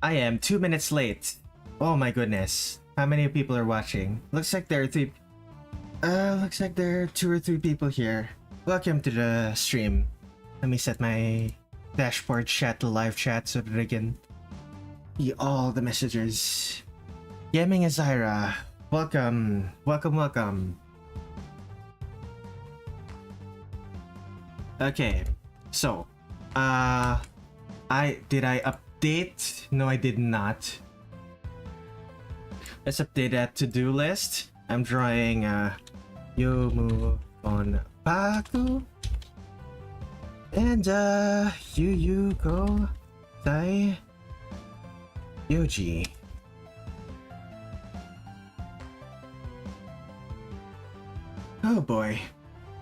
I am 2 minutes late. Oh my goodness. How many people are watching? Looks like there are three. Looks like there are 2 or 3 people here. Welcome to the stream. Let me set my dashboard chat to live chat so that I can see all the messages. Gaming Azira. Welcome. Welcome, welcome. Okay. So, did I update? No, I did not. Let's update that to-do list. I'm drawing Youmu Konpaku and Yuyuko Saigyouji. Oh boy.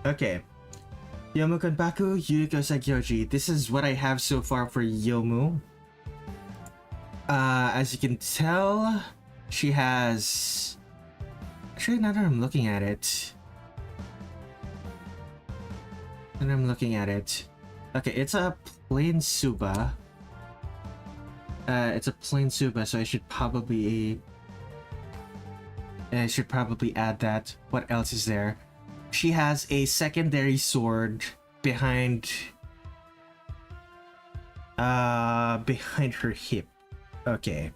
Okay. Youmu Konpaku, Yuyuko Saigyouji. This is what I have so far for Youmu. As you can tell, she has... Actually, now that I'm looking at it... Okay, it's a plain Suba. It's a plain Suba, so I should probably add that. What else is there? She has a secondary sword behind her hip. Okay.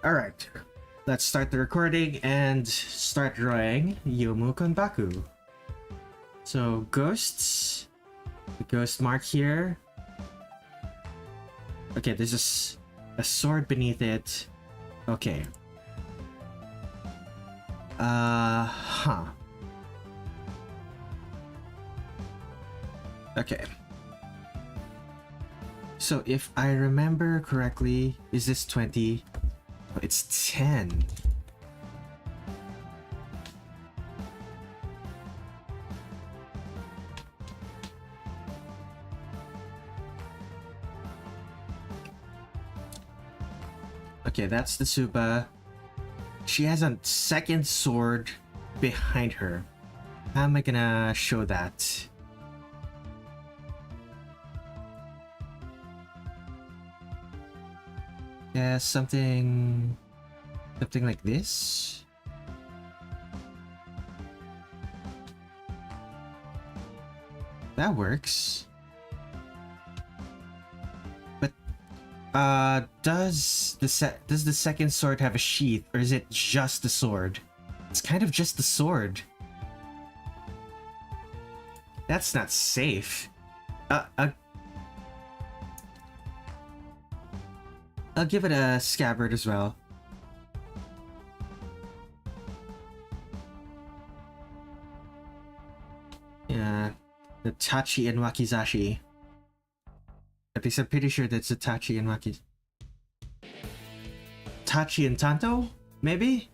Alright. Let's start the recording and start drawing Youmu Konpaku. So, ghosts. The ghost mark here. Okay, there's a sword beneath it. Okay. Okay. So if I remember correctly, is this 20? Oh, it's 10. Okay, that's the Suba. She has a second sword behind her. How am I gonna show that? Yeah, something like this. That works. But does the second sword have a sheath, or is it just the sword? It's kind of just the sword. That's not safe. I'll give it a scabbard as well. Yeah, the Tachi and Wakizashi. At least I'm pretty sure that's the Tachi and Wakizashi. Tachi and Tanto? Maybe?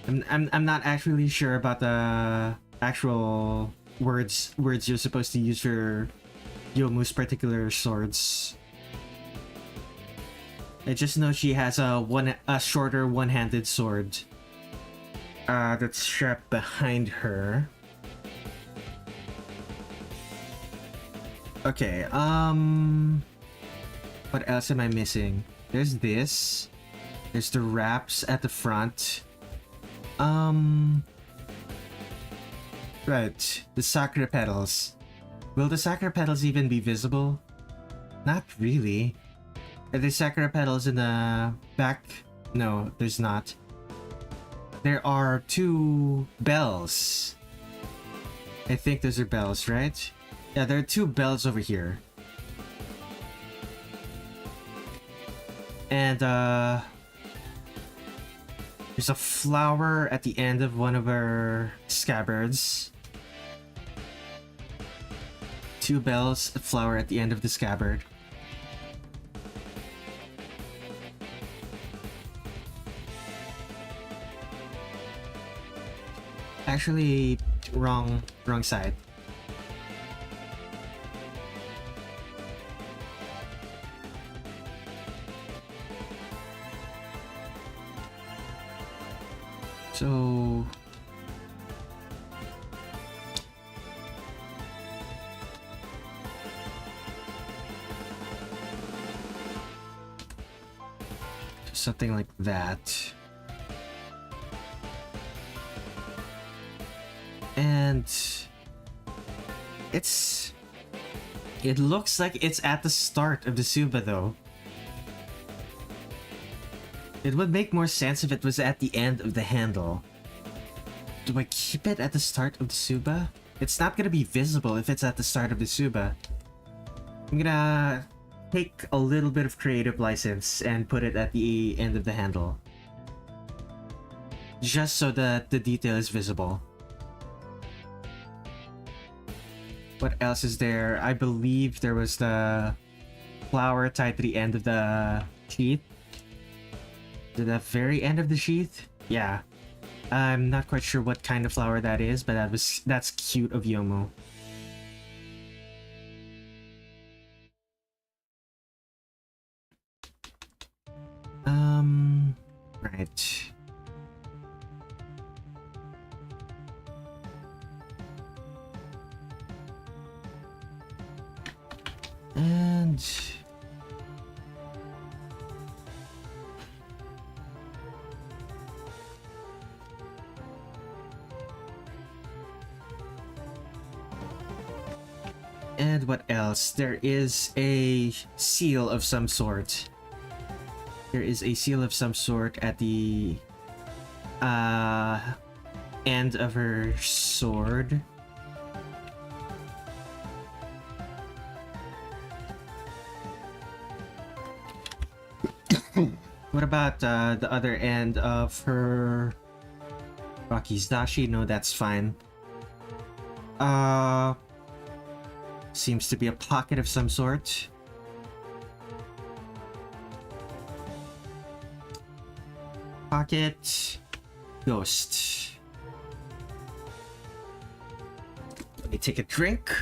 I'm not actually sure about the actual words you're supposed to use for Youmu's particular swords. I just know she has a shorter one-handed sword that's strapped behind her. Okay, what else am I missing? There's this. There's the wraps at the front. Right, the sakura petals. Will the sakura petals even be visible? Not really. Are there sakura petals in the back? No, there's not. There are 2 bells. I think those are bells, right? Yeah, there are 2 bells over here. And, there's a flower at the end of one of our scabbards. 2 bells, a flower at the end of the scabbard. Actually, wrong side. So something like that. And it looks like it's at the start of the Suba though. It would make more sense if it was at the end of the handle. Do I keep it at the start of the Suba? It's not gonna be visible if it's at the start of the Suba. I'm gonna take a little bit of creative license and put it at the end of the handle. Just so that the detail is visible. What else is there? I believe there was the flower tied to the end of the sheath. To the very end of the sheath? Yeah. I'm not quite sure what kind of flower that is, but that's cute of Youmu. Right. And what else? There is a seal of some sort. There is a seal of some sort at the end of her sword. What about the other end of her Wakizashi? No, that's fine. Seems to be a pocket of some sort. Pocket. Ghost. Let me take a drink.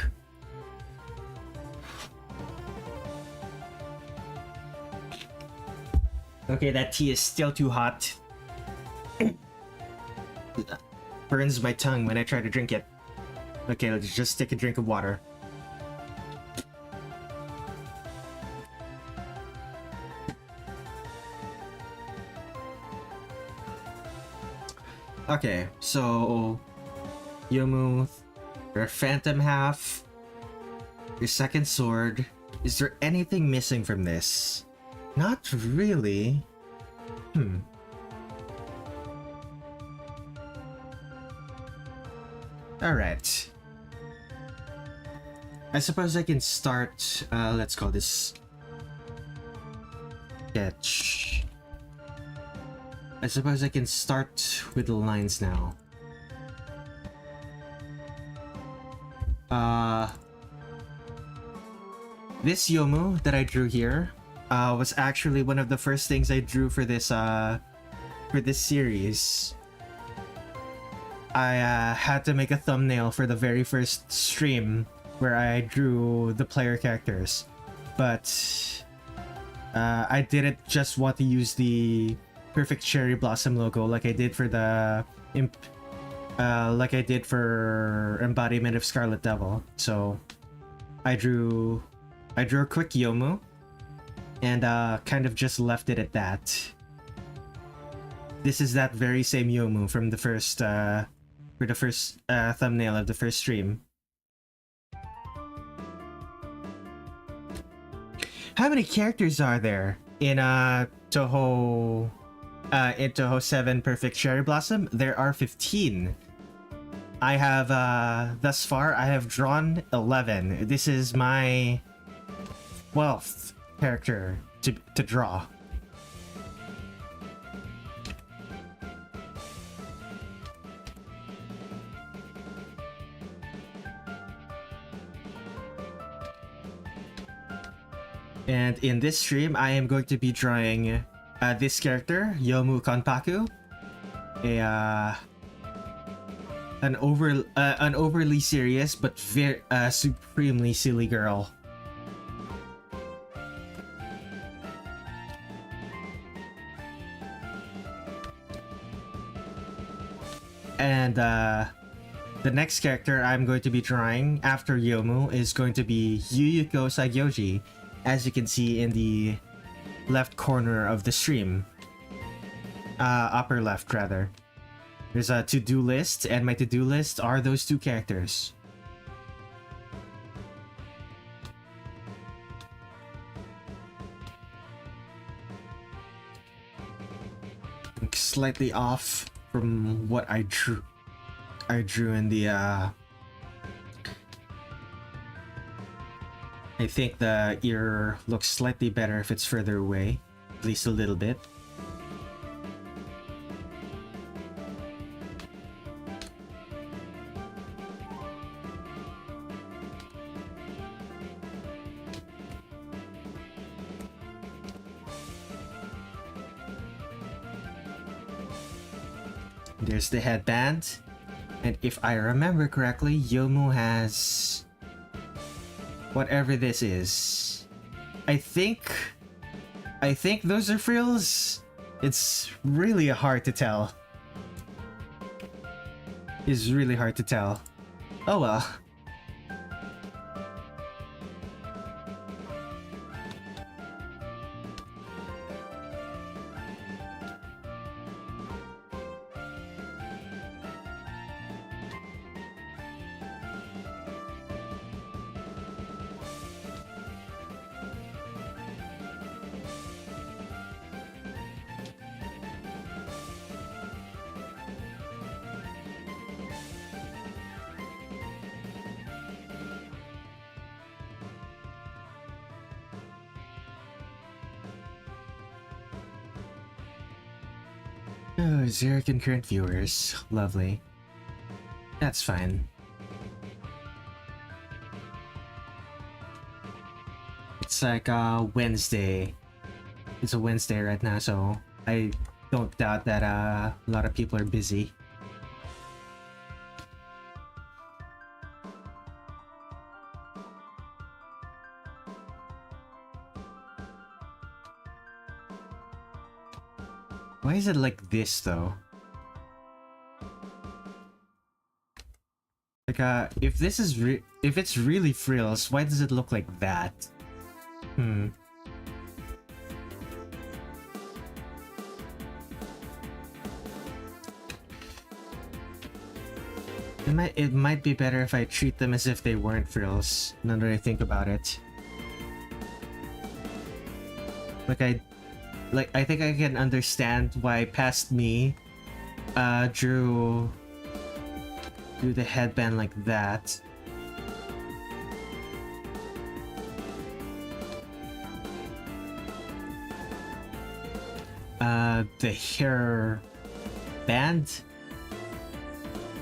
Okay, that tea is still too hot. Burns my tongue when I try to drink it. Okay, let's just take a drink of water. Okay, so Youmu, your phantom half, your second sword. Is there anything missing from this? Not really. Alright. I suppose I can start, let's call this sketch. I suppose I can start with the lines now. This Youmu that I drew here was actually one of the first things I drew for this series. I had to make a thumbnail for the very first stream where I drew the player characters, but I didn't just want to use the perfect cherry blossom logo like I did for the embodiment of Scarlet Devil. So I drew a quick Youmu and kind of just left it at that. This is that very same Youmu from the first thumbnail of the first stream. How many characters are there in Touhou 7 Perfect Cherry Blossom? There are 15. I have thus far I have drawn 11. This is my 12th character to draw. And in this stream, I am going to be drawing this character, Youmu Konpaku, an overly serious but very supremely silly girl. And the next character I'm going to be drawing after Youmu is going to be Yuyuko Saigyouji, as you can see in the left corner of the stream. upper left rather. There's a to-do list, and my to-do list are those two characters. Slightly off from what I drew. I drew in the I think the ear looks slightly better if it's further away, at least a little bit. There's the headband, and if I remember correctly, Youmu has whatever this is. I think those are frills. It's really hard to tell. It's really hard to tell. Oh well. Oh, 0 concurrent viewers. Lovely. That's fine. It's like Wednesday. It's a Wednesday right now, so I don't doubt that a lot of people are busy. Why is it like this though? Like if this is if it's really frills, why does it look like that? It might be better if I treat them as if they weren't frills, now that I think about it. I think I can understand why past me drew the headband like that. The hair band?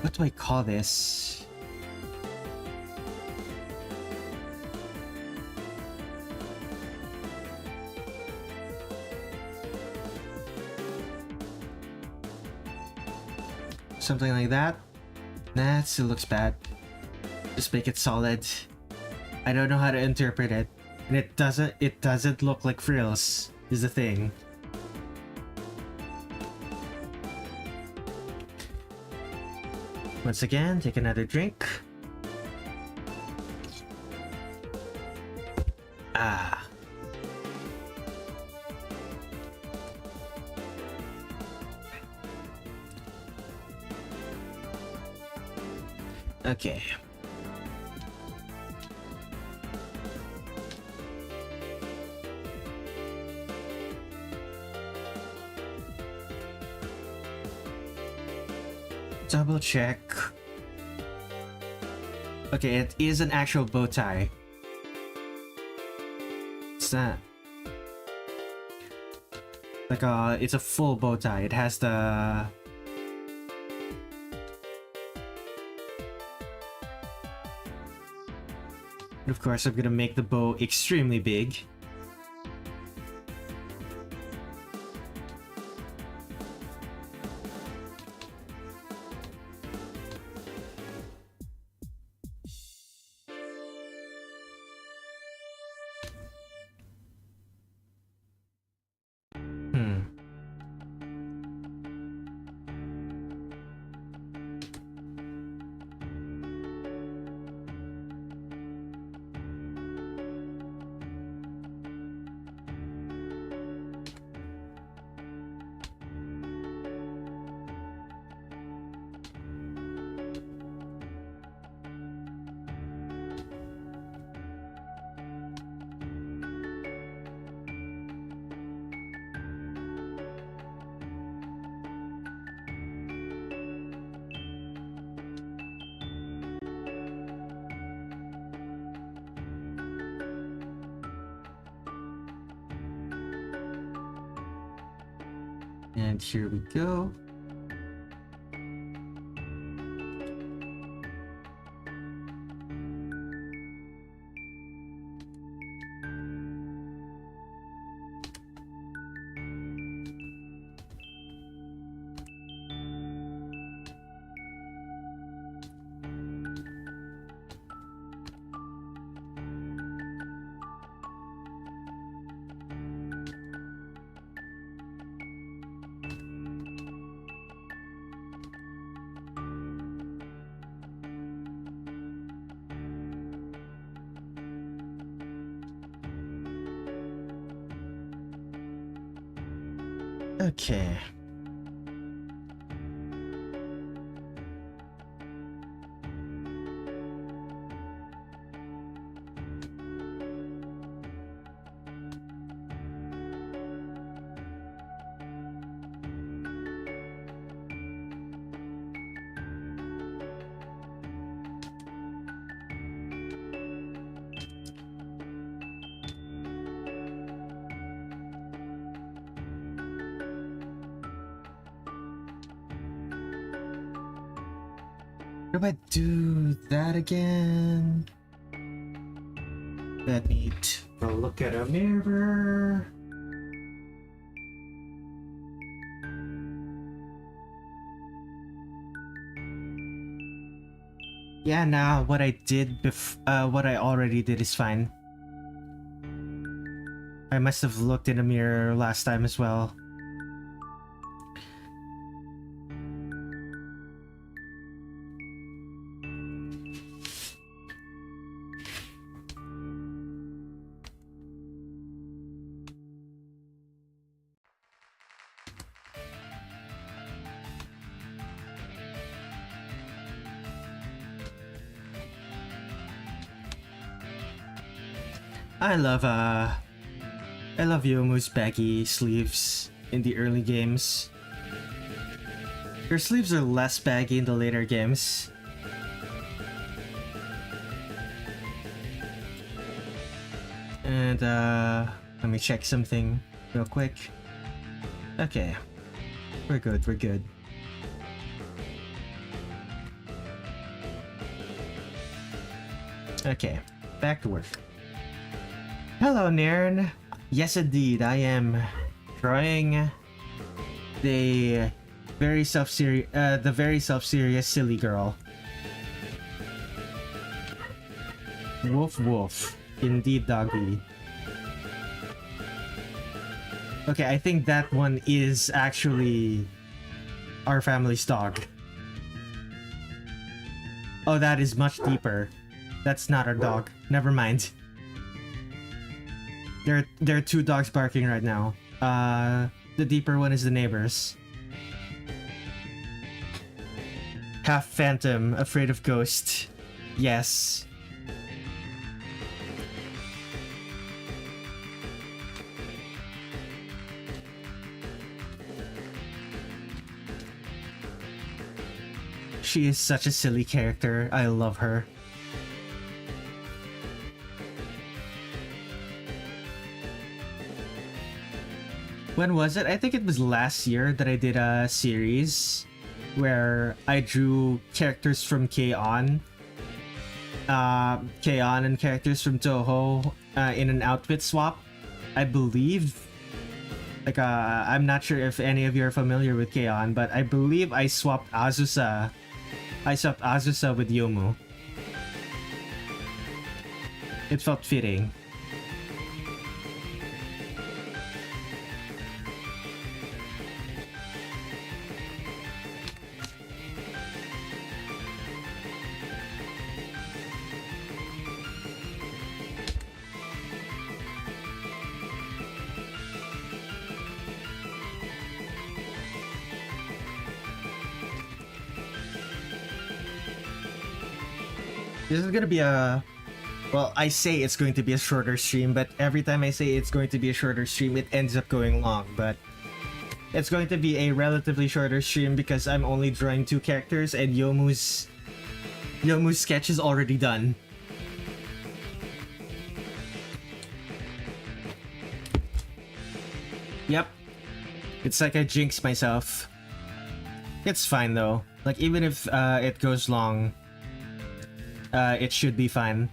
What do I call this? Something like that? Nah, it still looks bad. Just make it solid. I don't know how to interpret it. And it doesn't look like frills, is the thing. Once again, take another drink. Ah. Okay. Double check. Okay, it is an actual bow tie. It's not like it's a full bow tie. It has the of course, I'm gonna make the bow extremely big. And here we go. Okay. How do I do that again? Let me look at a mirror. Yeah, nah, what I already did is fine. I must have looked in a mirror last time as well. I love Youmu's baggy sleeves in the early games. Her sleeves are less baggy in the later games. And let me check something real quick. Okay. We're good, we're good. Okay, back to work. Hello, Nairn. Yes, indeed, I am drawing the very self-serious silly girl. Woof woof. Indeed, doggy. Okay, I think that one is actually our family's dog. Oh, that is much deeper. That's not our dog. Never mind. There are two dogs barking right now. The deeper one is the neighbor's. Half phantom, afraid of ghost. Yes. She is such a silly character. I love her. When was it? I think it was last year that I did a series where I drew characters from K-On! K-On! And characters from Touhou in an outfit swap. I believe. Like, I'm not sure if any of you are familiar with K-On!, but I believe I swapped Azusa. I swapped Azusa with Youmu. It felt fitting. This is gonna be a... Well, I say it's going to be a shorter stream, but every time I say it's going to be a shorter stream, it ends up going long, but... It's going to be a relatively shorter stream because I'm only drawing two characters and Youmu's sketch is already done. Yep. It's like I jinxed myself. It's fine though. Like even if it goes long, it should be fine.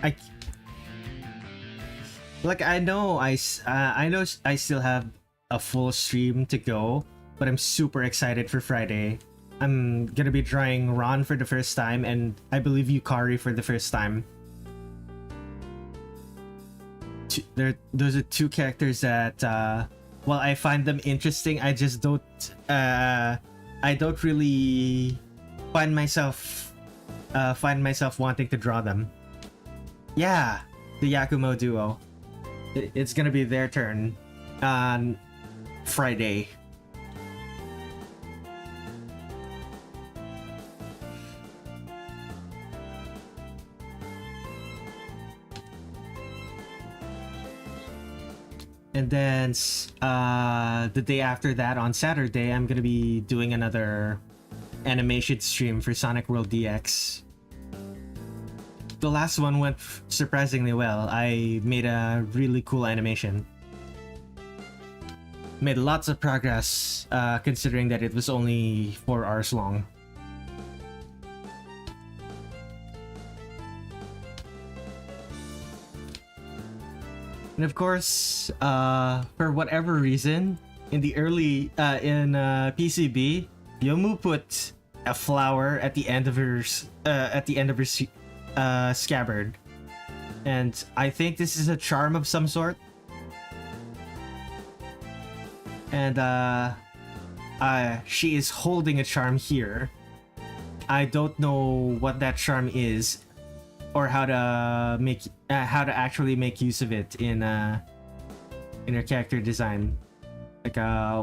I know I still have a full stream to go, but I'm super excited for Friday. I'm gonna be trying Ron for the first time, and I believe Yukari for the first time. Those are two characters that, while I find them interesting, I just don't, I don't really find myself wanting to draw them. Yeah, the Yakumo duo. It's gonna be their turn on Friday. And then the day after that, on Saturday, I'm gonna be doing another animation stream for Sonic World DX. The last one went surprisingly well. I made a really cool animation. Made lots of progress, considering that it was only 4 hours long. And of course, for whatever reason, in the early PCB, Youmu put a flower at the end of her scabbard, and I think this is a charm of some sort. And she is holding a charm here. I don't know what that charm is, or how to actually make use of it in her character design, like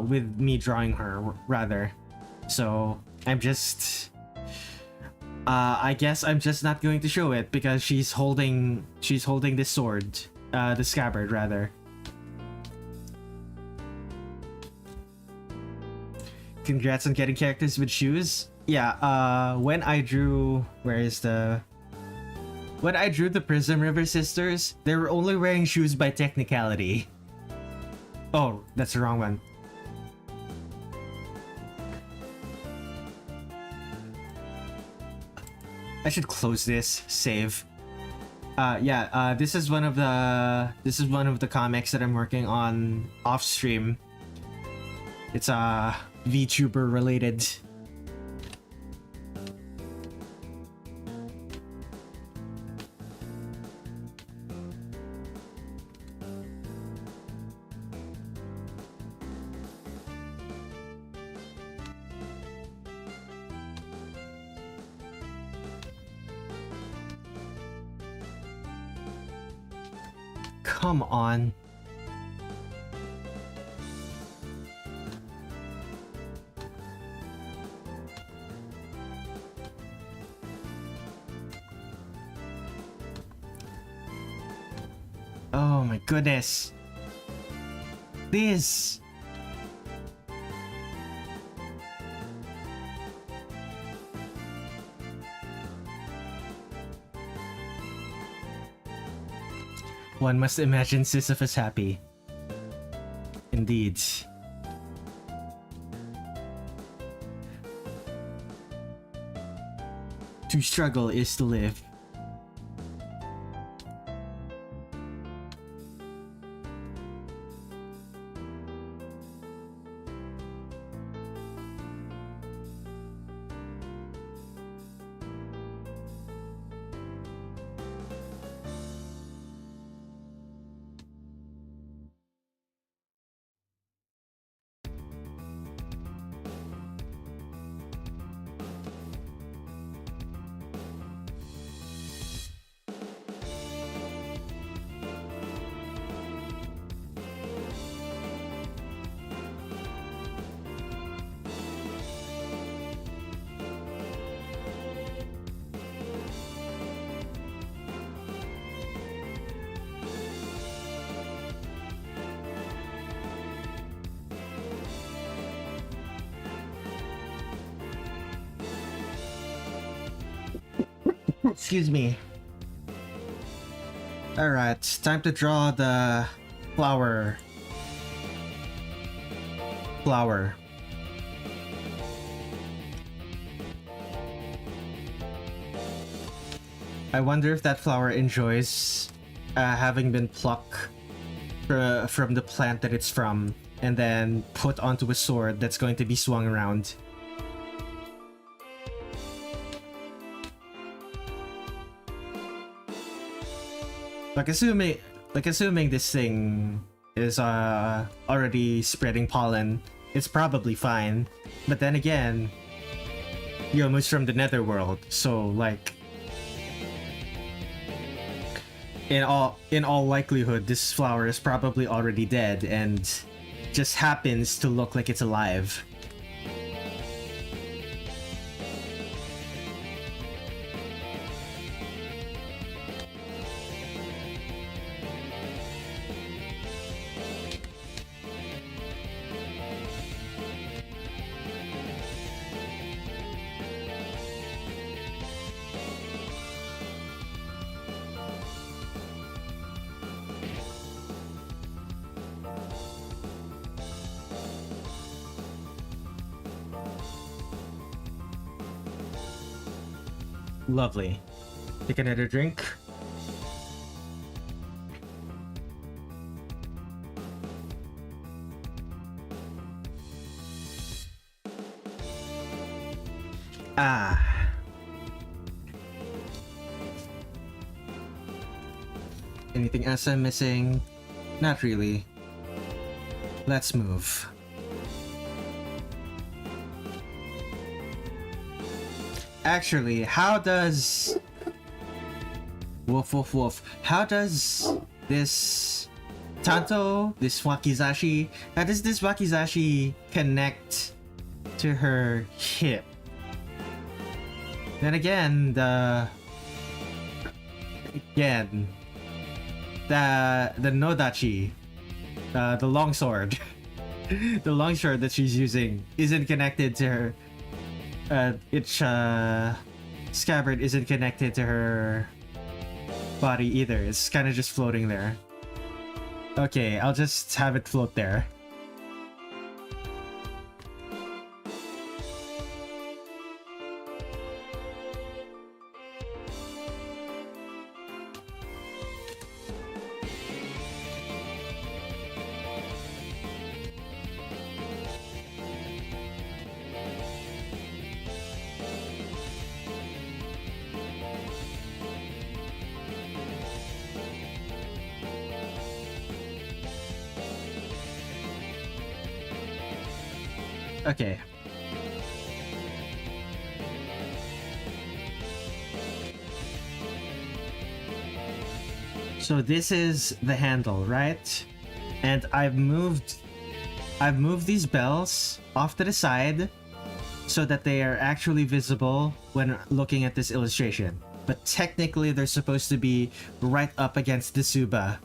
with me drawing her rather. So I'm just I guess I'm just not going to show it because she's holding this sword, the scabbard rather. Congrats on getting characters with shoes. Yeah, when I drew the Prismriver sisters, they were only wearing shoes by technicality. Oh, that's the wrong one. I should close this. Save. This is one of the comics that I'm working on off stream. It's VTuber related. Come on. Oh my goodness. This. One must imagine Sisyphus happy. Indeed. To struggle is to live. Excuse me. Alright, time to draw the flower. flower. I wonder if that flower enjoys having been plucked from the plant that it's from and then put onto a sword that's going to be swung around. Like assuming this thing is already spreading pollen, it's probably fine. But then again, Youmu's from the netherworld, so like in all likelihood this flower is probably already dead and just happens to look like it's alive. Lovely. Take another drink. Ah. Anything else I'm missing? Not really. Let's move. Actually, how does... Woof woof woof. How does this... Tanto, this wakizashi... How does this wakizashi connect to her hip? Then again, the nodachi, the longsword, the longsword that she's using isn't connected to her. Its scabbard isn't connected to her body either. It's kind of just floating there. Okay, I'll just have it float there. Okay. So this is the handle, right? And I've moved these bells off to the side so that they are actually visible when looking at this illustration. But technically they're supposed to be right up against the Tsuba.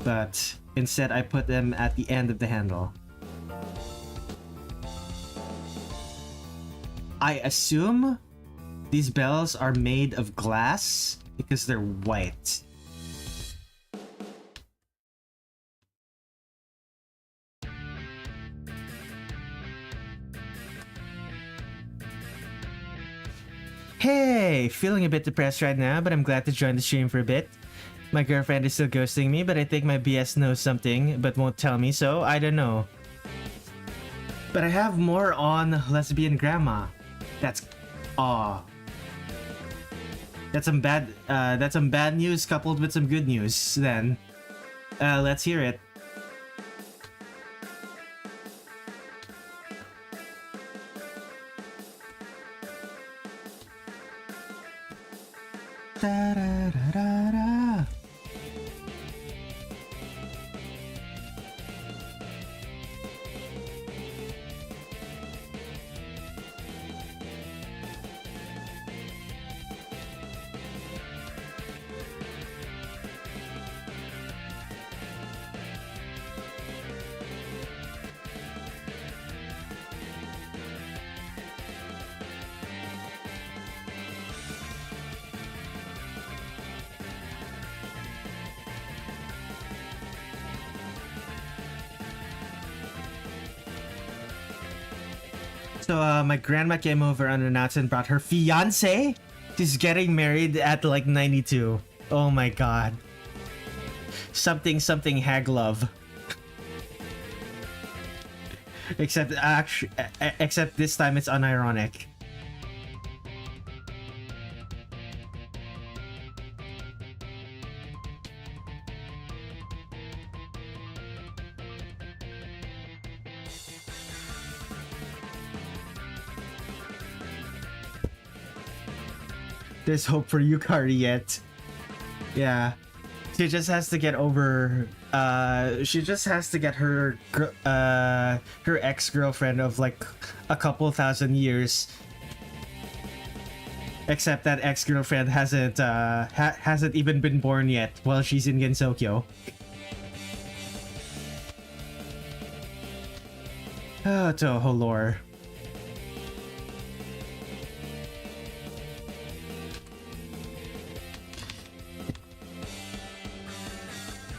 But instead I put them at the end of the handle. I assume these bells are made of glass because they're white. Hey! Feeling a bit depressed right now, but I'm glad to join the stream for a bit. My girlfriend is still ghosting me, but I think my BS knows something, but won't tell me, so I don't know. But I have more on lesbian grandma. That's some bad news coupled with some good news then. Let's hear it. Da, da, da, da, da. So my grandma came over unannounced and brought her fiance. She's getting married at like 92. Oh my god. Something hag love. Except this time it's unironic. There's hope for Yukari yet. Yeah. She just has to get over she just has to get her her ex-girlfriend of like a couple thousand years. Except that ex-girlfriend hasn't hasn't even been born yet while she's in Gensokyo. Oh, Touhou lore.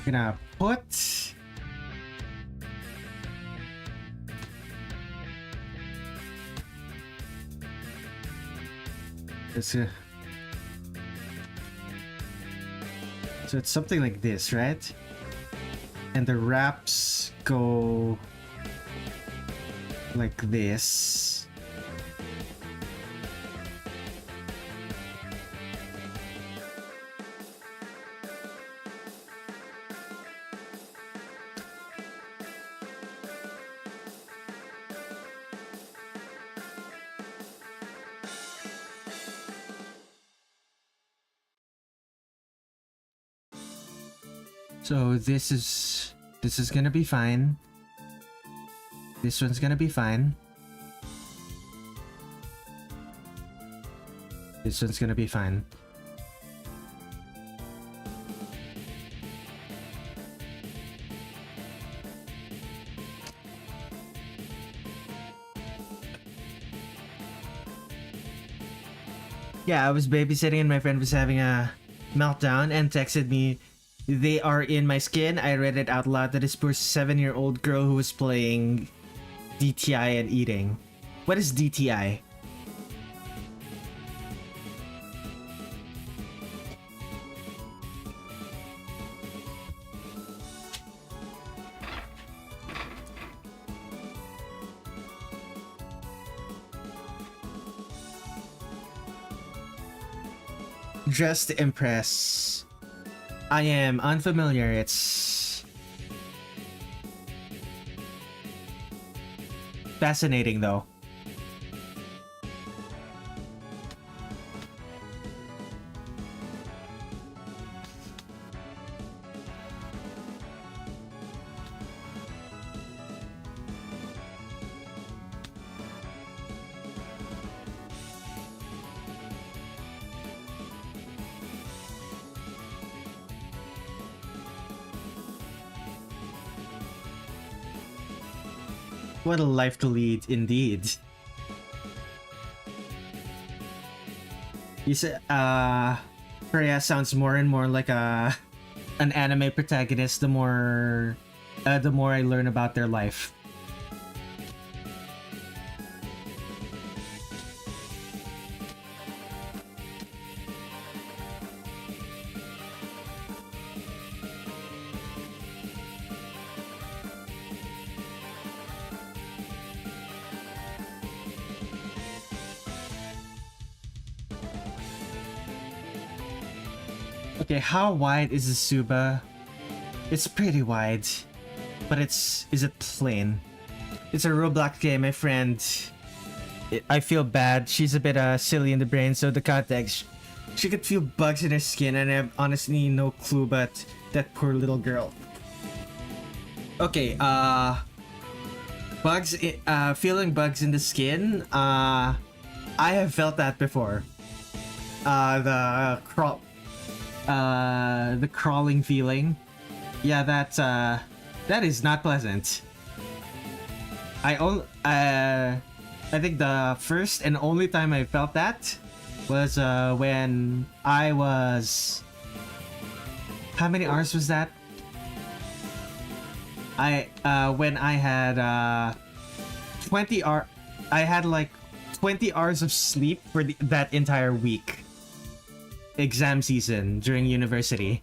Gonna put this so it's something like this, right? And the wraps go like this. So this is gonna be fine. This one's gonna be fine. This one's gonna be fine. Yeah, I was babysitting and my friend was having a meltdown and texted me, "They are in my skin." I read it out loud to this poor 7-year-old girl who was playing DTI and eating. What is DTI? Just to impress. I am unfamiliar. It's fascinating though. What a life to lead, indeed. You said, Freya sounds more and more like an anime protagonist the more I learn about their life. Okay, how wide is the Suba? It's pretty wide, but is it plain? It's a Roblox game, my friend. I feel bad. She's a bit silly in the brain, so the context. She could feel bugs in her skin, and I have honestly no clue but that poor little girl. Okay, bugs, feeling bugs in the skin. I have felt that before. The crawling feeling. Yeah, that is not pleasant. I think the first and only time I felt that was when I was... How many hours was that? When I had 20 hours... I had like 20 hours of sleep for that entire week. Exam season during university.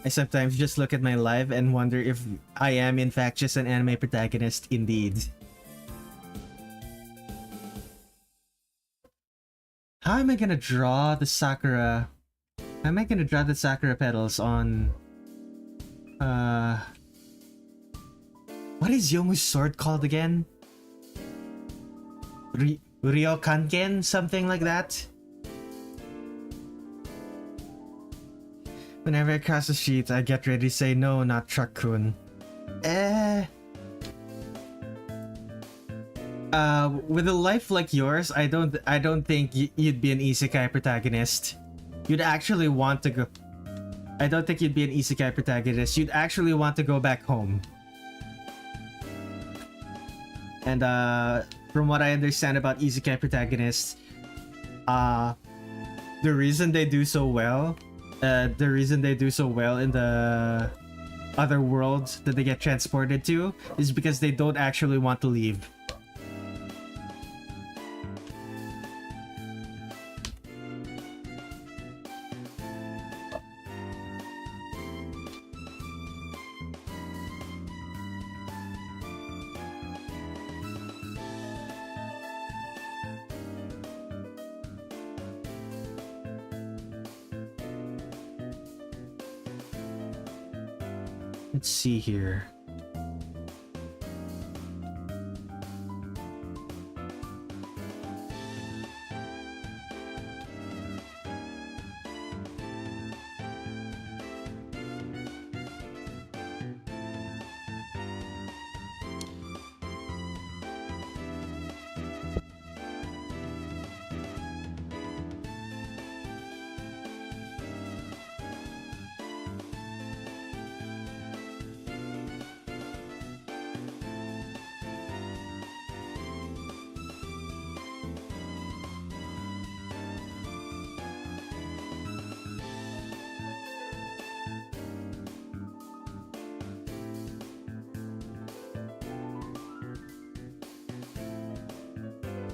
I sometimes just look at my life and wonder if I am in fact just an anime protagonist indeed. How am I gonna draw the Sakura? How am I gonna draw the Sakura petals on... What is Yomu's sword called again? Ryokanken? Something like that? Whenever I cross the street, I get ready to say no, not Truck-kun. With a life like yours, I don't think you'd be an isekai protagonist. You'd actually want to go... I don't think you'd be an isekai protagonist. You'd actually want to go back home. And from what I understand about isekai protagonists, the reason they do so well in the other worlds that they get transported to is because they don't actually want to leave. Let's see here.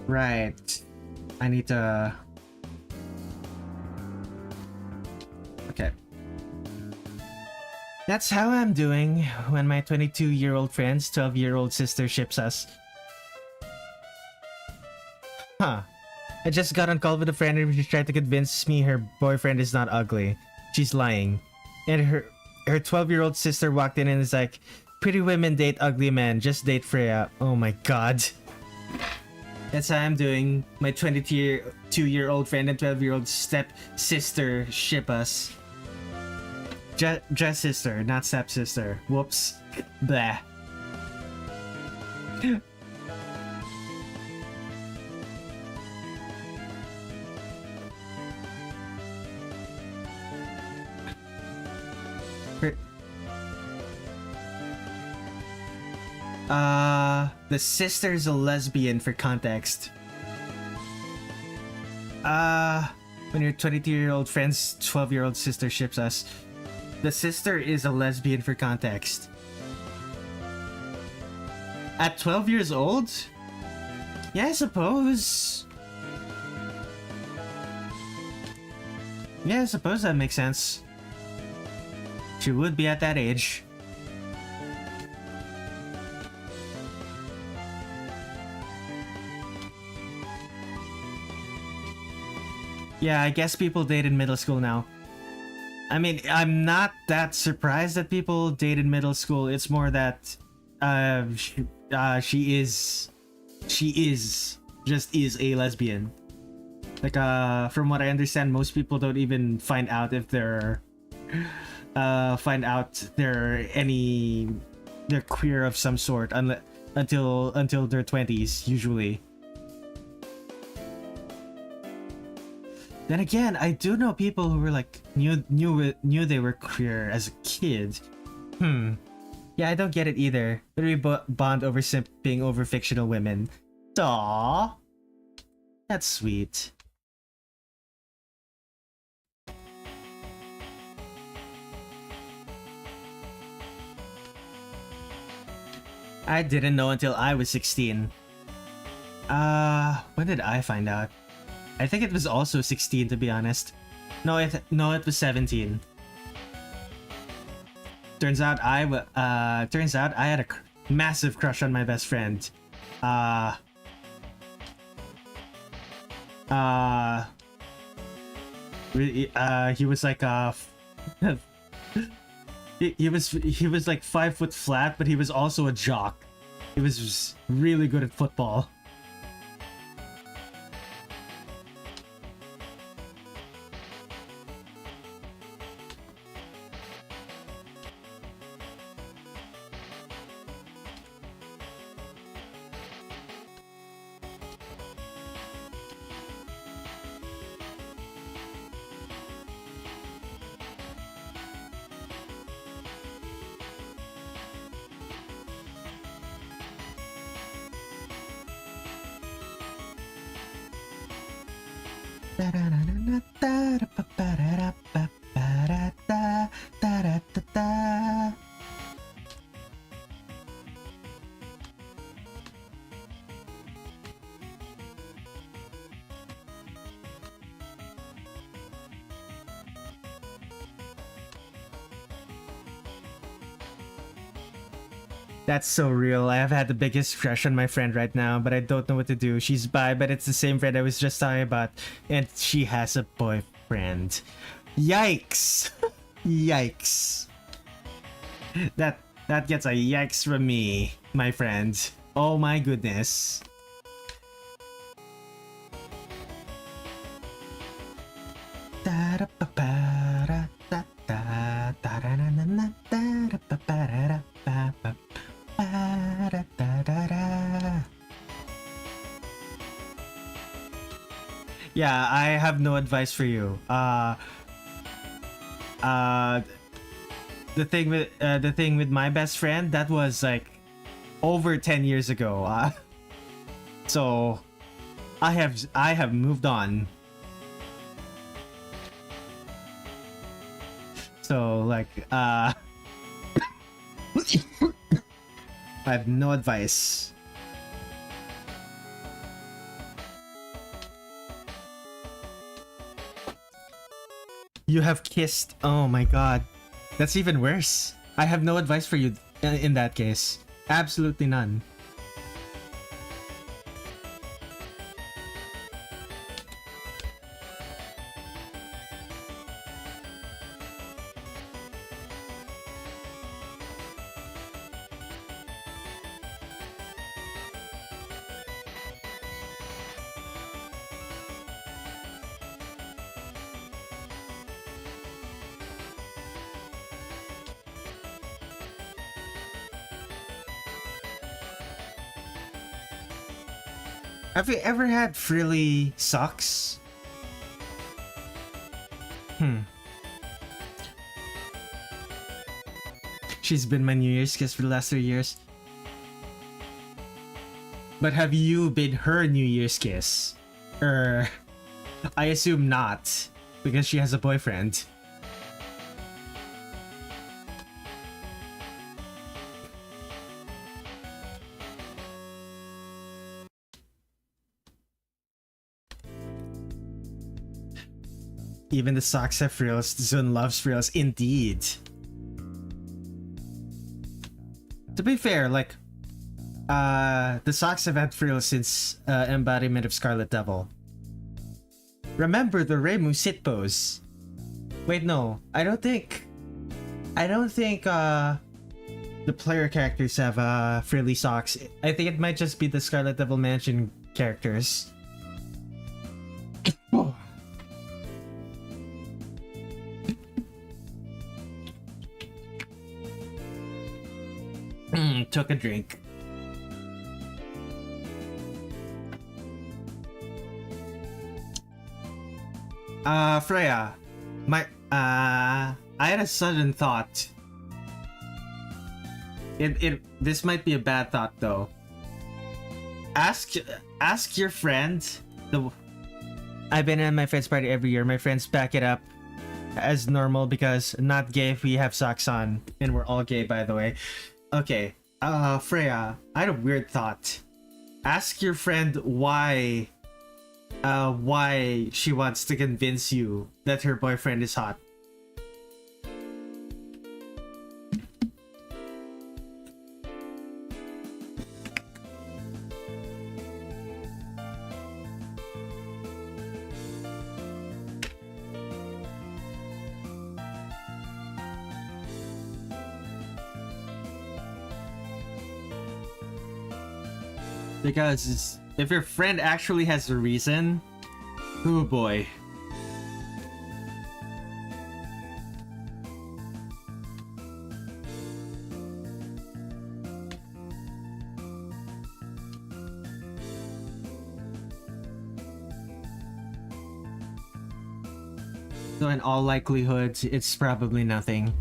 Right. I need to... Okay. That's how I'm doing when my 22-year-old friend's 12-year-old sister ships us. Huh. I just got on call with a friend and she tried to convince me her boyfriend is not ugly. She's lying. And her 12-year-old sister walked in and is like, pretty women date ugly men, just date Freya. Oh my god. That's how I'm doing. My 22-year-old friend and 12-year-old step-sister ship us. Just sister, not step-sister. Whoops. Blah. The sister's a lesbian for context. When your 22-year-old friend's 12-year-old sister ships us, the sister is a lesbian for context. At 12 years old? Yeah, I suppose. Yeah, I suppose that makes sense. She would be at that age. Yeah, I guess people date in middle school now. I mean, I'm not that surprised that people date in middle school. It's more that she is a lesbian. Like from what I understand, most people don't even find out if they're queer of some sort until their 20s usually. Then again, I do know people who were like knew they were queer as a kid. Yeah, I don't get it either. But we bond over simping over fictional women. Aww. That's sweet. I didn't know until I was 16. When did I find out? I think it was also 16, to be honest. No, it was 17. Turns out I had a massive crush on my best friend. He was like he was like 5 foot flat, but he was also a jock. He was really good at football. That's so real. I have had the biggest crush on my friend right now, but I don't know what to do. She's bi, but it's the same friend I was just talking about, and she has a boyfriend. Yikes! Yikes! That gets a yikes from me, my friend. Oh my goodness. Yeah, I have no advice for you. The thing with my best friend, that was like over 10 years ago. So I have moved on. So like I have no advice. You have kissed. Oh my god. That's even worse. I have no advice for you in that case. Absolutely none. Have you ever had frilly socks? She's been my New Year's kiss for the last 3 years. But have you been her New Year's kiss? I assume not, because she has a boyfriend. Even the socks have frills. Zun loves frills. Indeed. To be fair, like, the socks have had frills since Embodiment of Scarlet Devil. Remember the Reimu sit pose. Wait, no. I don't think the player characters have frilly socks. I think it might just be the Scarlet Devil Mansion characters. Took a drink. Freya, I had a sudden thought. This might be a bad thought though. Ask your friend. I've been at my friend's party every year. My friends back it up as normal because not gay if we have socks on, and we're all gay, by the way. Okay, Freya, I had a weird thought. Ask your friend why she wants to convince you that her boyfriend is hot. Because if your friend actually has a reason, oh boy. So in all likelihood, it's probably nothing.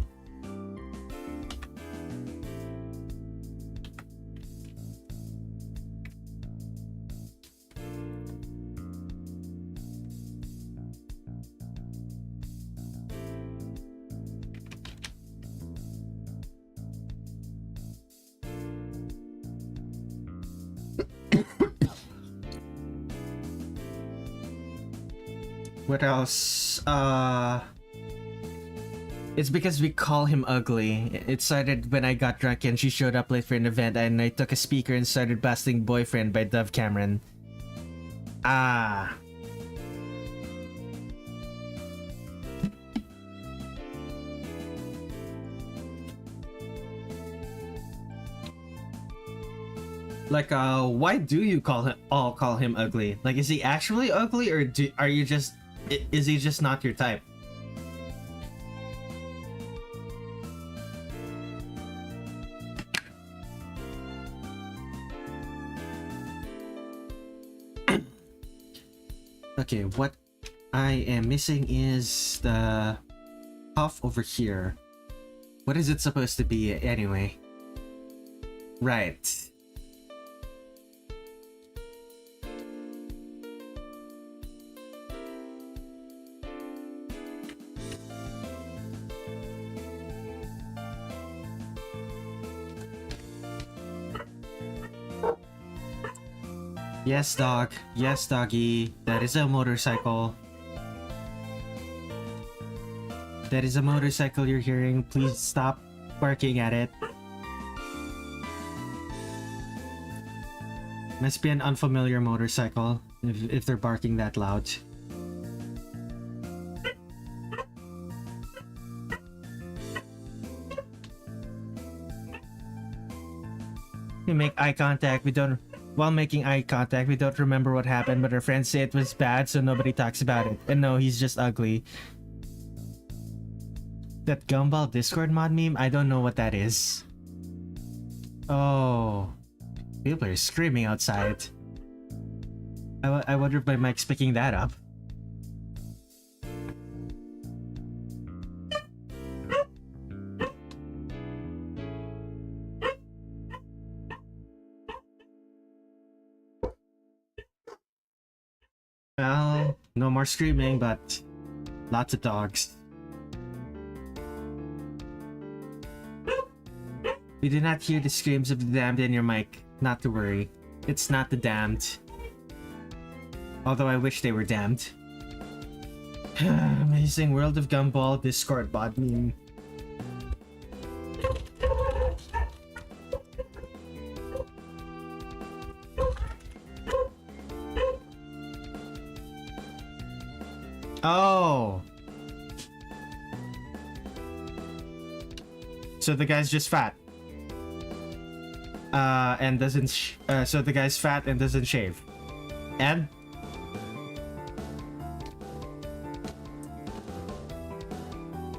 What else? It's because we call him ugly. It started when I got drunk and she showed up late for an event and I took a speaker and started blasting Boyfriend by Dove Cameron. Ah. Like, why do you all call him ugly? Like, is he actually ugly, or are you just... Is he just not your type? Okay, what I am missing is the puff over here. What is it supposed to be anyway? Right. Yes, dog. Yes, doggy. That is a motorcycle. That is a motorcycle you're hearing. Please stop barking at it. Must be an unfamiliar motorcycle if they're barking that loud. We make eye contact. While making eye contact, we don't remember what happened, but our friends say it was bad, so nobody talks about it. And no, he's just ugly. That Gumball Discord mod meme? I don't know what that is. Oh. People are screaming outside. I wonder if my mic's picking that up. Well, no more screaming, but lots of dogs. We do not hear the screams of the damned in your mic. Not to worry. It's not the damned. Although I wish they were damned. Amazing World of Gumball Discord bot meme. Oh. So the guy's just fat. And doesn't so the guy's fat and doesn't shave. And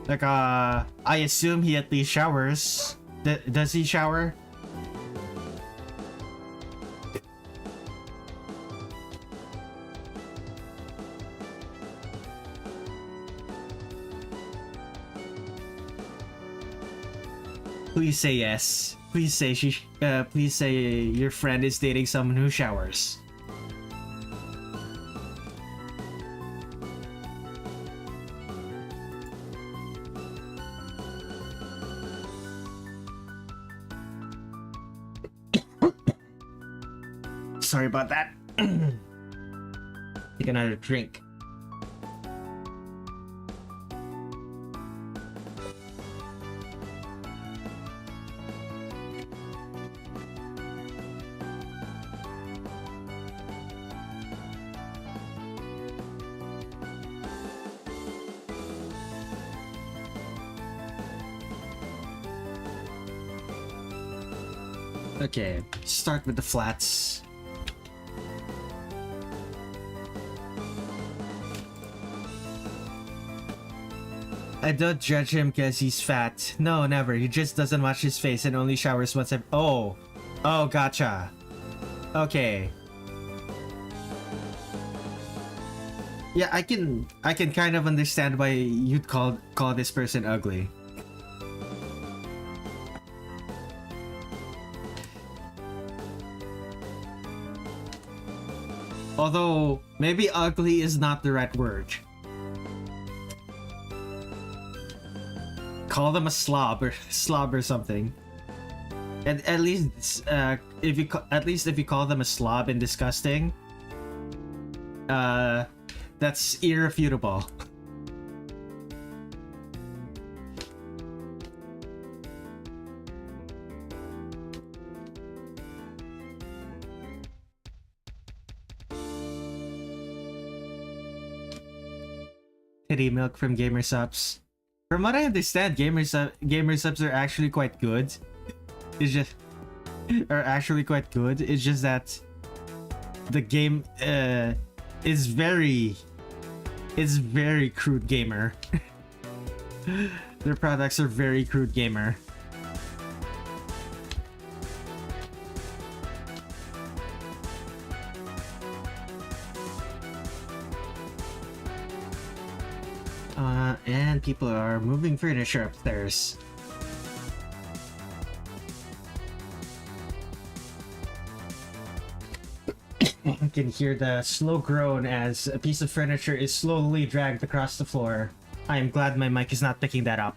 like I assume he at least showers. Does he shower? Please say yes. Please say please say your friend is dating someone who showers. sorry about that. Take another drink. Okay, start with the flats. I don't judge him because he's fat. No, never. He just doesn't wash his face and only showers once every— Oh, gotcha. Okay. Yeah, I can kind of understand why you'd call this person ugly. Although, maybe ugly is not the right word. Call them a slob or something. And at least if you call them a slob and disgusting, that's irrefutable. Titty milk from Gamer Subs. From what I understand, Gamer Subs are actually quite good. It's just that the game is very crude gamer. Their products are very crude gamer. And people are moving furniture upstairs. I can hear the slow groan as a piece of furniture is slowly dragged across the floor. I am glad my mic is not picking that up.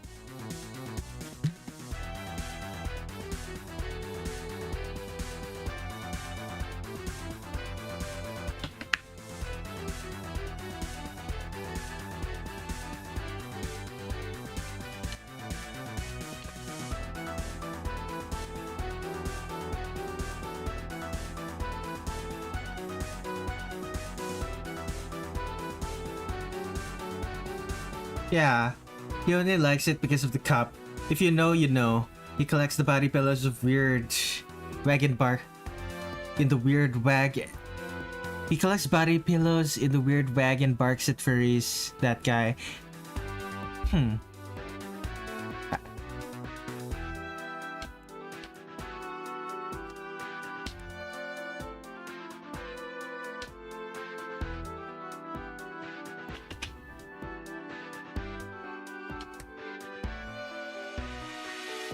Yeah, he only likes it because of the cup. If you know, you know. He collects the body pillows of weird wagon bar in the weird wag. He collects body pillows in the weird wagon barks at furries. That guy.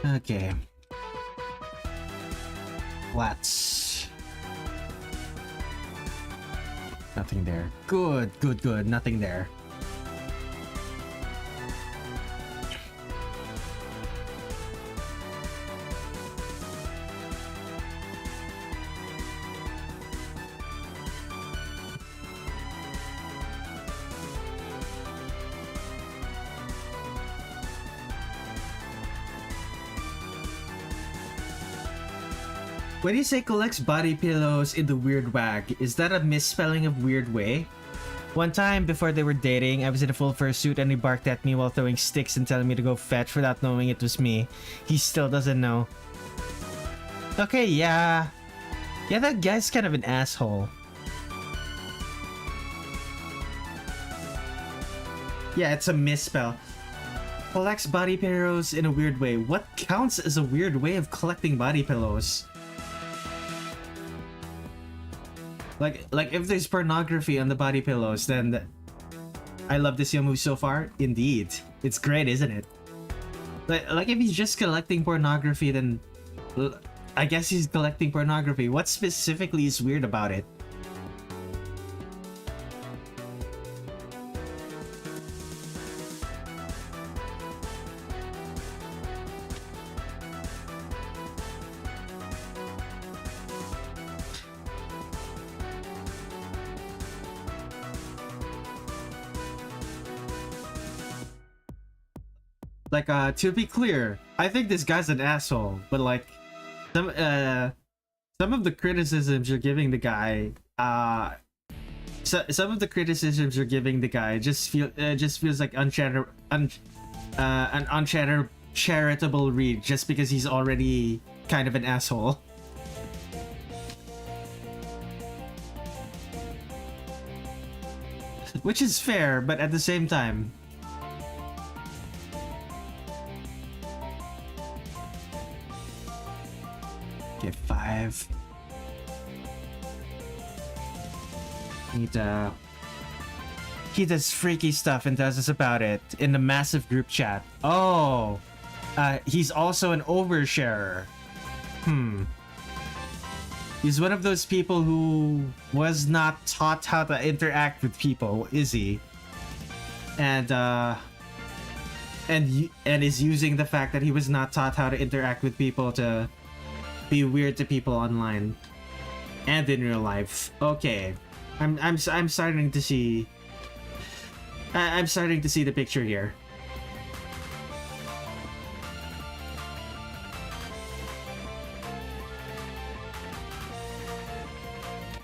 Okay. Flats. Nothing there. Good. Nothing there. When you say collects body pillows in the weird wag, is that a misspelling of weird way? One time, before they were dating, I was in a full fursuit and he barked at me while throwing sticks and telling me to go fetch without knowing it was me. He still doesn't know. Okay, yeah. Yeah, that guy's kind of an asshole. Yeah, it's a misspell. Collects body pillows in a weird way. What counts as a weird way of collecting body pillows? Like if there's pornography on the body pillows, then I love this Youmu so far. Indeed, it's great, isn't it? Like if he's just collecting pornography, then I guess he's collecting pornography. What specifically is weird about it? Like, to be clear, I think this guy's an asshole, but like, some of the criticisms you're giving the guy, some of the criticisms you're giving the guy just feels like an uncharitable read just because he's already kind of an asshole. Which is fair, but at the same time. Okay, 5. He does freaky stuff and tells us about it in the massive group chat. Oh, he's also an oversharer. He's one of those people who was not taught how to interact with people, is he? And is using the fact that he was not taught how to interact with people to be weird to people online and in real life. Okay, I'm starting to see. I'm starting to see the picture here.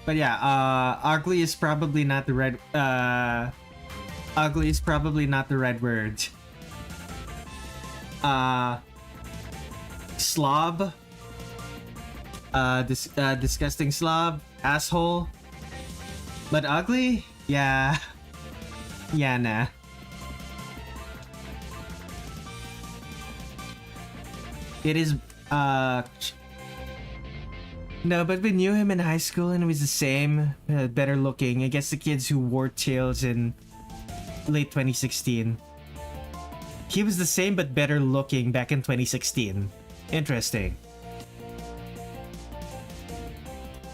But yeah, ugly is probably not the right. Ugly is probably not the right word. Slob. Disgusting slob, asshole. But ugly? Yeah. Yeah, nah. It is, no, but we knew him in high school and it was the same, better looking. I guess the kids who wore tails in late 2016. He was the same but better looking back in 2016. Interesting.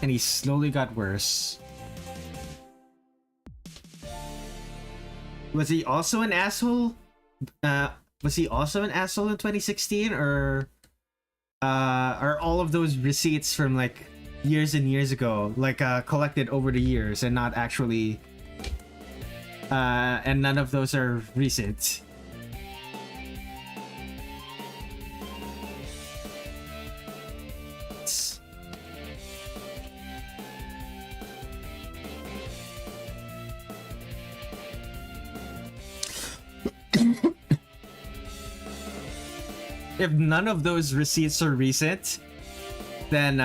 And he slowly got worse. Was he also an asshole? Was he also an asshole in 2016, or are all of those receipts from like years and years ago, like collected over the years and not actually, and none of those are recent? If none of those receipts are recent, then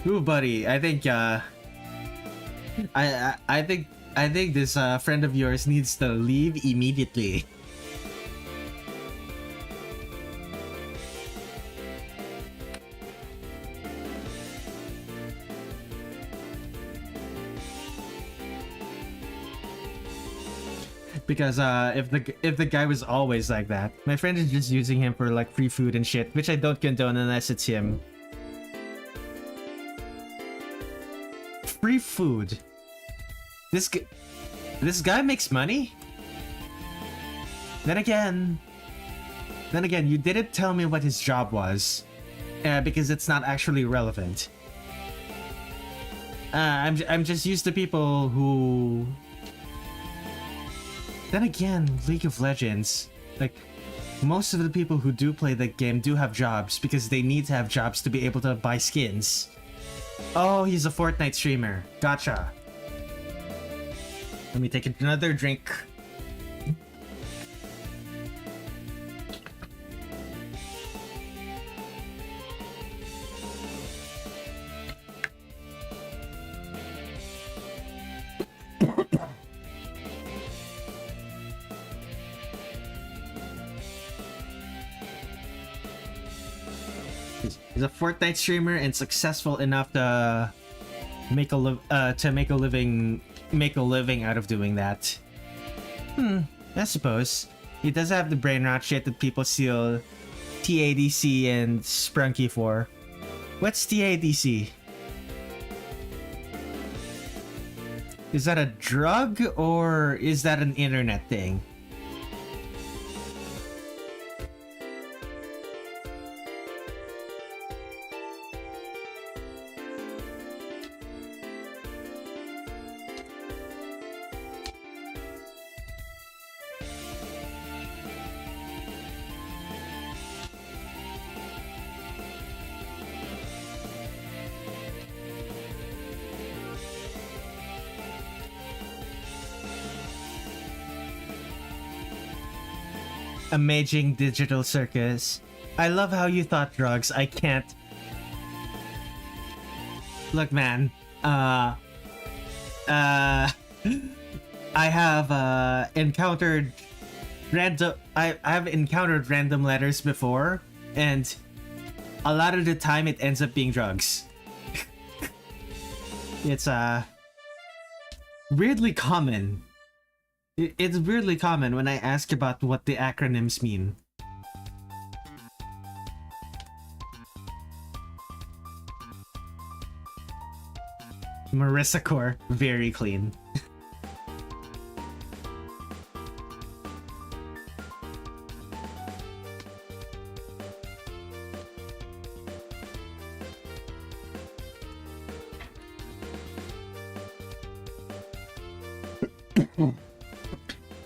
ooh, buddy, I think I think this friend of yours needs to leave immediately. Because if the guy was always like that, my friend is just using him for like free food and shit, which I don't condone unless it's him. Free food. This guy makes money? Then again, you didn't tell me what his job was, because it's not actually relevant. I'm just used to people who. Then again, League of Legends, like, most of the people who do play the game do have jobs because they need to have jobs to be able to buy skins. Oh, he's a Fortnite streamer. Gotcha. Let me take another drink. He's a Fortnite streamer and successful enough to make a living out of doing that. I suppose he does have the brain rot shit that people steal TADC and Sprunky for. What's TADC? Is that a drug or is that an internet thing? Amazing digital circus. I love how you thought drugs. I can't. Look, man. I have encountered random. I've encountered random letters before, and a lot of the time it ends up being drugs. It's weirdly common. It's weirdly common when I ask about what the acronyms mean. Marisa Core, very clean.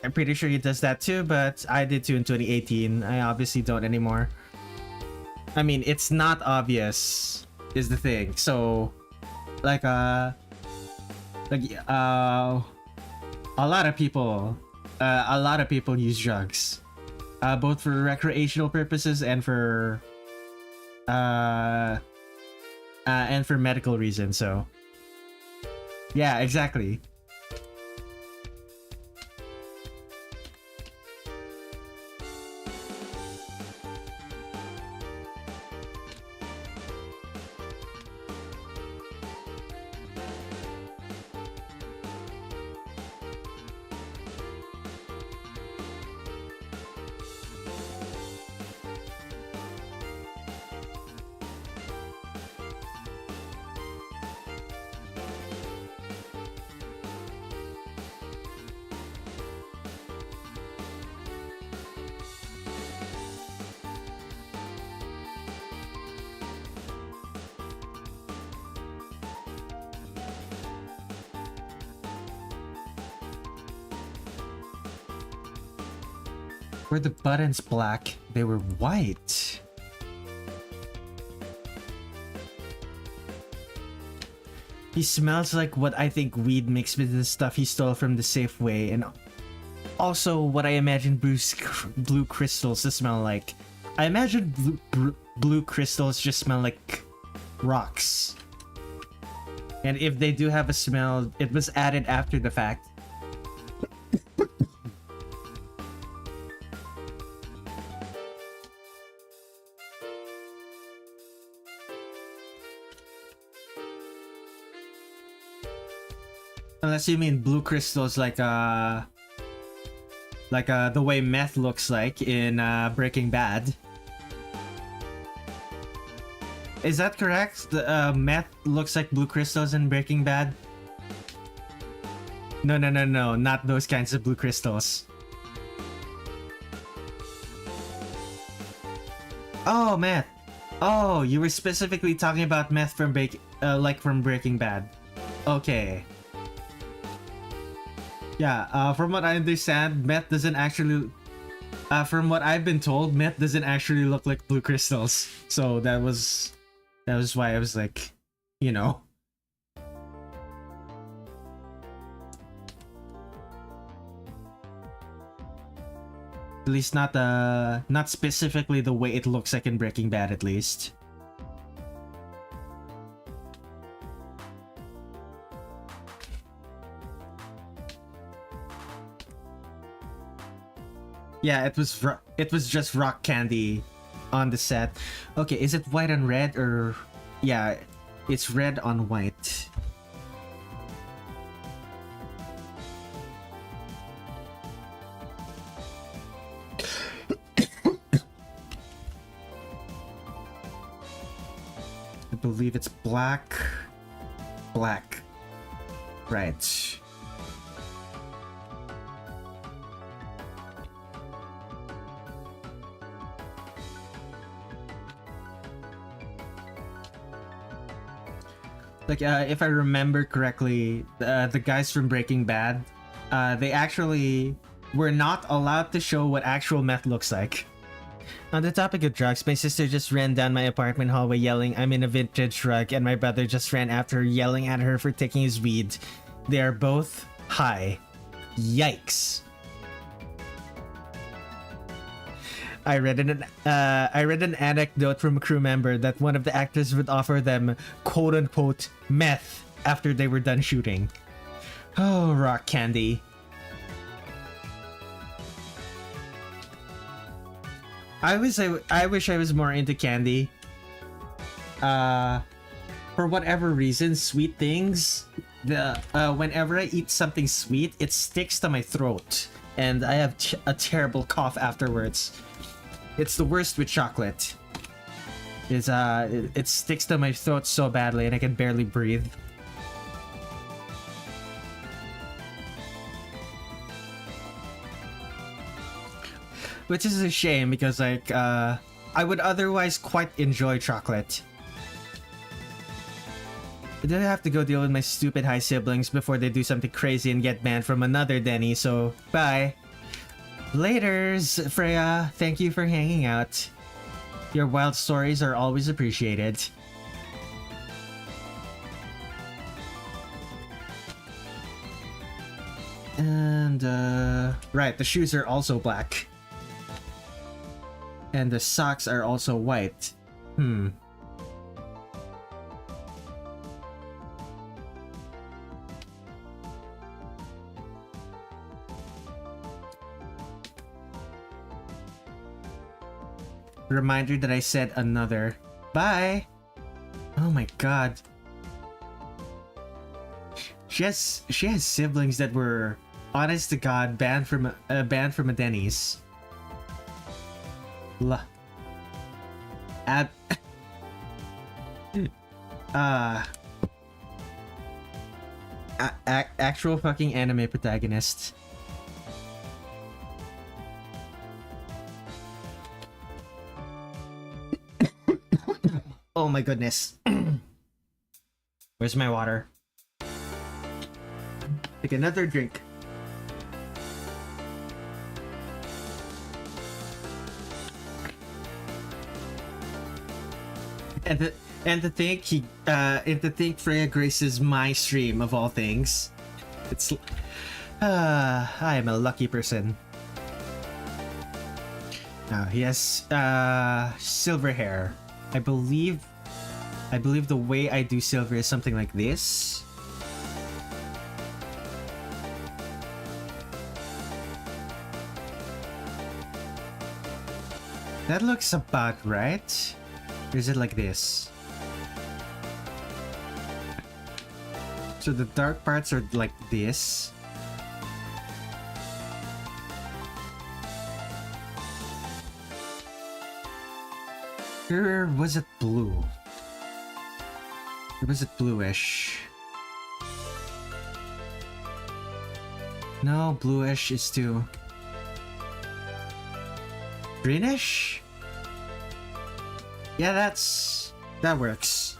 I'm pretty sure he does that too, but I did too in 2018. I obviously don't anymore. I mean, it's not obvious, is the thing. So, like a lot of people use drugs, both for recreational purposes and for medical reasons. So, yeah, exactly. Were the buttons black? They were white. He smells like what I think weed mixed with the stuff he stole from the Safeway, and also what I imagine blue crystals to smell like. I imagine blue crystals just smell like rocks. And if they do have a smell, it was added after the fact. Unless you mean blue crystals like the way meth looks like in Breaking Bad. Is that correct? The meth looks like blue crystals in Breaking Bad? No, not those kinds of blue crystals. Oh, meth. Oh, you were specifically talking about meth from from Breaking Bad. Okay. Yeah, from what I understand, meth doesn't actually... from what I've been told, meth doesn't actually look like blue crystals. So that was why I was like, you know. At least not specifically the way it looks like in Breaking Bad, at least. Yeah, it was just rock candy on the set. Okay, is it white on red or... Yeah, it's red on white. I believe it's black. Black. Right. Like, if I remember correctly, the guys from Breaking Bad, they actually were not allowed to show what actual meth looks like. On the topic of drugs, my sister just ran down my apartment hallway yelling, "I'm in a vintage rug," and my brother just ran after her yelling at her for taking his weed. They are both high. Yikes. I read an anecdote from a crew member that one of the actors would offer them quote unquote meth after they were done shooting. Oh, rock candy. I wish I was more into candy. For whatever reason, sweet things, whenever I eat something sweet, it sticks to my throat, and I have a terrible cough afterwards. It's the worst with chocolate. It sticks to my throat so badly, and I can barely breathe. Which is a shame because, like, I would otherwise quite enjoy chocolate. I didn't have to go deal with my stupid high siblings before they do something crazy and get banned from another Denny, so bye. Laters, Freya. Thank you for hanging out. Your wild stories are always appreciated. And, right, the shoes are also black. And the socks are also white. Reminder that I said another. Bye! Oh my god. She has siblings that were, honest to god, banned from a Denny's. Actual fucking anime protagonist. Oh my goodness. Where's my water? Take another drink. And to think Freya graces my stream of all things. It's I am a lucky person. Now he has silver hair. I believe the way I do silver is something like this. That looks about right. Or is it like this? So the dark parts are like this. Or was it blue? Or was it bluish? No, bluish is too greenish? Yeah, that works.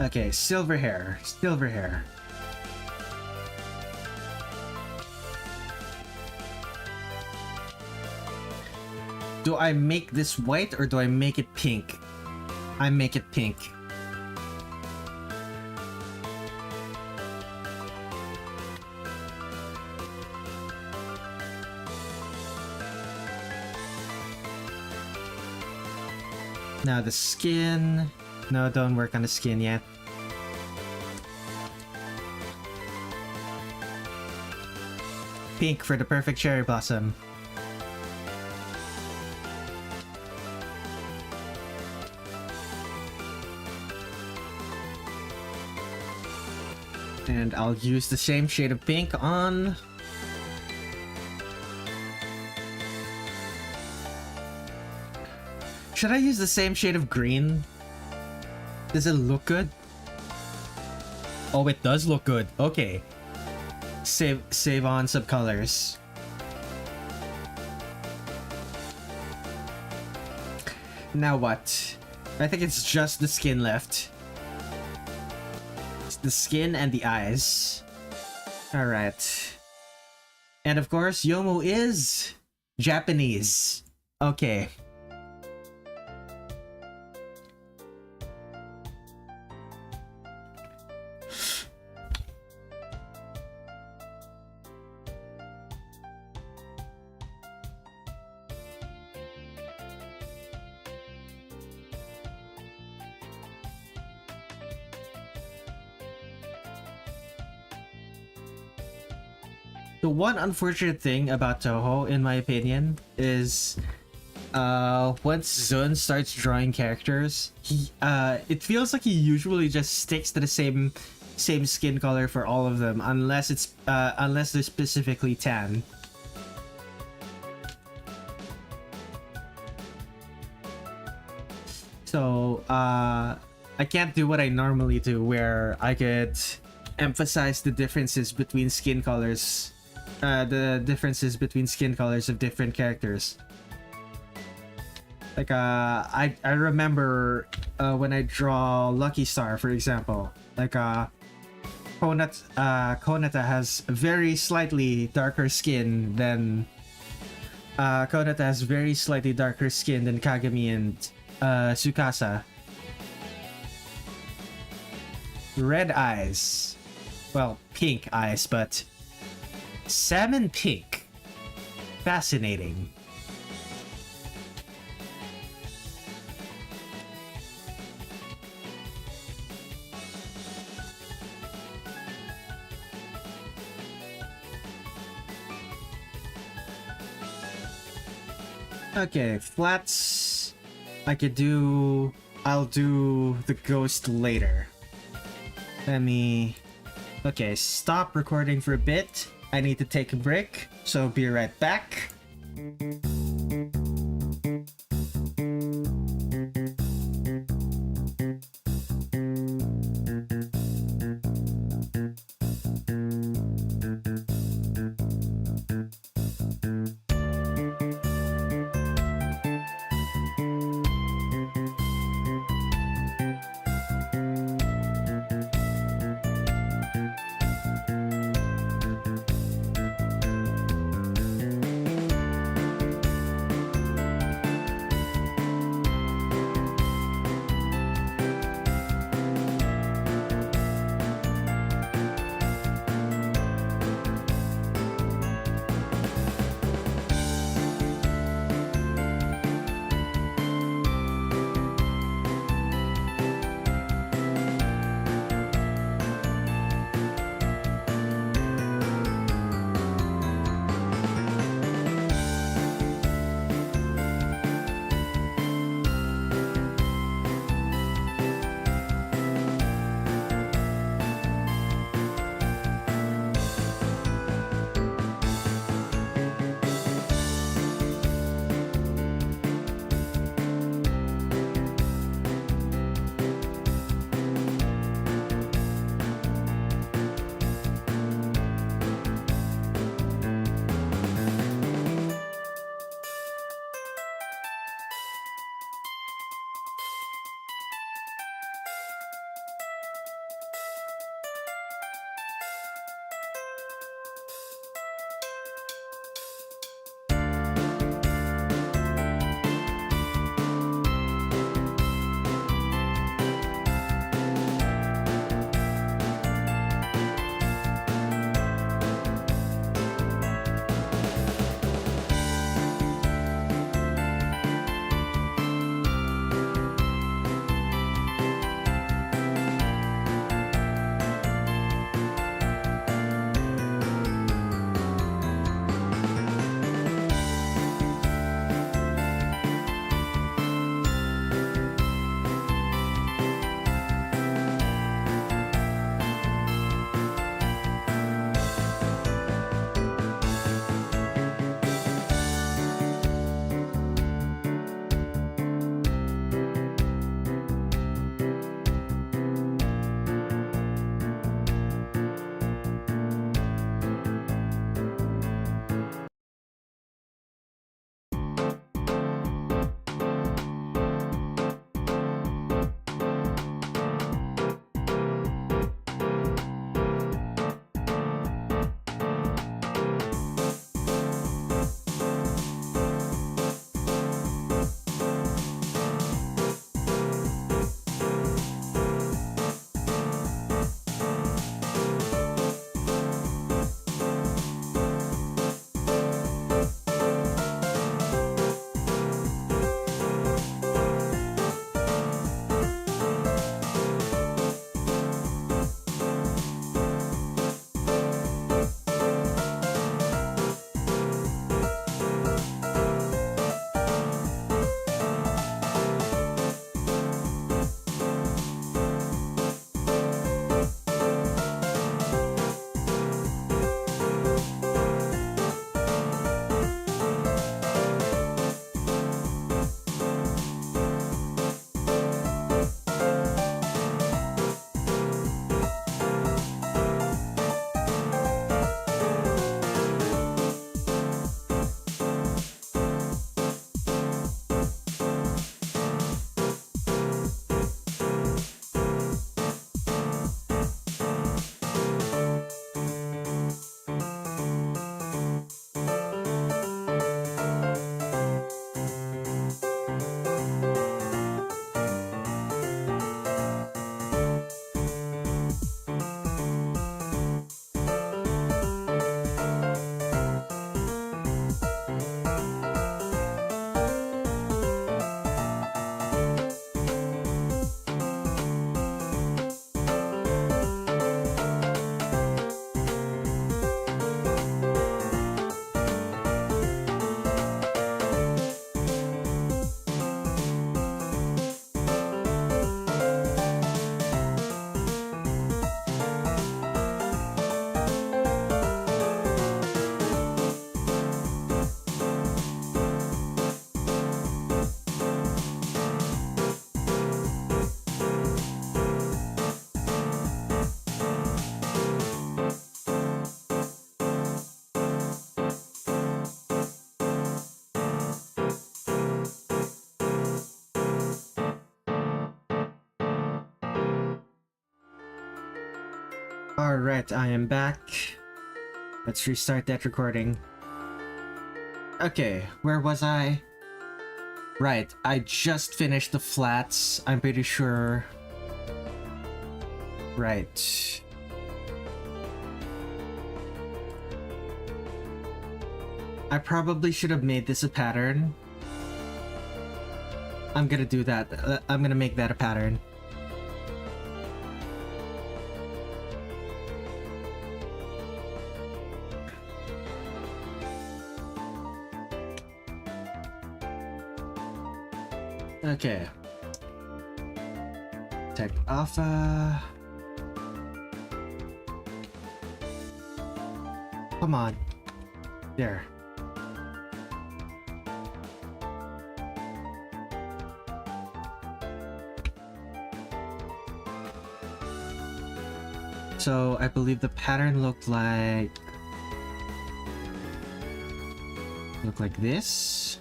Okay, silver hair. Silver hair. Do I make this white or do I make it pink? I make it pink. Now the skin. No, don't work on the skin yet. Pink for the perfect cherry blossom. And I'll use the same shade of pink on... Should I use the same shade of green? Does it look good? Oh, it does look good. Okay. Save on some colors. Now what? I think it's just the skin left. It's the skin and the eyes. Alright. And of course, Youmu is Japanese. Okay. The one unfortunate thing about Touhou, in my opinion, is once Zun starts drawing characters, it feels like he usually just sticks to the same skin color for all of them, unless they're specifically tan. So I can't do what I normally do, where I could emphasize the differences between skin colors, of different characters. Like I remember when I draw Lucky Star, for example, like Konata has very slightly darker skin than Kagami and Tsukasa. Red eyes, well, pink eyes, but salmon pink. Fascinating. Okay, flats. I'll do the ghost later. Okay, stop recording for a bit. I need to take a break, so be right back. Alright, I am back. Let's restart that recording. Okay, where was I? Right, I just finished the flats, I'm pretty sure. Right. I probably should have made this a pattern. I'm gonna do that. I'm gonna make that a pattern. Okay. Tech alpha. Come on. There. So I believe the pattern looked like this.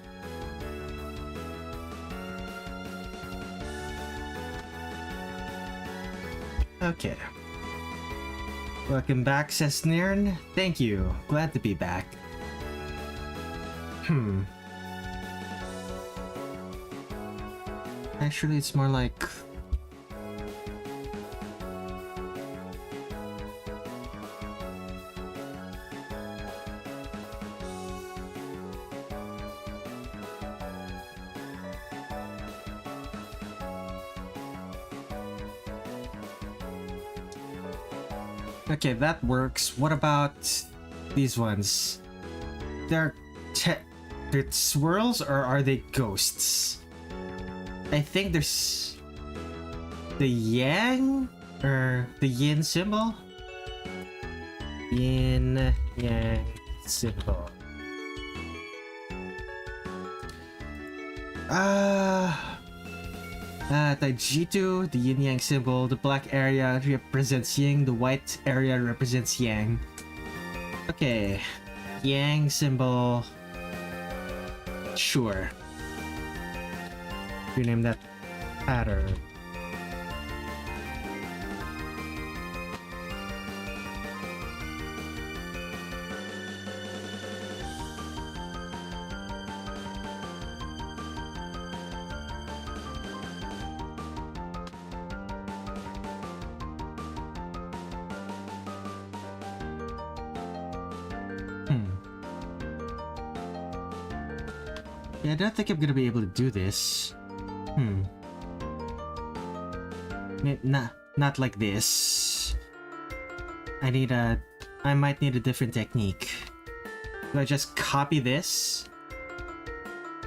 Okay. Welcome back, says Nirn. Thank you. Glad to be back. Actually, it's more like... Okay, that works. What about these ones? They're swirls, or are they ghosts? I think there's the yang or the yin symbol. Yin yang symbol. The G2, the yin yang symbol, the black area represents yin, the white area represents yang. Okay, yang symbol. Sure. Rename that pattern. Yeah, I don't think I'm gonna be able to do this. Not like this. I might need a different technique. Do I just copy this?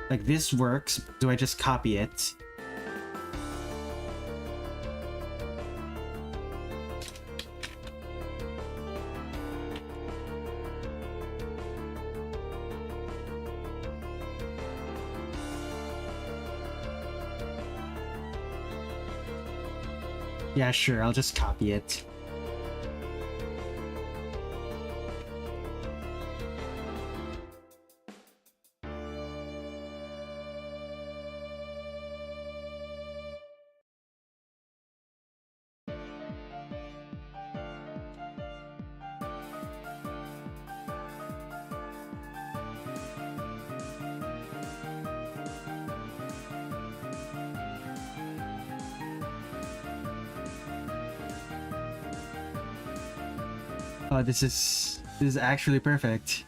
Like this works, do I just copy it? Yeah, sure, I'll just copy it. Oh, this is actually perfect.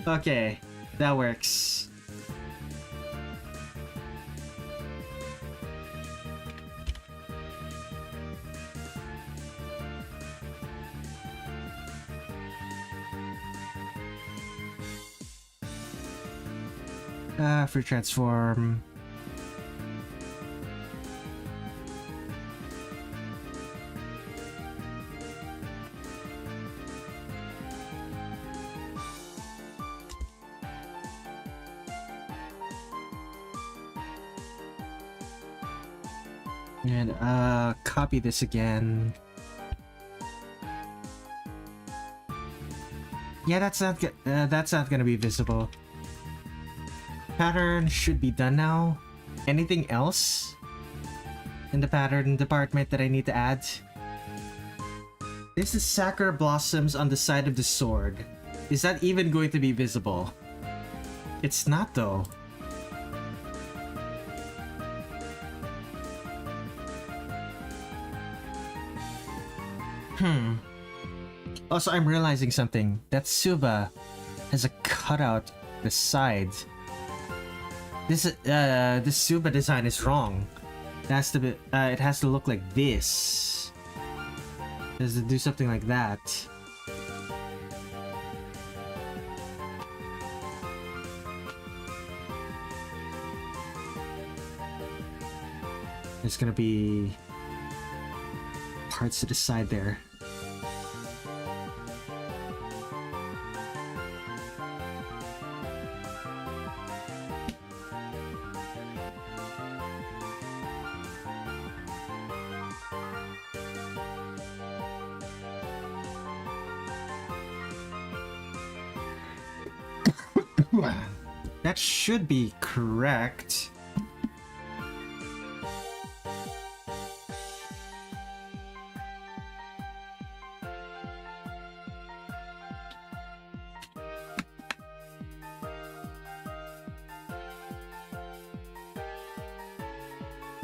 Okay, that works. Free transform. And copy this again. Yeah, that's not gonna be visible. Pattern should be done now. Anything else in the pattern department that I need to add? This is Sakura blossoms on the side of the sword. Is that even going to be visible? It's not though. Also, I'm realizing something. That Suba has a cutout the side. This Suba design is wrong. It has to be. It has to look like this. It has to do something like that. There's gonna be parts to the side there. That should be correct.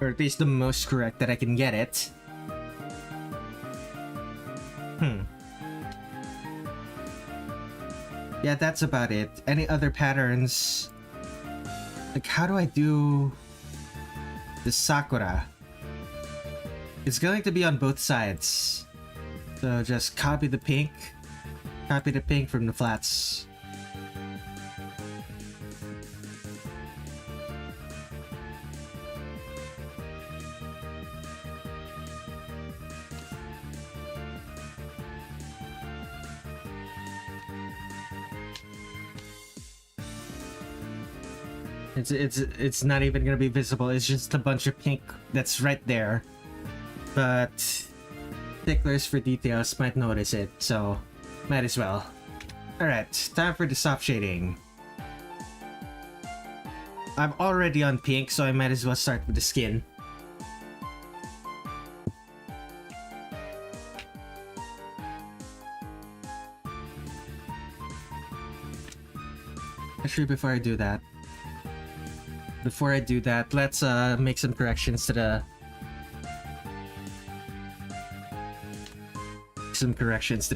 Or at least the most correct that I can get it. Yeah, that's about it. Any other patterns? Like, how do I do the Sakura? It's going to be on both sides. So just copy the pink from the flats. It's not even gonna be visible. It's just a bunch of pink that's right there. But sticklers for details might notice it, so might as well. Alright, time for the soft shading. I'm already on pink, so I might as well start with the skin. Actually, before I do that, let's make some corrections to the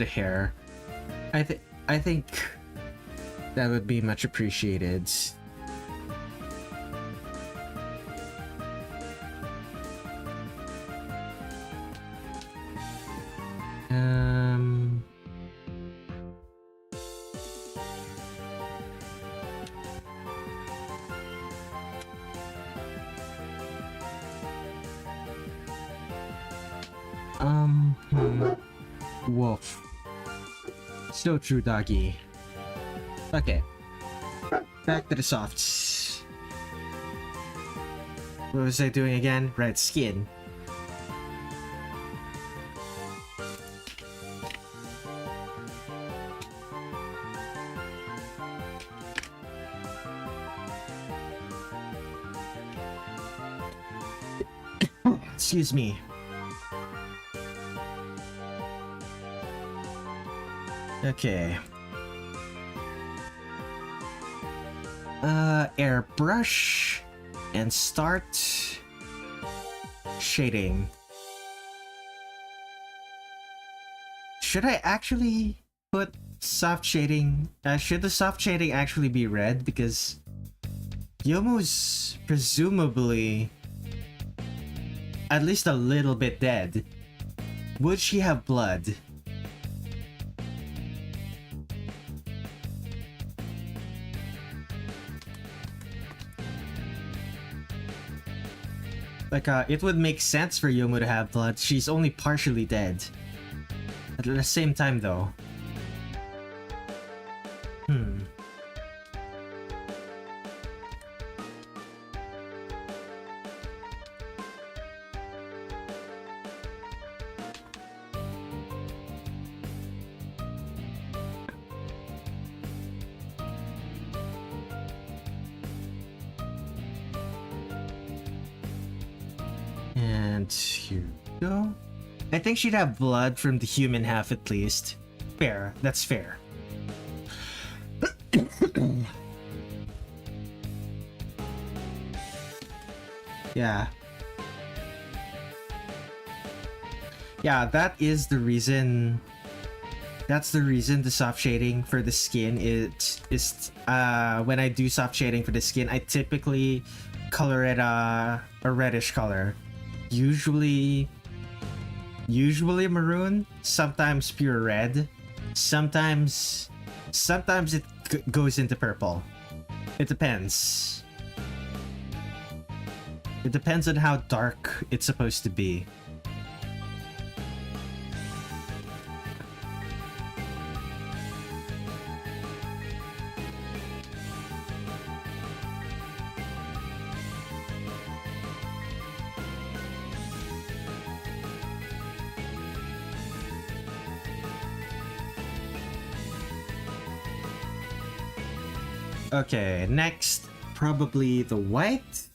hair. I think that would be much appreciated. Wolf. So true, doggy. Okay. Back to the softs. What was I doing again? Right, skin. Excuse me. Okay. Airbrush and start shading. Should I actually put soft shading? Should the soft shading actually be red? Because Youmu's presumably at least a little bit dead. Would she have blood? Like, it would make sense for Youmu to have blood. She's only partially dead. At the same time, though. And here we go. I think she'd have blood from the human half at least. Fair. That's fair. Yeah. Yeah, that is the reason. That's the reason the soft shading for the skin is when I do soft shading for the skin, I typically color it a reddish color. Usually maroon, sometimes pure red, sometimes it goes into purple. It depends. It depends on how dark it's supposed to be. Okay, next, probably the white.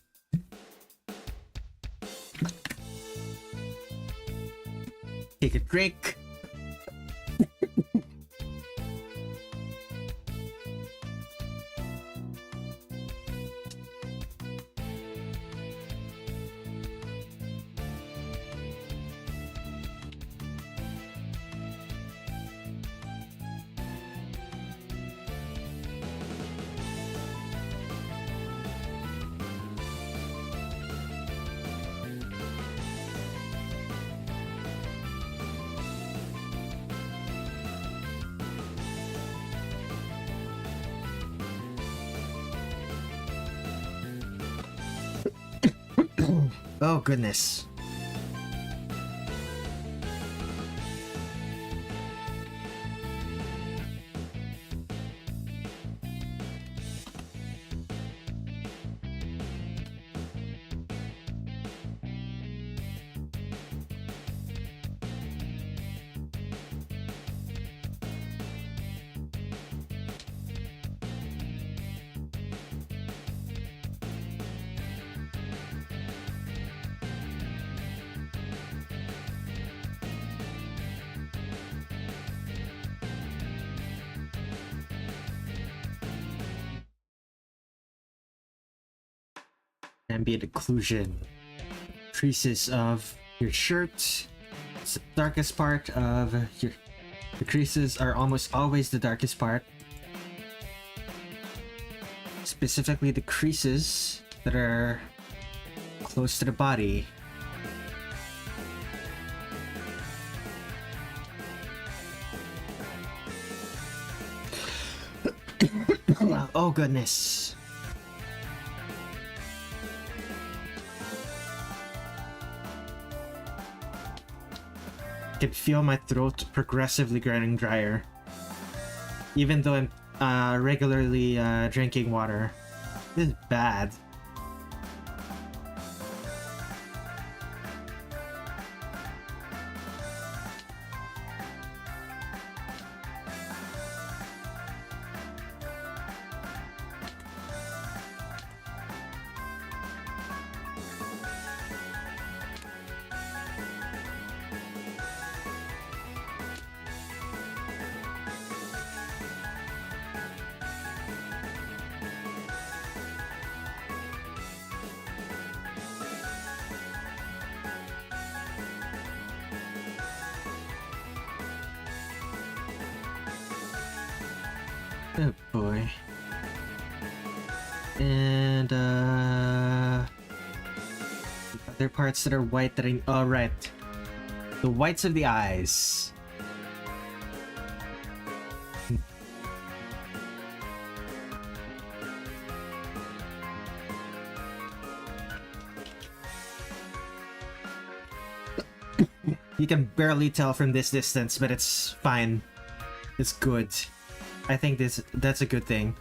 Take a drink. Oh goodness. Ambient occlusion. Creases of your shirt. It's the darkest part of your... The creases are almost always the darkest part. Specifically the creases that are close to the body. Oh goodness. I can feel my throat progressively getting drier, even though I'm regularly drinking water. This is bad. Oh boy. And other parts that are white that I... Oh, right. The whites of the eyes. You can barely tell from this distance, but it's fine. It's good. I think that's a good thing.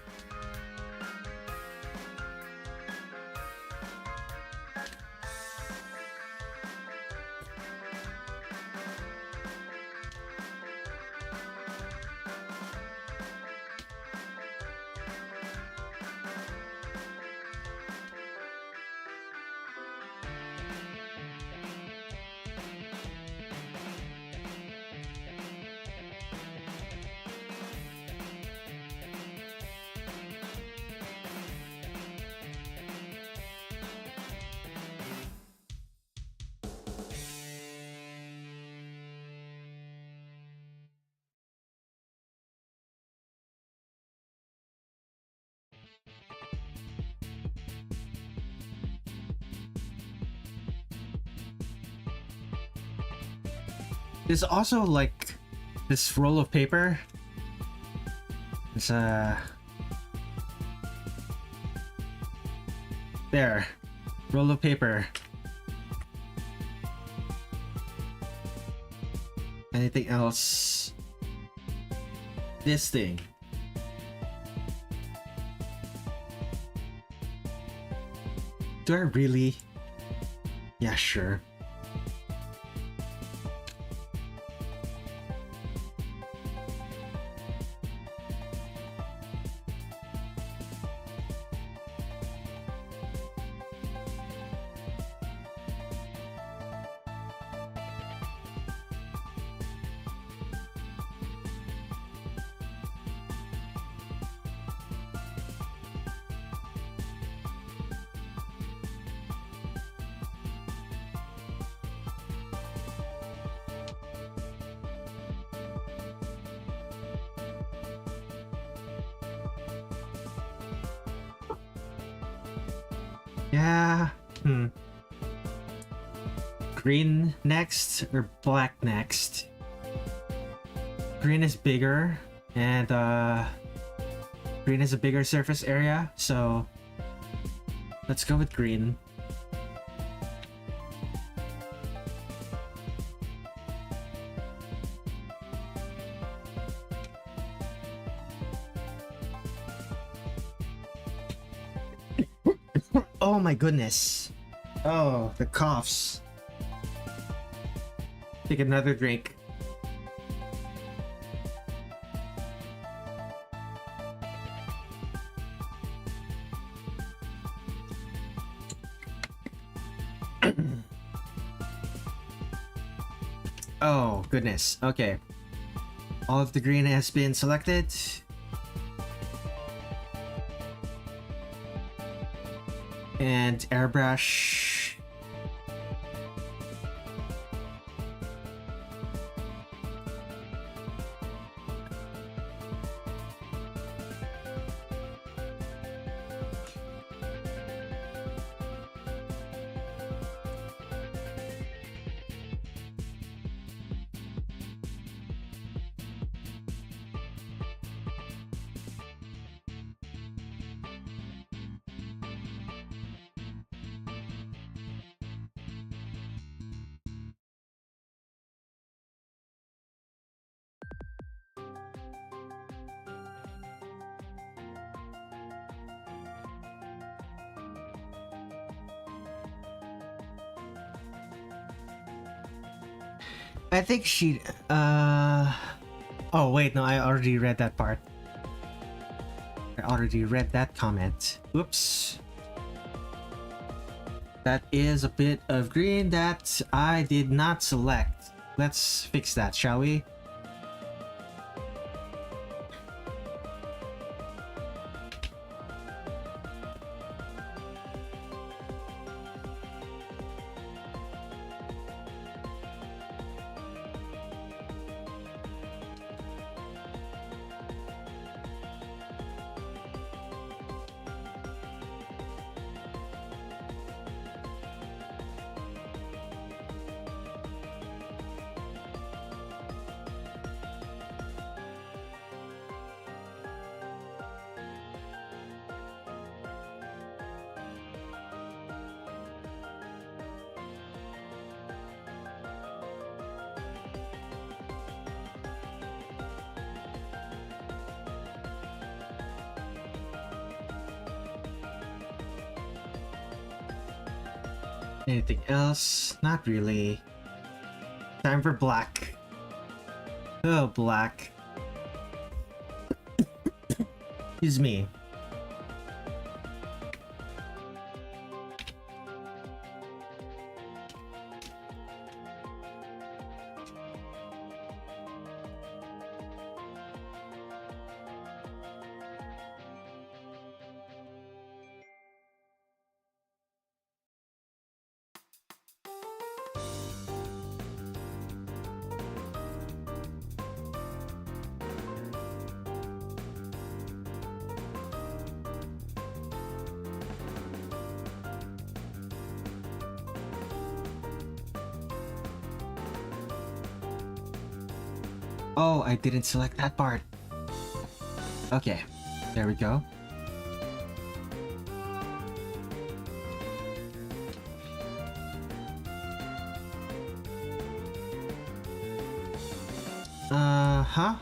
There's also like this roll of paper. It's there. Roll of paper. Anything else? This thing. Do I really? Yeah, sure. Yeah. Green next or black next? Green is bigger and green has a bigger surface area, so let's go with green. Oh my goodness. Oh, the coughs. Take another drink. Oh, goodness. Okay. All of the green has been selected. And airbrush. I think she oh wait, no, I already read that part. I already read that comment. Oops. That is a bit of green that I did not select. Let's fix that, shall we? Anything else? Not really. Time for black. Oh, black. Excuse me. Oh, I didn't select that part. Okay, there we go. Huh?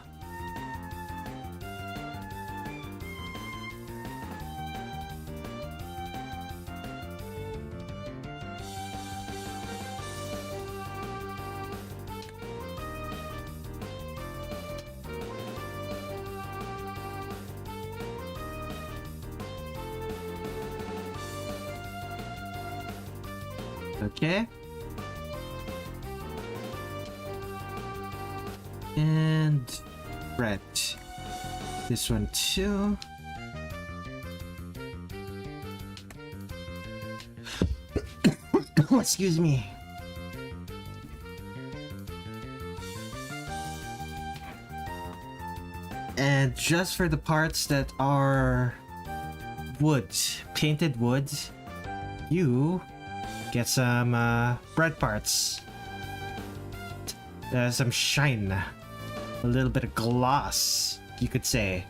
Okay. And red. This one too. Excuse me. And just for the parts that are wood, painted wood, you get some bread parts. Some shine. A little bit of gloss, you could say.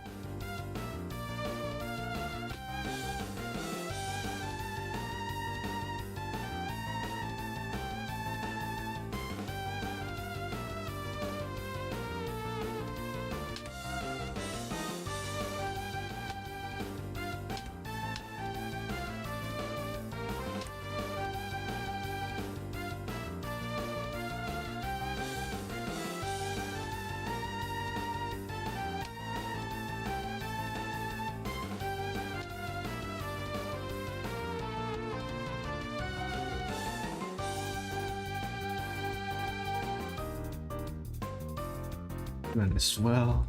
Run as well.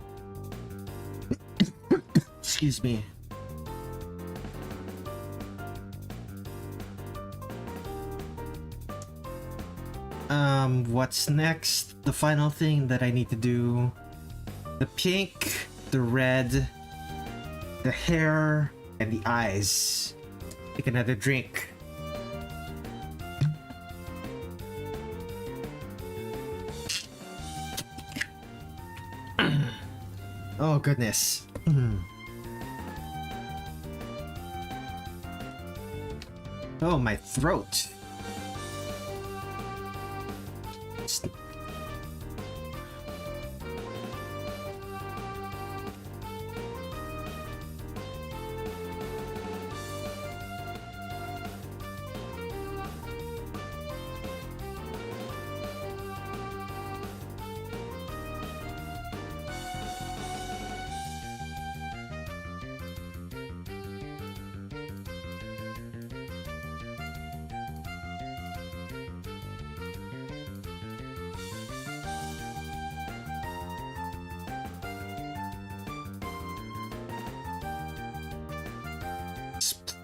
Excuse me. What's next? The final thing that I need to do. The pink, the red, the hair, and the eyes. Take another drink. Oh goodness. Oh, my throat.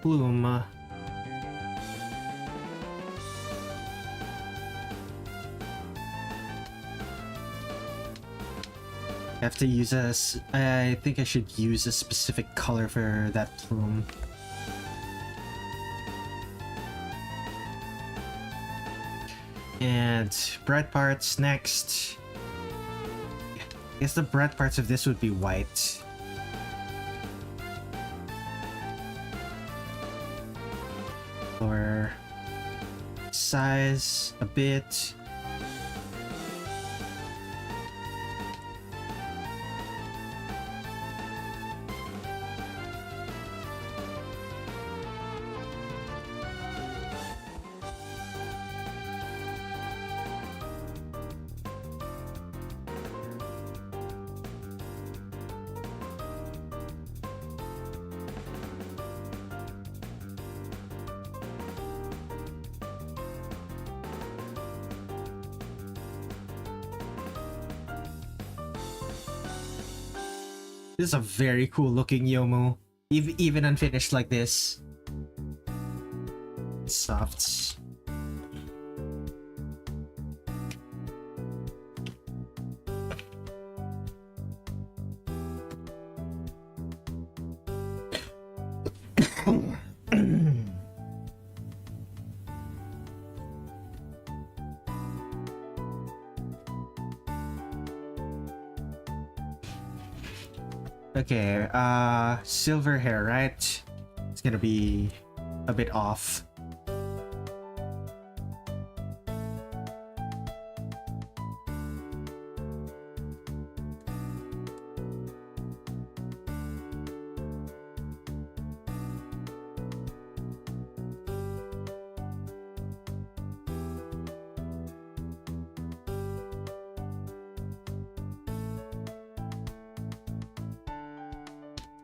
Plume. I have to use I think I should use a specific color for that plume. And bread parts next. I guess the bread parts of this would be white. Or size a bit. This is a very cool looking Youmu, even unfinished like this. Soft. Okay, silver hair, right? It's gonna be a bit off.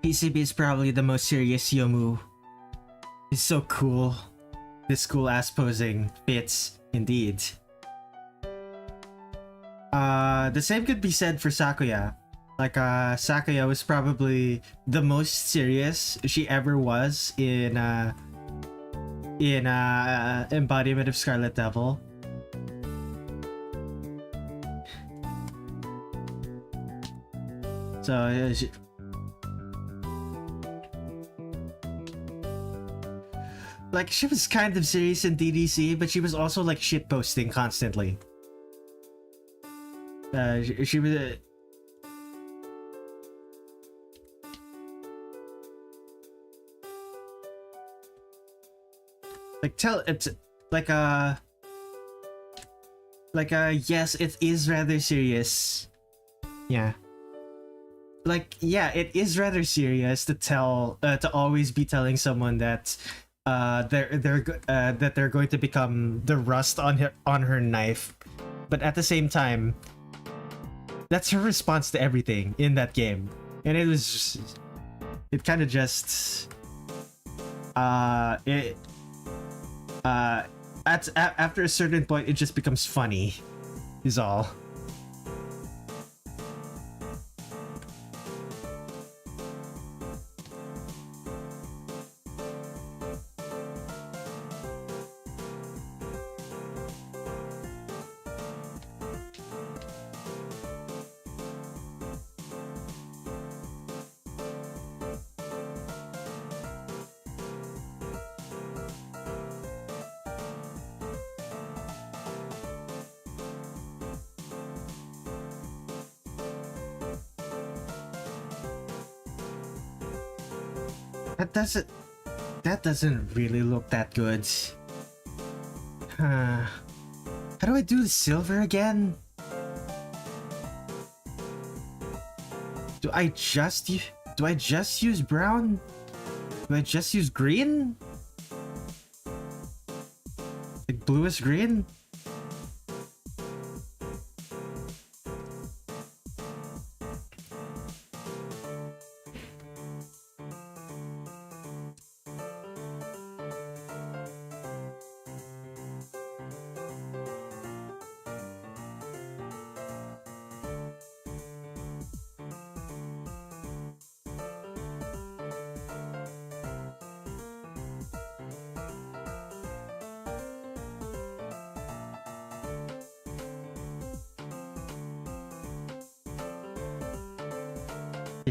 PCB is probably the most serious Youmu. He's so cool. This cool ass posing fits indeed. The same could be said for Sakuya. Like, Sakuya was probably the most serious she ever was in embodiment of Scarlet Devil. So, she was kind of serious in DDC, but she was also like shitposting constantly. She was. Yes, it is rather serious. Yeah. It is rather serious to always be telling someone that they're going to become the rust on her knife, but at the same time, that's her response to everything in that game, and it kind of just after a certain point, it just becomes funny, is all. That doesn't really look that good. How do I do the silver again? Do I just use brown? Do I just use green? Like bluish green?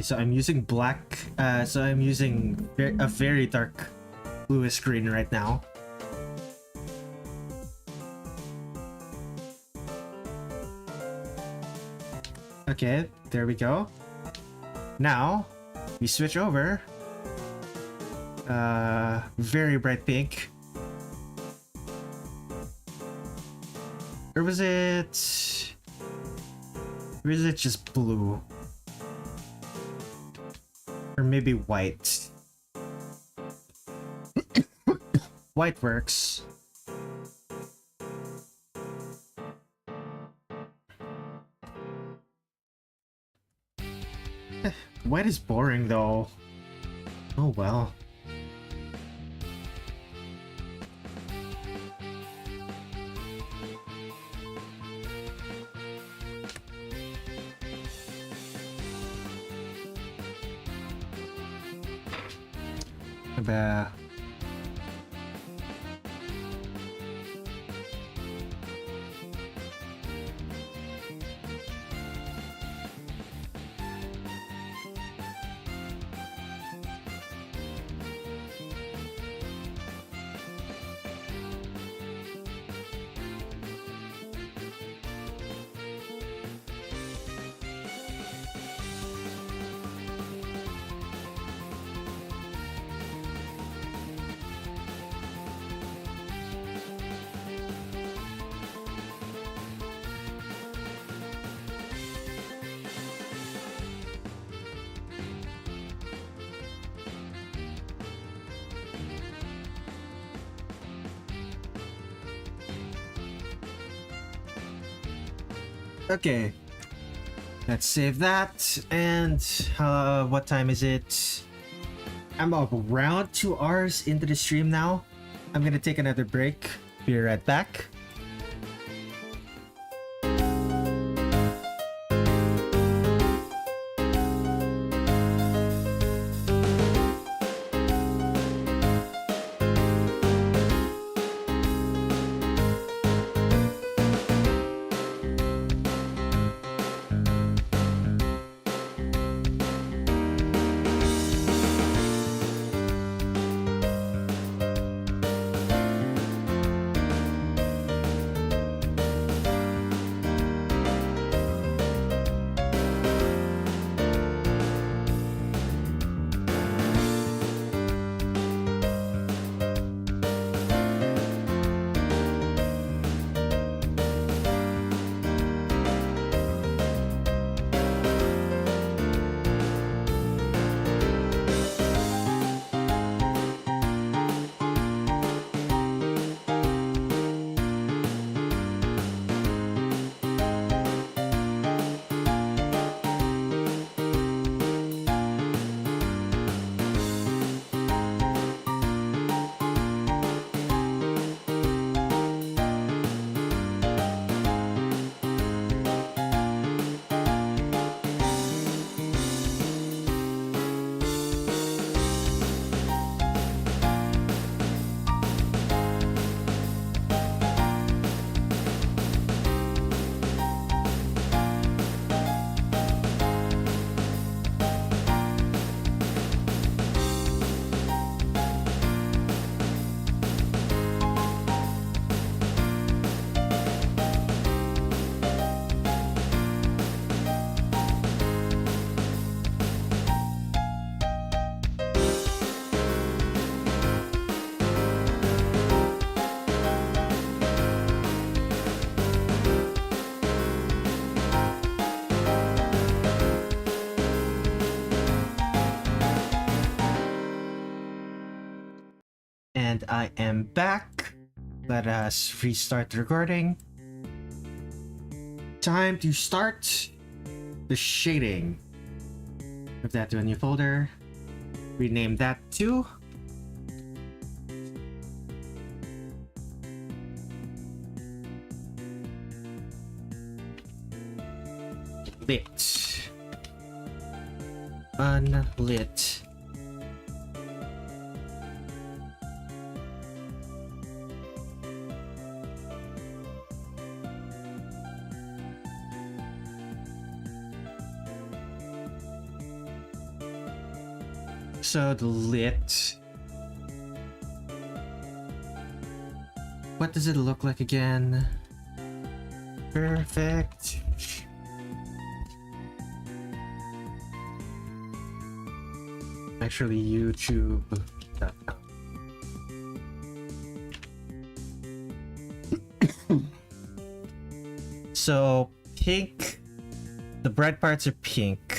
So I'm using black, so I'm using a very dark bluish green right now. Okay, there we go. Now, we switch over. Very bright pink. Or was it... Or is it just blue? Or maybe white. White works. White is boring though. Oh well. Okay. Let's save that. And what time is it? I'm around 2 hours into the stream now. I'm gonna take another break. Be right back. And I am back. Let us restart the recording. Time to start the shading. Move that to a new folder. Rename that to lit. Unlit. So the lit. What does it look like again? Perfect. Actually, YouTube.com. So pink. The bright parts are pink.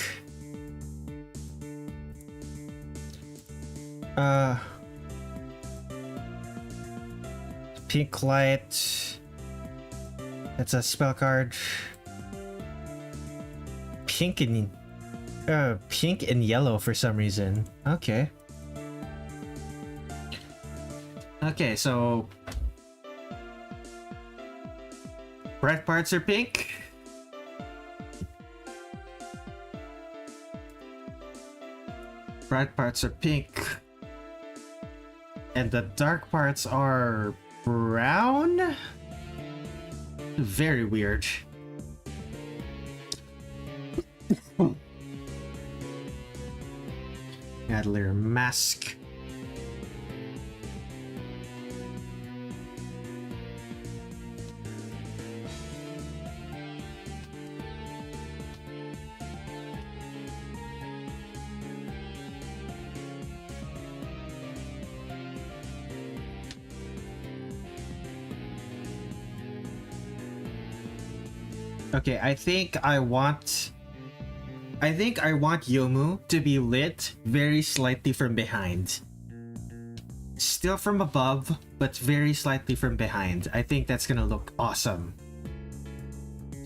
Pink light. That's a spell card. Pink and yellow for some reason. Okay. Okay, so bright parts are pink. Bright parts are pink. And the dark parts are brown? Very weird. Add a layer mask. Okay, I think I want Youmu to be lit very slightly from behind. Still from above, but very slightly from behind. I think that's gonna look awesome.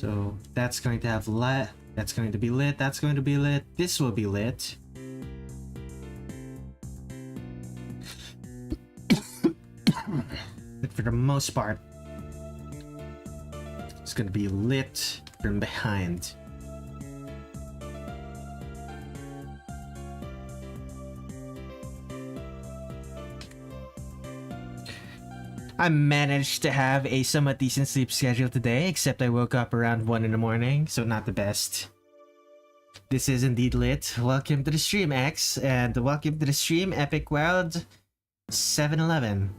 So that's going to have lit. That's going to be lit. That's going to be lit. This will be lit. But for the most part, it's going to be lit from behind. I managed to have a somewhat decent sleep schedule today, except I woke up around 1 in the morning, so not the best. This is indeed lit. Welcome to the stream, X, and welcome to the stream, Epic Wild 7-Eleven.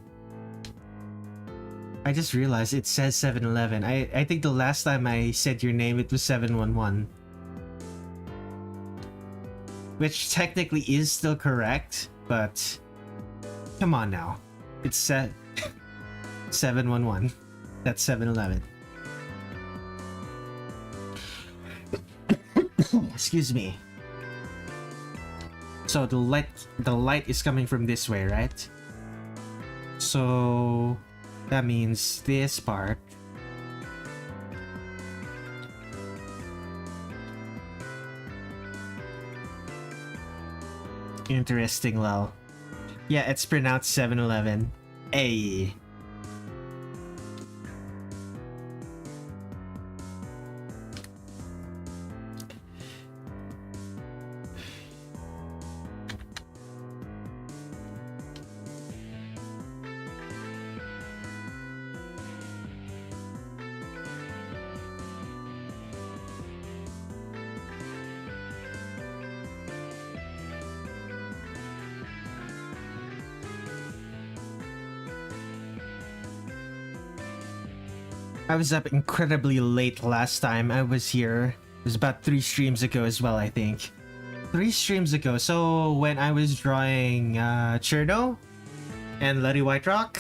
I just realized it says 7-Eleven. I think the last time I said your name, it was 711. Which technically is still correct, but come on now. It's 711. That's 7-Eleven. Excuse me. So the light is coming from this way, right? So that means this part interesting, lol. Yeah, it's pronounced 7-Eleven. Ay. I was up incredibly late last time I was here. It was about 3 streams ago as well, I think. 3 streams ago. So when I was drawing Cirno and Letty Whiterock.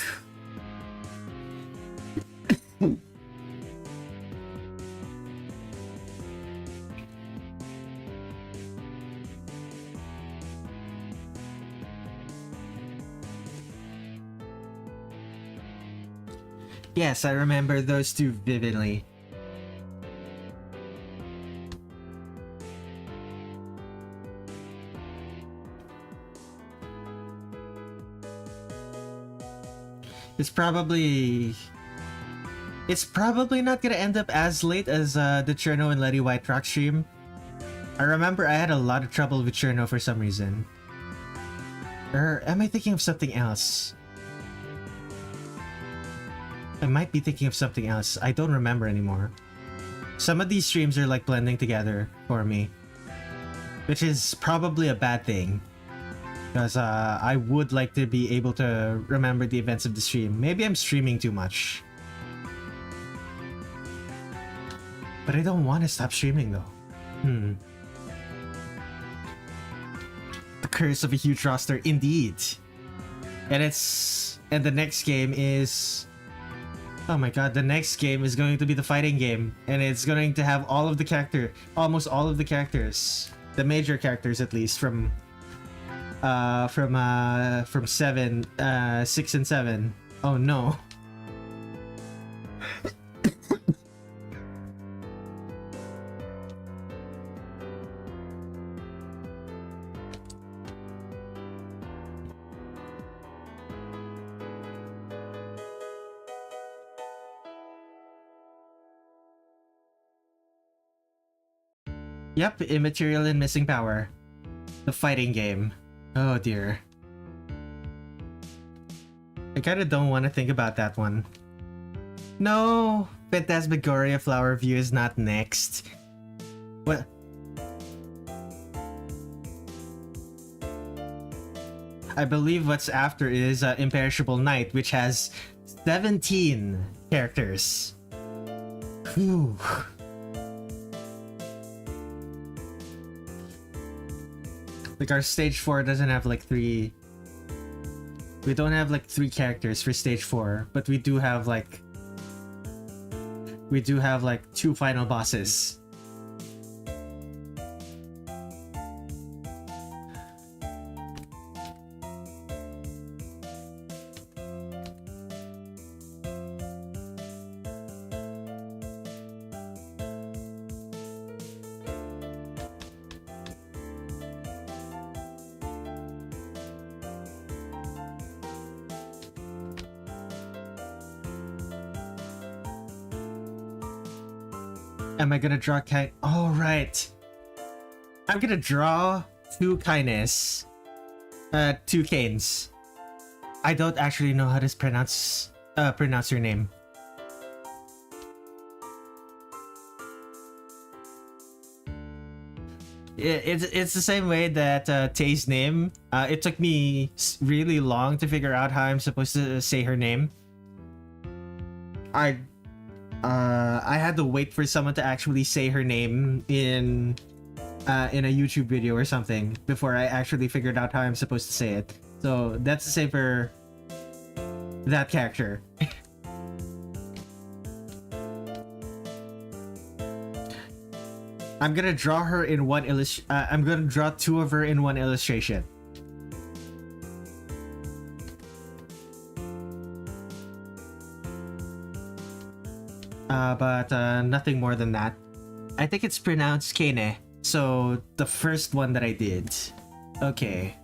Yes, I remember those two vividly. It's probably not gonna end up as late as the Cirno and Letty Whiterock stream. I remember I had a lot of trouble with Cirno for some reason. Or am I thinking of something else? I might be thinking of something else. I don't remember anymore. Some of these streams are like blending together for me, which is probably a bad thing, because I would like to be able to remember the events of the stream. Maybe I'm streaming too much, but I don't want to stop streaming though. The curse of a huge roster, indeed. And the next game is, oh my god, the next game is going to be the fighting game, and it's going to have all of the almost all of the characters, the major characters at least, from 6 and 7. Oh no. Yep, immaterial and missing power. The fighting game. Oh dear. I kinda don't want to think about that one. No! Phantasmagoria Flower View is not next. What? I believe what's after is Imperishable Night, which has 17 characters. Whew. Like our stage 4 doesn't have like 3. We don't have like 3 characters for stage 4, but we do have like 2 final bosses. Am I gonna draw Oh, right. I'm gonna draw two Kaines. Two Canes. I don't actually know how to pronounce your name. It's the same way that Tay's name. It took me really long to figure out how I'm supposed to say her name. I had to wait for someone to actually say her name in a YouTube video or something before I actually figured out how I'm supposed to say it. So that's the same for that character. I'm gonna draw her in one I'm gonna draw two of her in one illustration. But nothing more than that. I think it's pronounced Kane. So the first one that I did. Okay.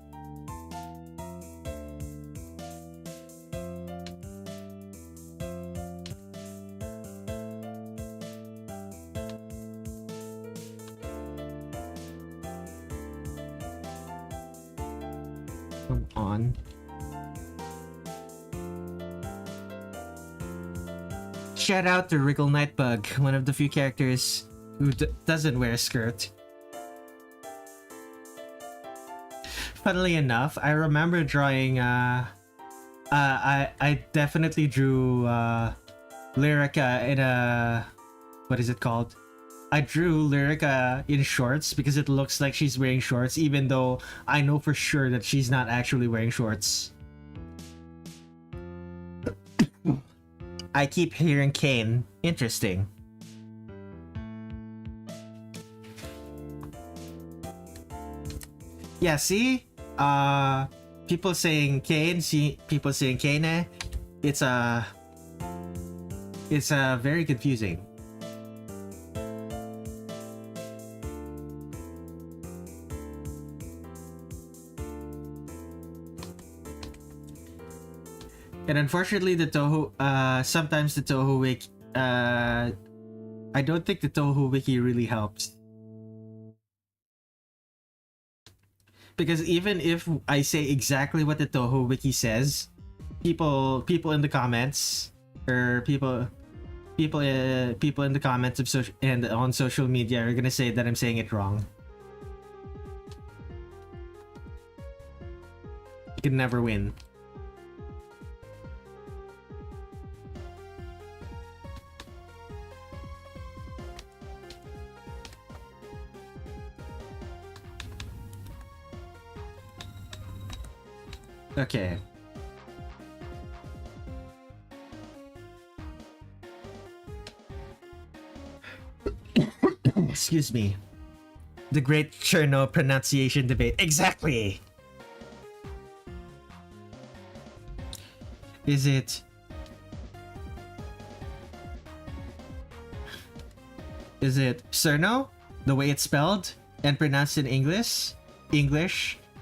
Come on. Shout out to Wriggle Nightbug, one of the few characters who doesn't wear a skirt. Funnily enough, I remember drawing I definitely drew Lyrica in a, what is it called? I drew Lyrica in shorts because it looks like she's wearing shorts, even though I know for sure that she's not actually wearing shorts. I keep hearing Kane. Interesting. Yeah, see? People saying Kane, people saying Kane. It's very confusing. And unfortunately, the Touhou, sometimes the Touhou wiki, I don't think the Touhou wiki really helps. Because even if I say exactly what the Touhou wiki says, people in the comments, or people in the comments of on social media are gonna say that I'm saying it wrong. You can never win. Okay. Excuse me. The great Cirno pronunciation debate. Exactly! Is it Cirno? The way it's spelled and pronounced in English?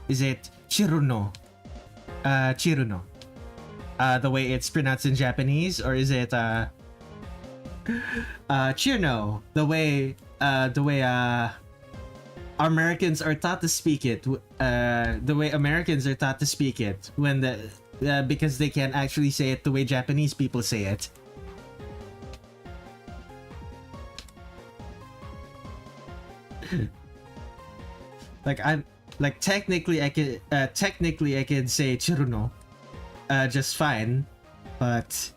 Is it Cirno? Cirno. The way it's pronounced in Japanese, or is it Cirno? The way Americans are taught to speak it. The way Americans are taught to speak it when because they can't actually say it the way Japanese people say it. Technically I could say Cirno just fine, but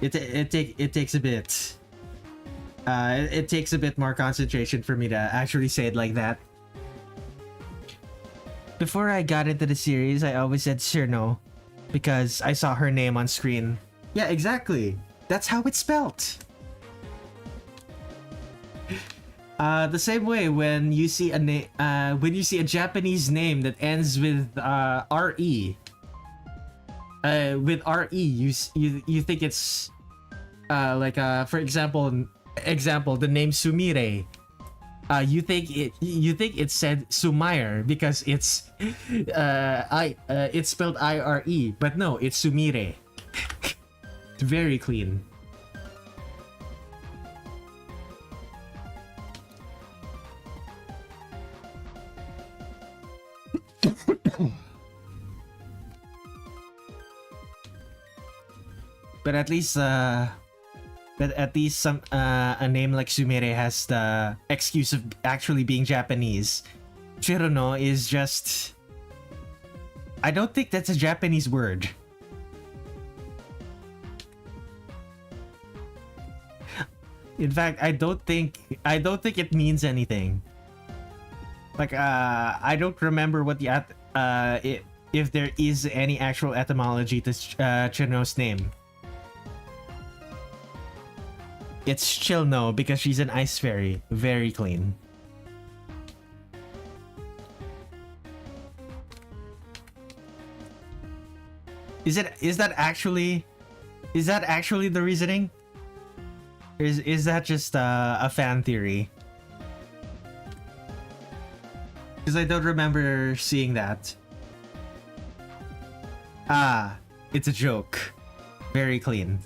it takes a bit it takes a bit more concentration for me to actually say it like that. Before I got into the series, I always said Cirno because I saw her name on screen. Yeah, exactly. That's how it's spelt. The same way when you see a Japanese name that ends with RE. With RE, you think it's for example, the name Sumire. You think it said Sumire because it's it's spelled IRE, but no, it's Sumire. It's very clean. But at least some a name like Sumire has the excuse of actually being Japanese. Cirno is just... I don't think that's a Japanese word. In fact, I don't think it means anything. Like, I don't remember what the if there is any actual etymology to Cirno's name. It's Chilno because she's an ice fairy. Very clean. Is that actually the reasoning? Or is that just a fan theory? Because I don't remember seeing that. Ah, it's a joke. Very clean.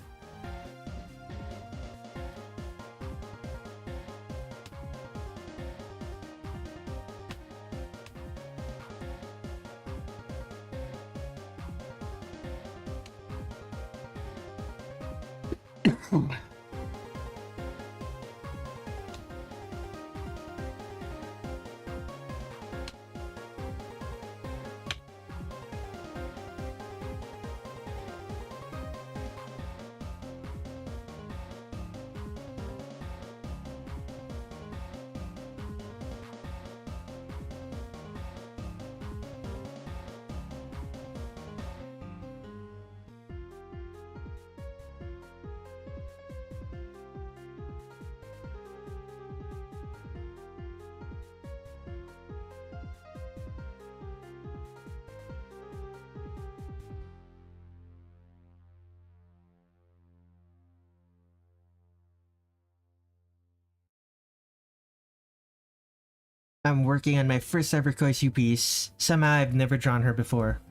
I'm working on my first ever Koisu piece. Somehow I've never drawn her before.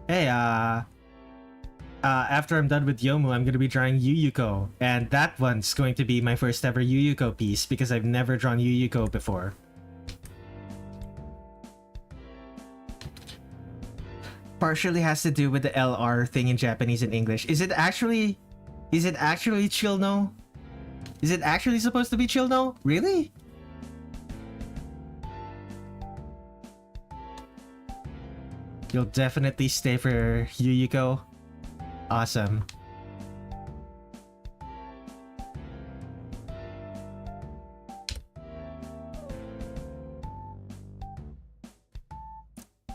Hey, after I'm done with Youmu, I'm gonna be drawing Yuyuko. And that one's going to be my first ever Yuyuko piece because I've never drawn Yuyuko before. Partially has to do with the LR thing in Japanese and English. Is it actually Chilno? Is it actually supposed to be Chilno? Really? You'll definitely stay for Yuyuko. Awesome.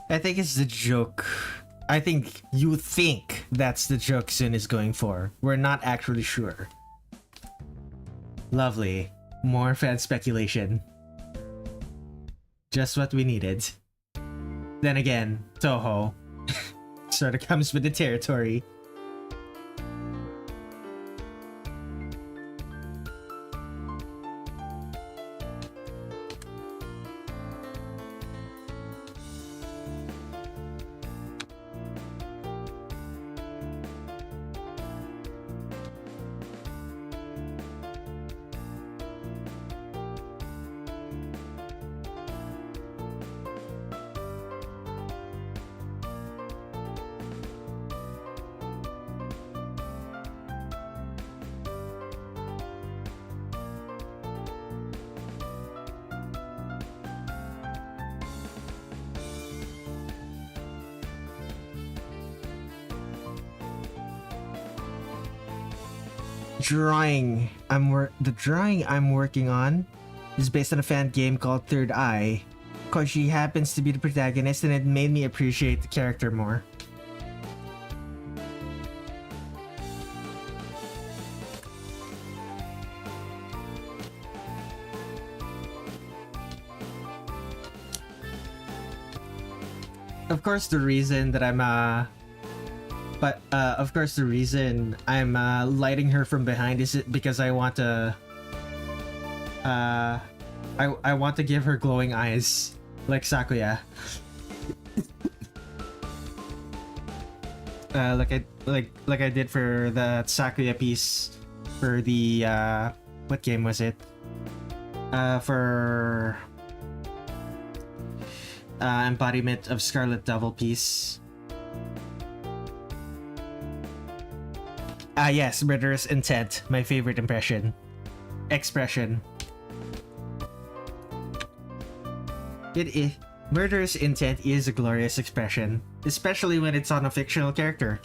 I think it's the joke. I think you think that's the joke Sin is going for. We're not actually sure. Lovely. More fan speculation. Just what we needed. Then again, Touhou sort of comes with the territory. The drawing I'm working on is based on a fan game called Third Eye. Cause she happens to be the protagonist and it made me appreciate the character more. Of course the reason that the reason I'm lighting her from behind is because I want to I want to give her glowing eyes like Sakuya. Like I did for the Sakuya piece for the what game was it? For embodiment of Scarlet Devil piece. Ah yes, murderous intent, my favorite expression. Murderous intent is a glorious expression, especially when it's on a fictional character.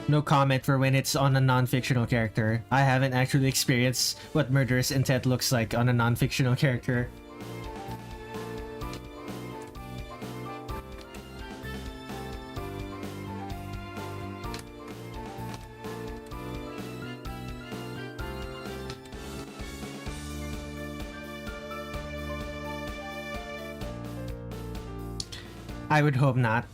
No comment for when it's on a non-fictional character. I haven't actually experienced what murderous intent looks like on a non-fictional character. I would hope not.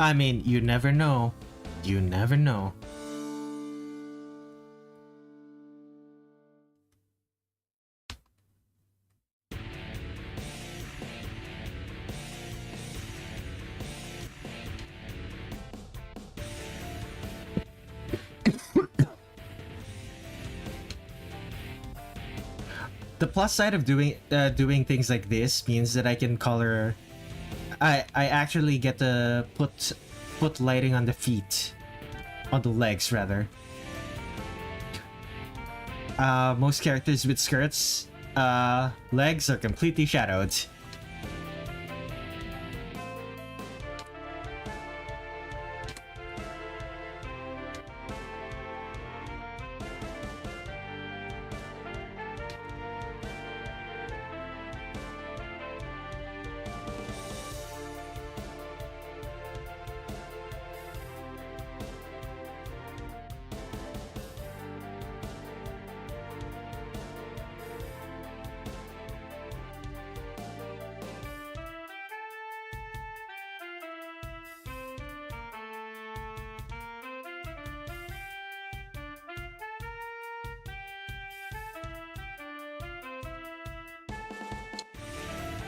I mean, you never know. You never know. The plus side of doing things like this means that I can color. I actually get to put lighting on the feet, on the legs rather. Most characters with skirts, legs are completely shadowed.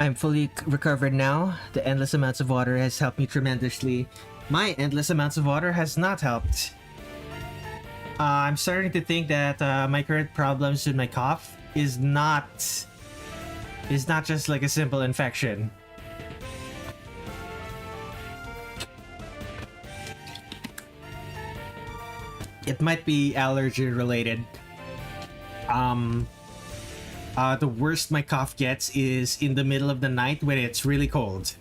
I'm fully recovered now. The endless amounts of water has helped me tremendously. My endless amounts of water has not helped. I'm starting to think that my current problems with my cough is not just like a simple infection. It might be allergy related. The worst my cough gets is in the middle of the night when it's really cold.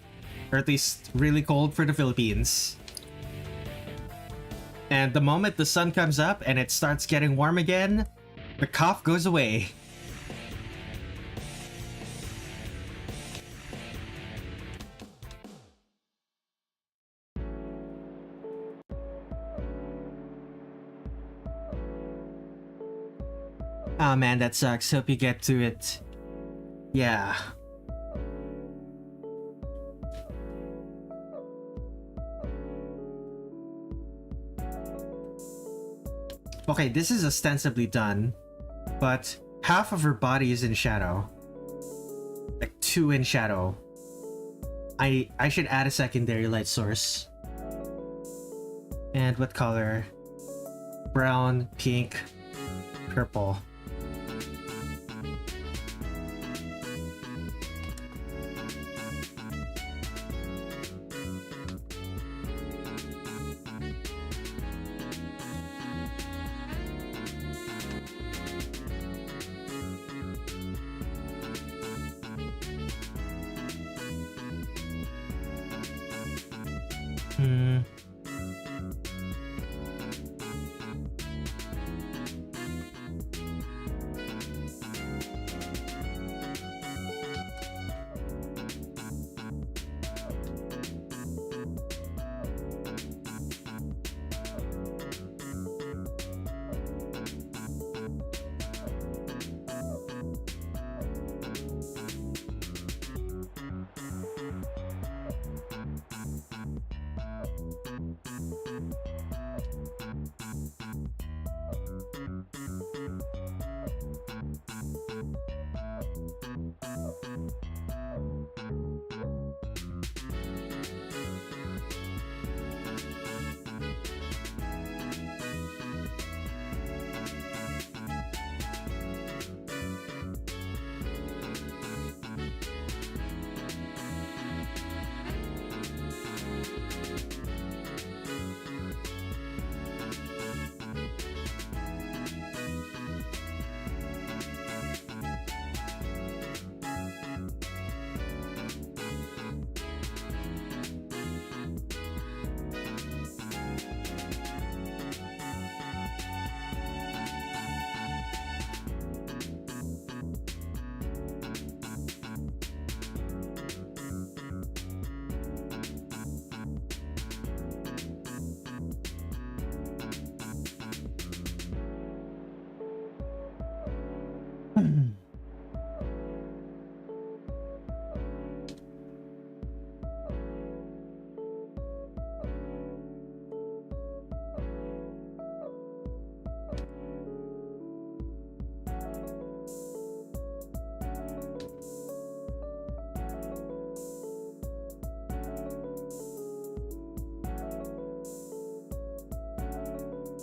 Or at least really cold for the Philippines. And the moment the sun comes up and it starts getting warm again, the cough goes away. Oh man, that sucks. Hope you get to it. Yeah. Okay, this is ostensibly done, but half of her body is in shadow. Like 2 in shadow. I should add a secondary light source. And what color? Brown, pink, purple.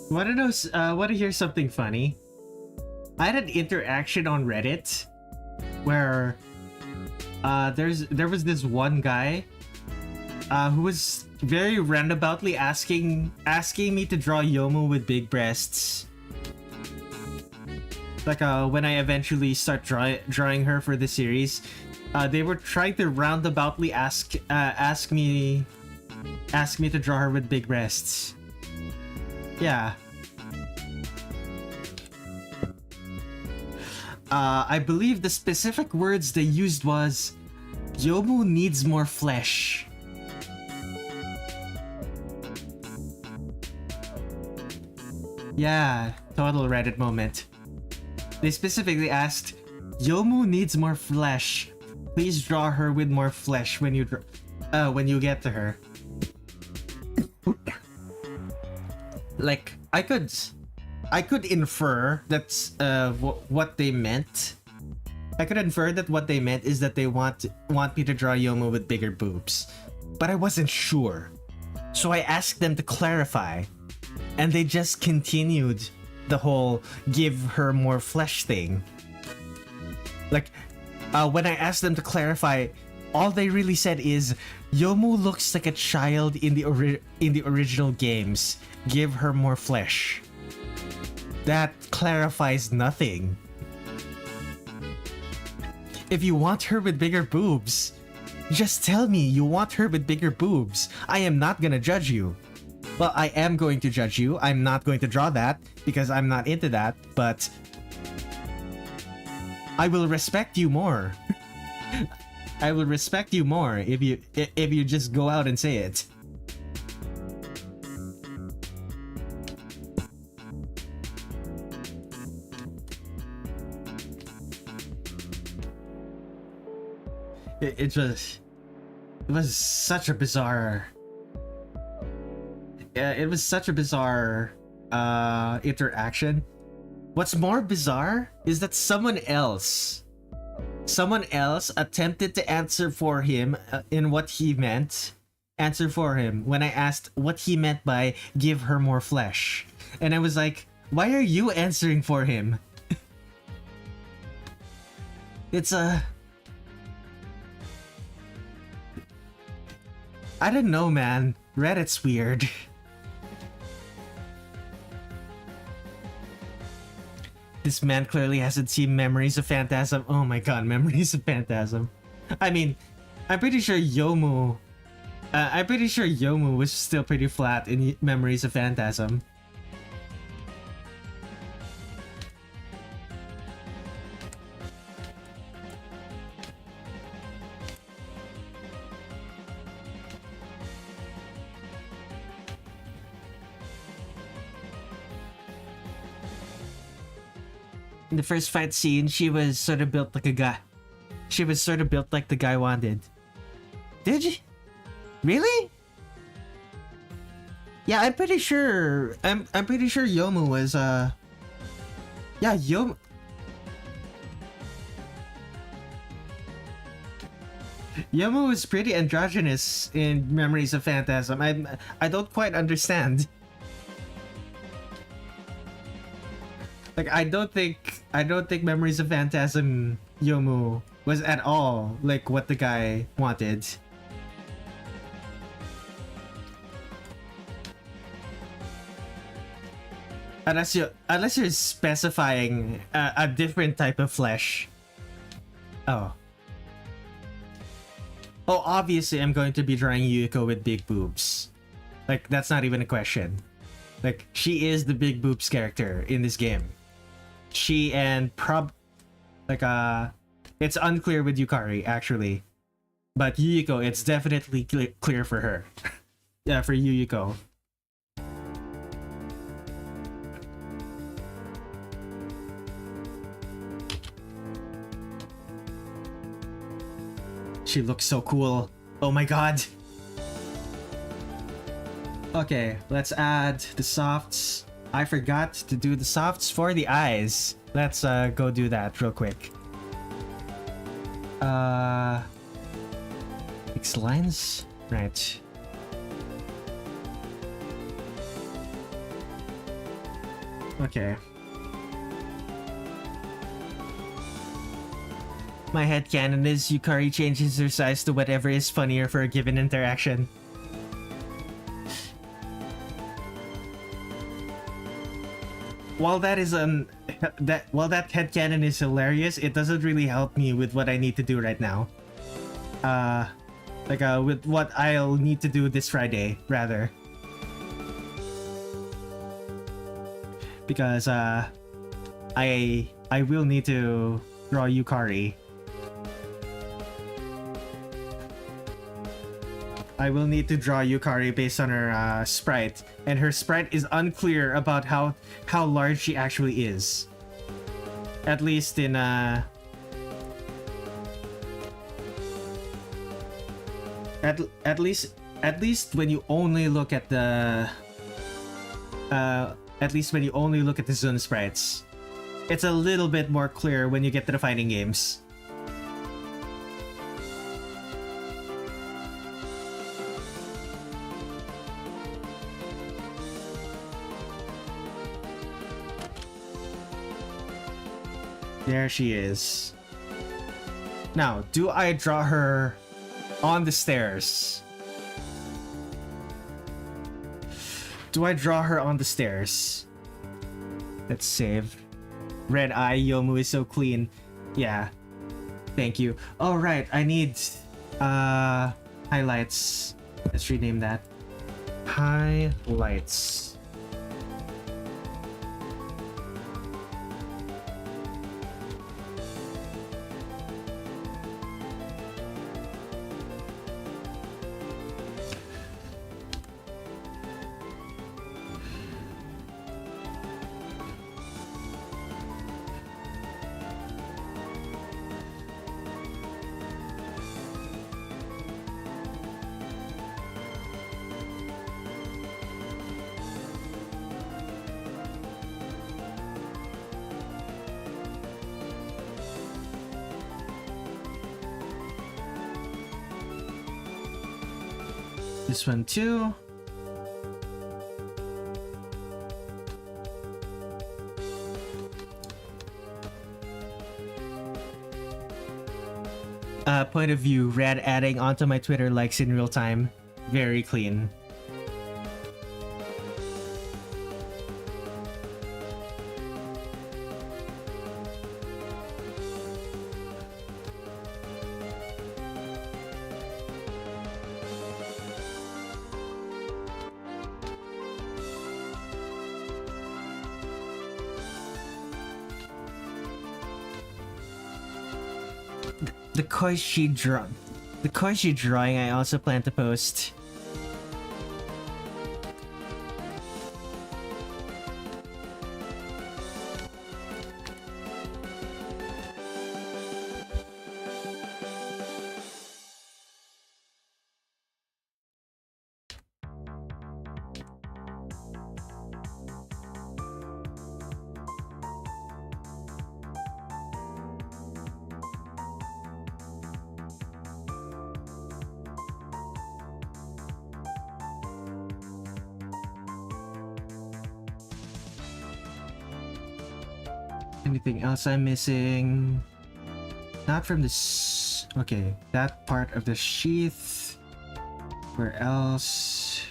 Wanna know? Wanna hear something funny? I had an interaction on Reddit where there was this one guy who was very roundaboutly asking me to draw Youmu with big breasts. Like when I eventually start drawing her for the series, they were trying to roundaboutly ask me to draw her with big breasts. Yeah. I believe the specific words they used was, Youmu needs more flesh. Yeah, total Reddit moment. They specifically asked, Youmu needs more flesh. Please draw her with more flesh when you get to her. Like, I could infer that's what they meant. I could infer that what they meant is that they want me to draw Youmu with bigger boobs, but I wasn't sure. So I asked them to clarify, and they just continued the whole give her more flesh thing. Like, when I asked them to clarify, all they really said is, Youmu looks like a child in the original games. Give her more flesh. That clarifies nothing. If you want her with bigger boobs, just tell me you want her with bigger boobs. I am not gonna judge you. Well, I am going to judge you. I'm not going to draw that because I'm not into that, but I will respect you more. I will respect you more if you just go out and say it. It was such a bizarre. Yeah, it was such a bizarre interaction. What's more bizarre is that someone else attempted to answer for him in what he meant. Answer for him when I asked what he meant by give her more flesh. And I was like, why are you answering for him? It's I don't know, man. Reddit's weird. This man clearly hasn't seen Memories of Phantasm. Oh my god, Memories of Phantasm. I mean, I'm pretty sure Youmu was still pretty flat in Memories of Phantasm. In the first fight scene, she was sort of built like a guy. She was sort of built like the guy wanted. Did you? Really? Yeah, I'm pretty sure. I'm pretty sure Youmu was yeah, Youmu. Youmu was pretty androgynous in Memories of Phantasm. I don't quite understand. Like, I don't think Memories of Phantasm Youmu was at all like what the guy wanted. Unless you're specifying a different type of flesh. Oh. Oh, obviously I'm going to be drawing Yuyuko with big boobs. Like, that's not even a question. Like, she is the big boobs character in this game. She and it's unclear with Yukari actually, but Yuyuko, it's definitely clear for her. Yeah, for Yuyuko. She looks so cool. Oh my god. Okay, let's add the softs. I forgot to do the softs for the eyes. Let's go do that real quick. Fix lines? Right. Okay. My headcanon is Yukari changes her size to whatever is funnier for a given interaction. While that headcanon is hilarious, it doesn't really help me with what I need to do right now. With what I'll need to do this Friday, rather. Because I will need to draw Yukari. I will need to draw Yukari based on her sprite, and her sprite is unclear about how large she actually is. At least in at least when you only look at the Zun sprites. It's a little bit more clear when you get to the fighting games. There she is. Now, do I draw her on the stairs? Do I draw her on the stairs? Let's save. Red eye Youmu is so clean. Yeah. Thank you. Oh right, I need highlights. Let's rename that. Highlights. This one too. Point of view, Rad adding onto my Twitter likes in real time. Very clean. The Koichi drawing I also plan to post. Anything else I'm missing? Not from this. Okay, that part of the sheath. Where else?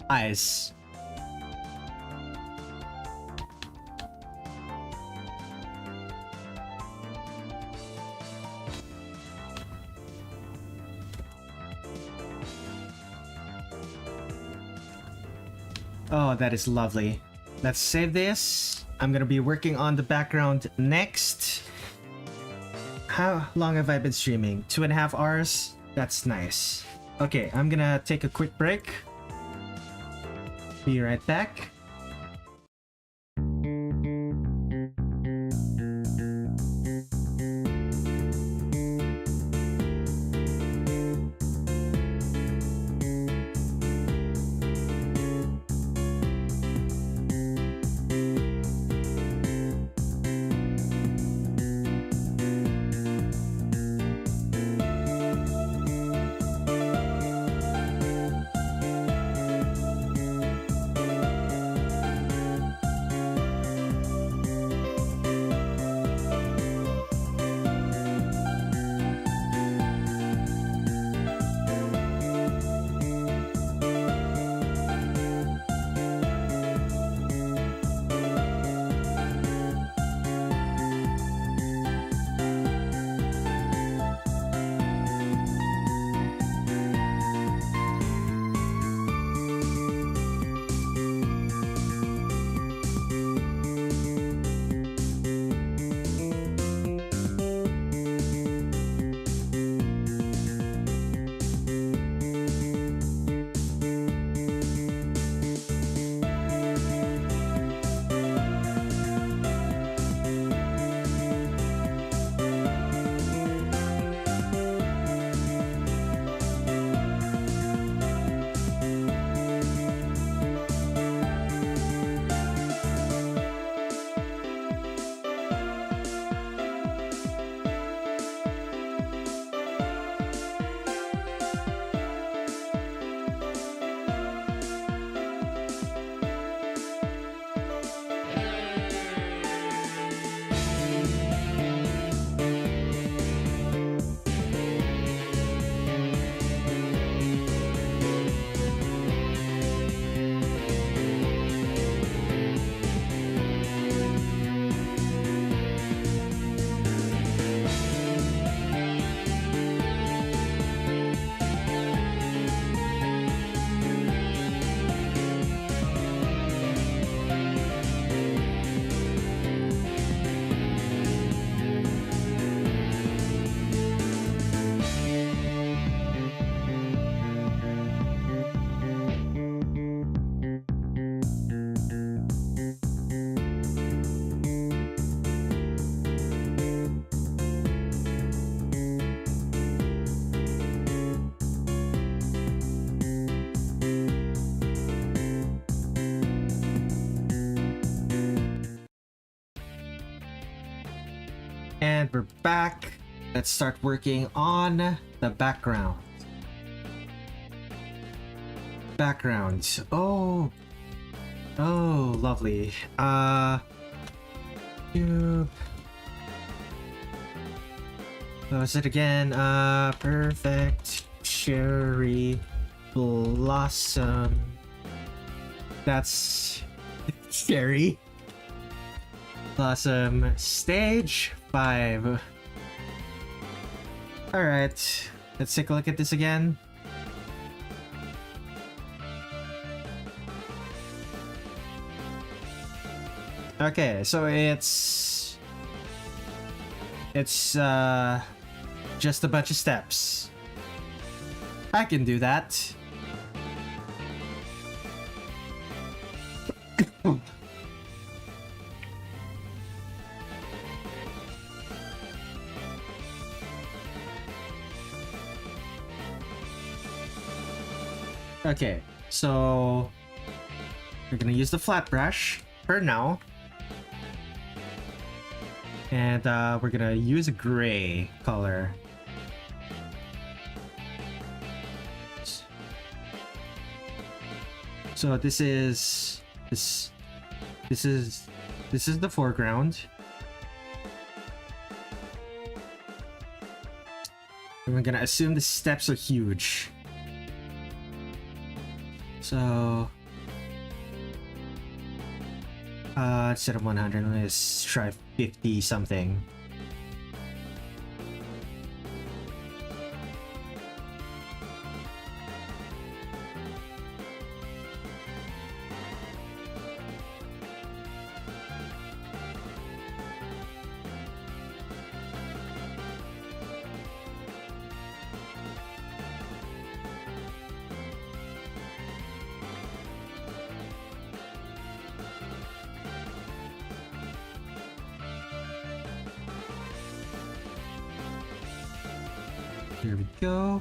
Eyes. Oh, that is lovely. Let's save this. I'm gonna be working on the background next. How long have I been streaming? 2.5 hours? That's nice. Okay, I'm gonna take a quick break. Be right back. And we're back. Let's start working on the background. Background. Oh, lovely. Cube. What was it again? Perfect cherry blossom. That's cherry blossom stage 5. All right, let's take a look at this again. Okay, so it's just a bunch of steps. I can do that. Okay, so we're gonna use the flat brush for now. And we're gonna use a gray color. So this is the foreground. And we're gonna assume the steps are huge. So instead of 100, let's try 50 something. Here we go.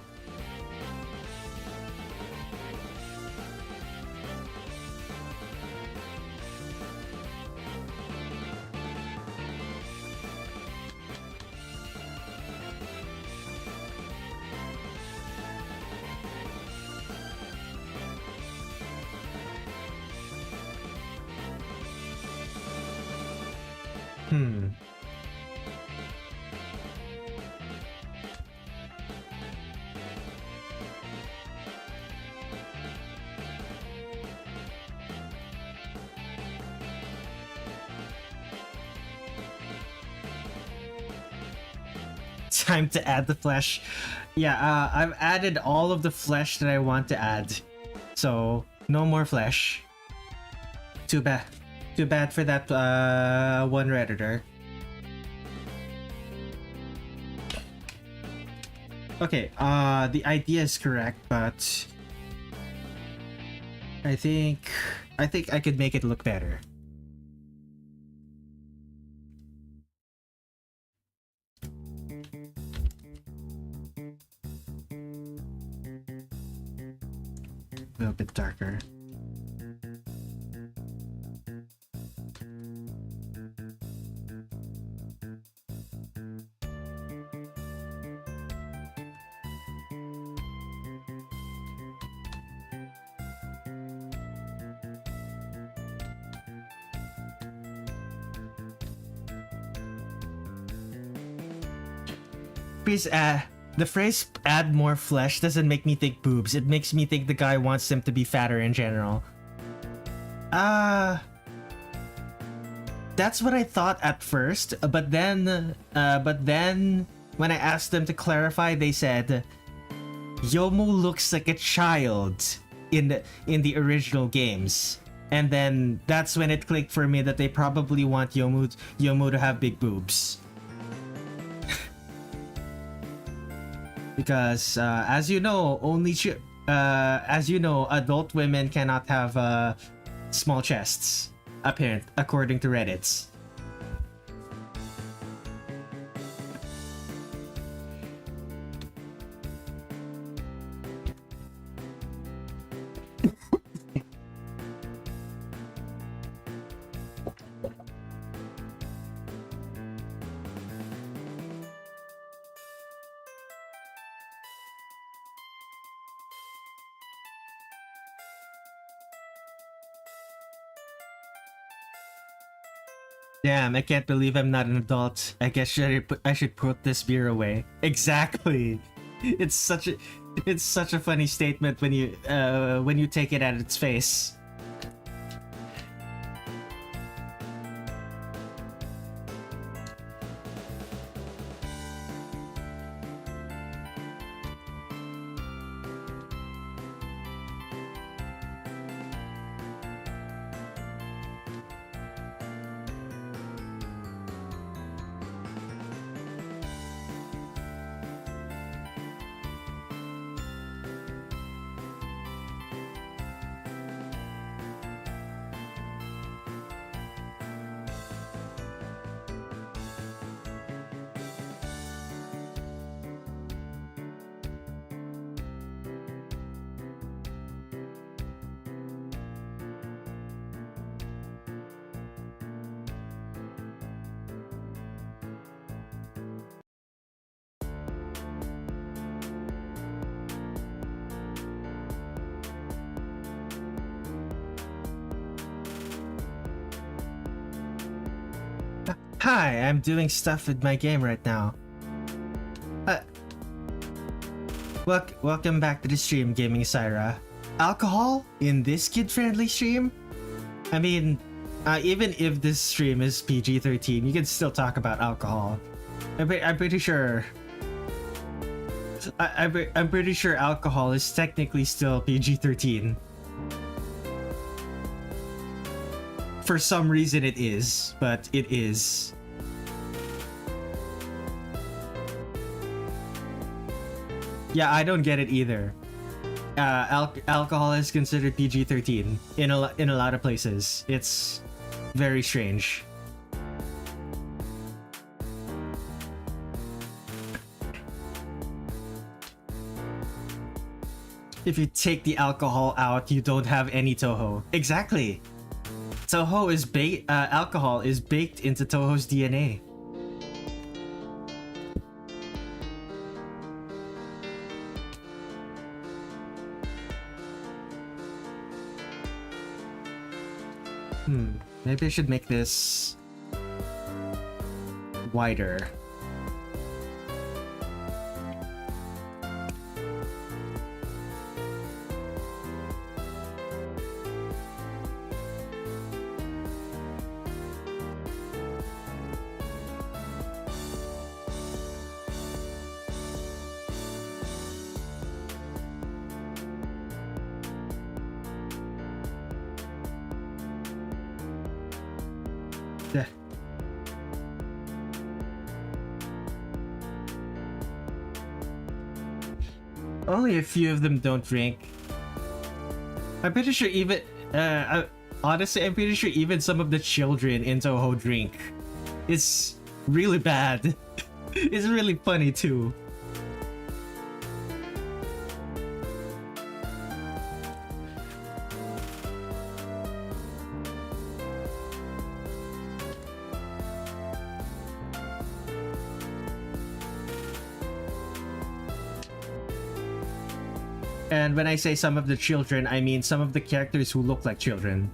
Time to add the flesh. Yeah, I've added all of the flesh that I want to add. So, no more flesh. Too bad. Too bad for that one Redditor. Okay, the idea is correct, but I think I could make it look better. A little bit darker. Please, the phrase "add more flesh" doesn't make me think boobs. It makes me think the guy wants them to be fatter in general. That's what I thought at first, but then when I asked them to clarify, they said Youmu looks like a child in the original games. And then that's when it clicked for me that they probably want Youmu to have big boobs. Because as you know, adult women cannot have small chests, according to Reddit. Damn, I can't believe I'm not an adult. I guess I should put this beer away. Exactly. It's such a funny statement when you take it at its face. Hi, I'm doing stuff with my game right now. Welcome back to the stream, Gaming Syra. Alcohol in this kid-friendly stream? I mean, even if this stream is PG-13, you can still talk about alcohol. I'm pretty sure. I'm pretty sure alcohol is technically still PG-13. For some reason it is, but it is. Yeah, I don't get it either. Alcohol is considered PG-13 in a lot of places. It's very strange. If you take the alcohol out, you don't have any Touhou. Exactly. Touhou is alcohol is baked into Touhou's DNA. Maybe I should make this wider. Only a few of them don't drink. I'm pretty sure even honestly, I'm pretty sure even some of the children in Touhou drink. It's really bad. It's really funny too. And when I say some of the children, I mean some of the characters who look like children.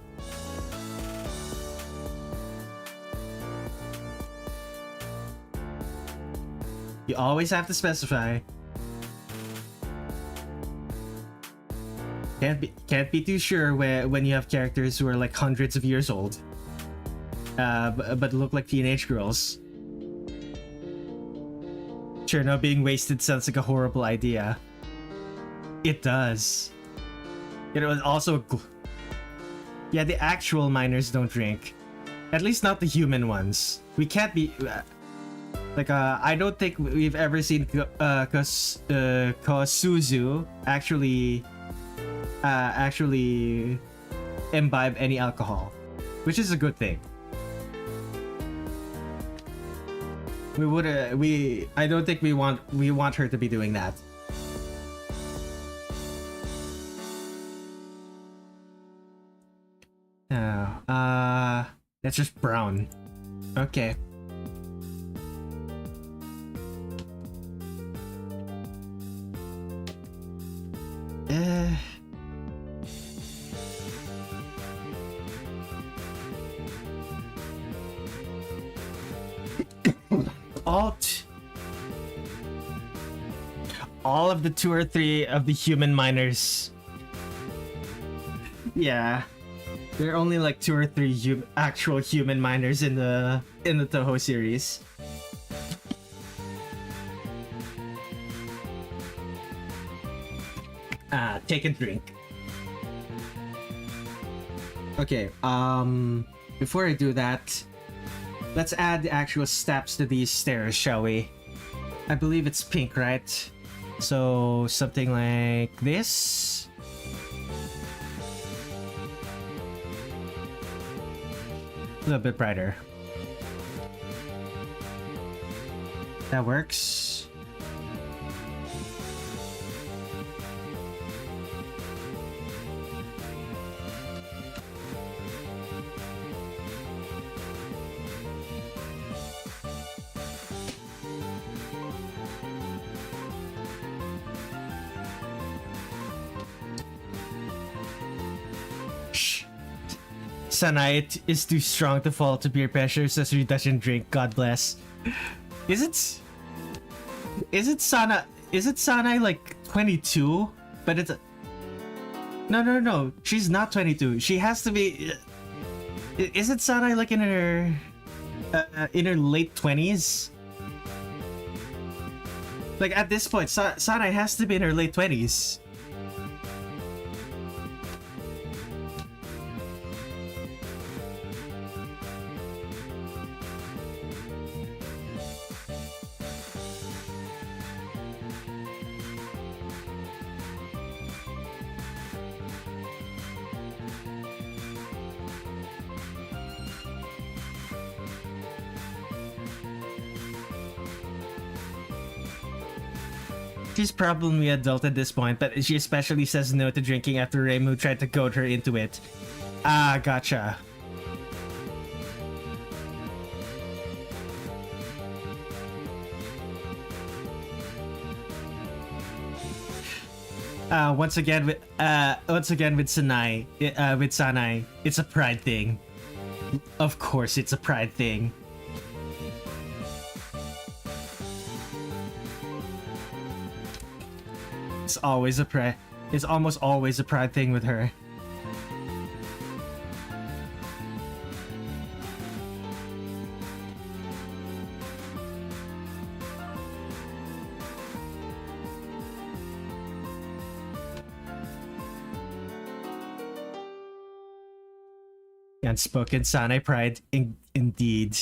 You always have to specify. Can't be too sure when you have characters who are like hundreds of years old, but look like teenage girls. Cirno being wasted sounds like a horrible idea. It does. It was also... Yeah, the actual minors don't drink. At least not the human ones. We can't be... I don't think we've ever seen Kosuzu actually imbibe any alcohol, which is a good thing. I don't think we want her to be doing that. That's just brown. Okay. alt. All of the 2 or 3 of the human miners. Yeah. There are only like 2 or 3 actual human miners in the Touhou series. Take a drink. Okay, before I do that, let's add the actual steps to these stairs, shall we? I believe it's pink, right? So something like this. A little bit brighter. That works. Sanai is too strong to fall to peer pressure, so she doesn't drink. God bless. Is it Sanai like 22? But it's no. She's not 22. She has to be. Is it Sanai like in her late 20s? Like at this point, Sanai has to be in her late 20s. She's probably an adult at this point, but she especially says no to drinking after Reimu tried to goad her into it. Ah, gotcha. Once again with Sanai, it's a pride thing. Of course, it's a pride thing. It's always a pride. It's almost always a pride thing with her. Unspoken Sanai pride, indeed.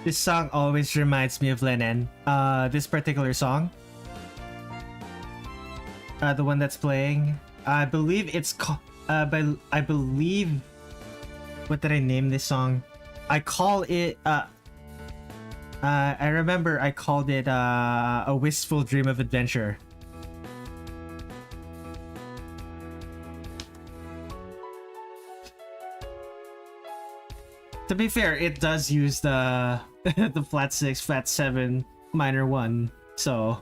This song always reminds me of Lennon. This particular song. The one that's playing. I believe it's called... I believe... What did I name this song? I call it... I remember I called it A Wistful Dream of Adventure. To be fair, it does use the the flat 6, flat 7, minor 1, so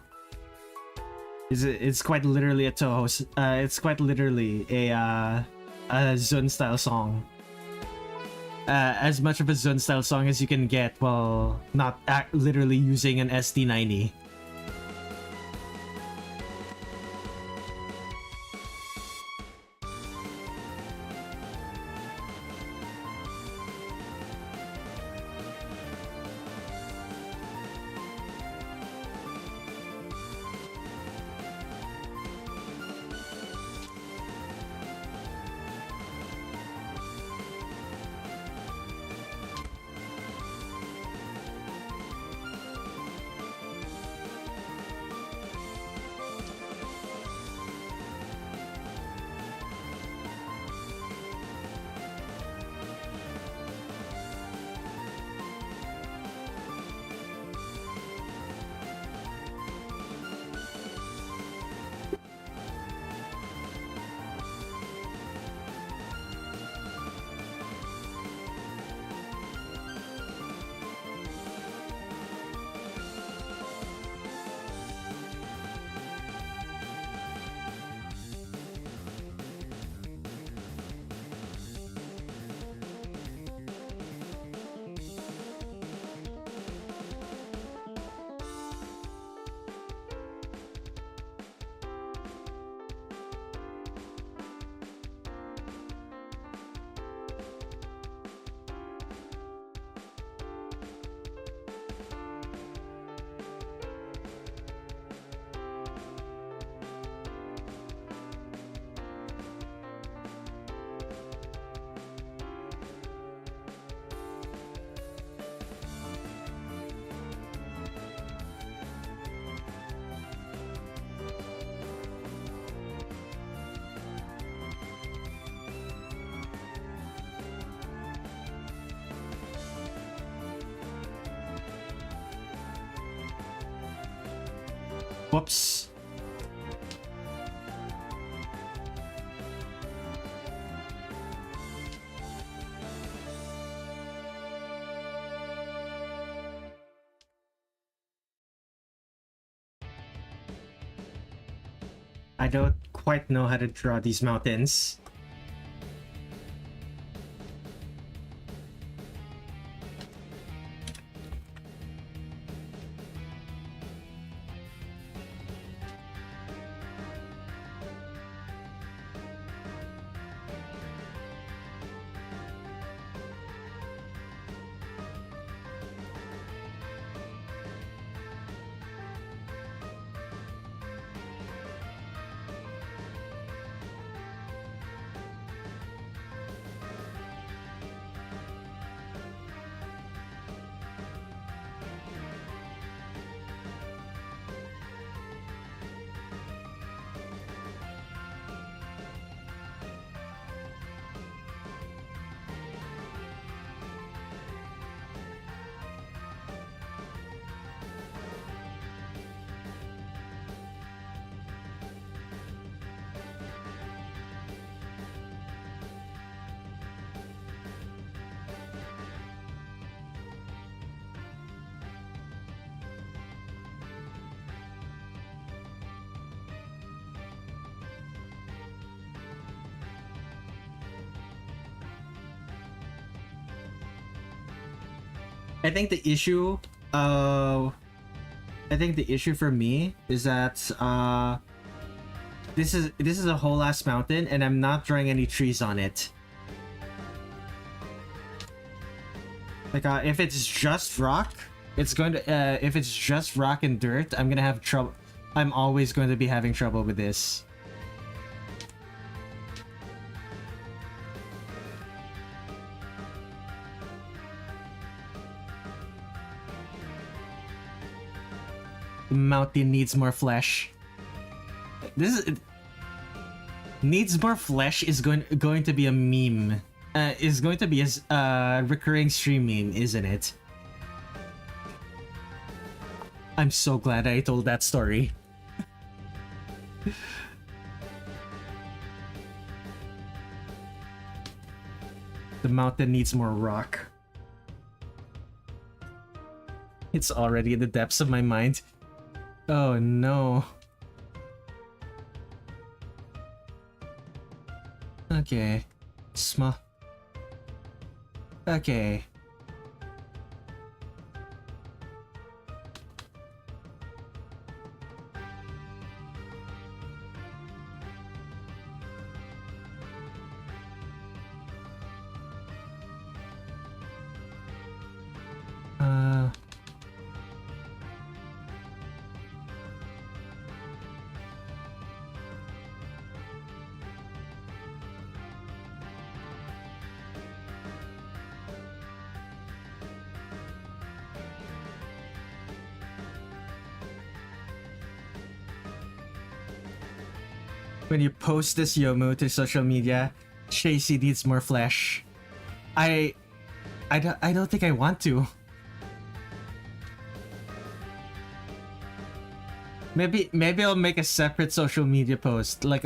it's quite literally a Touhou. It's quite literally a Zun style song. as much of a Zun style song as you can get while not literally using an ST90. Whoops. I don't quite know how to draw these mountains. I think the issue, for me is that this is a whole ass mountain, and I'm not drawing any trees on it. Like, if it's just rock, it's going to. If it's just rock and dirt, I'm gonna have trouble. I'm always going to be having trouble with this. Mountain needs more flesh. Needs more flesh is going to be a meme. Is going to be a recurring stream meme, isn't it? I'm so glad I told that story. The mountain needs more rock. It's already in the depths of my mind. Oh no. Okay. Okay. When you post this Youmu to social media, Chasey needs more flesh. I don't think I want to. Maybe I'll make a separate social media post. Like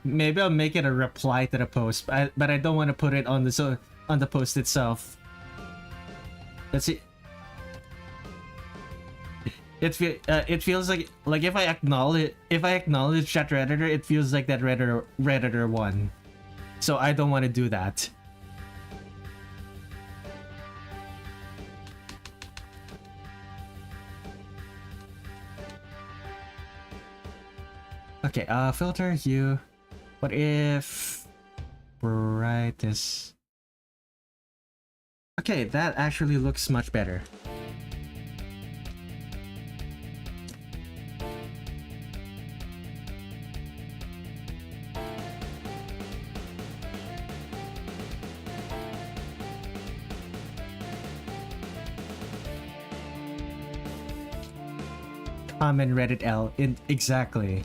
maybe I'll make it a reply to the post. But I don't want to put it on the post itself. Let's see. It feels like if I acknowledge that Redditor, it feels like that Redditor won. So I don't want to do that. Okay, filter hue. What if brightness? Okay, that actually looks much better. Common Reddit L. Exactly.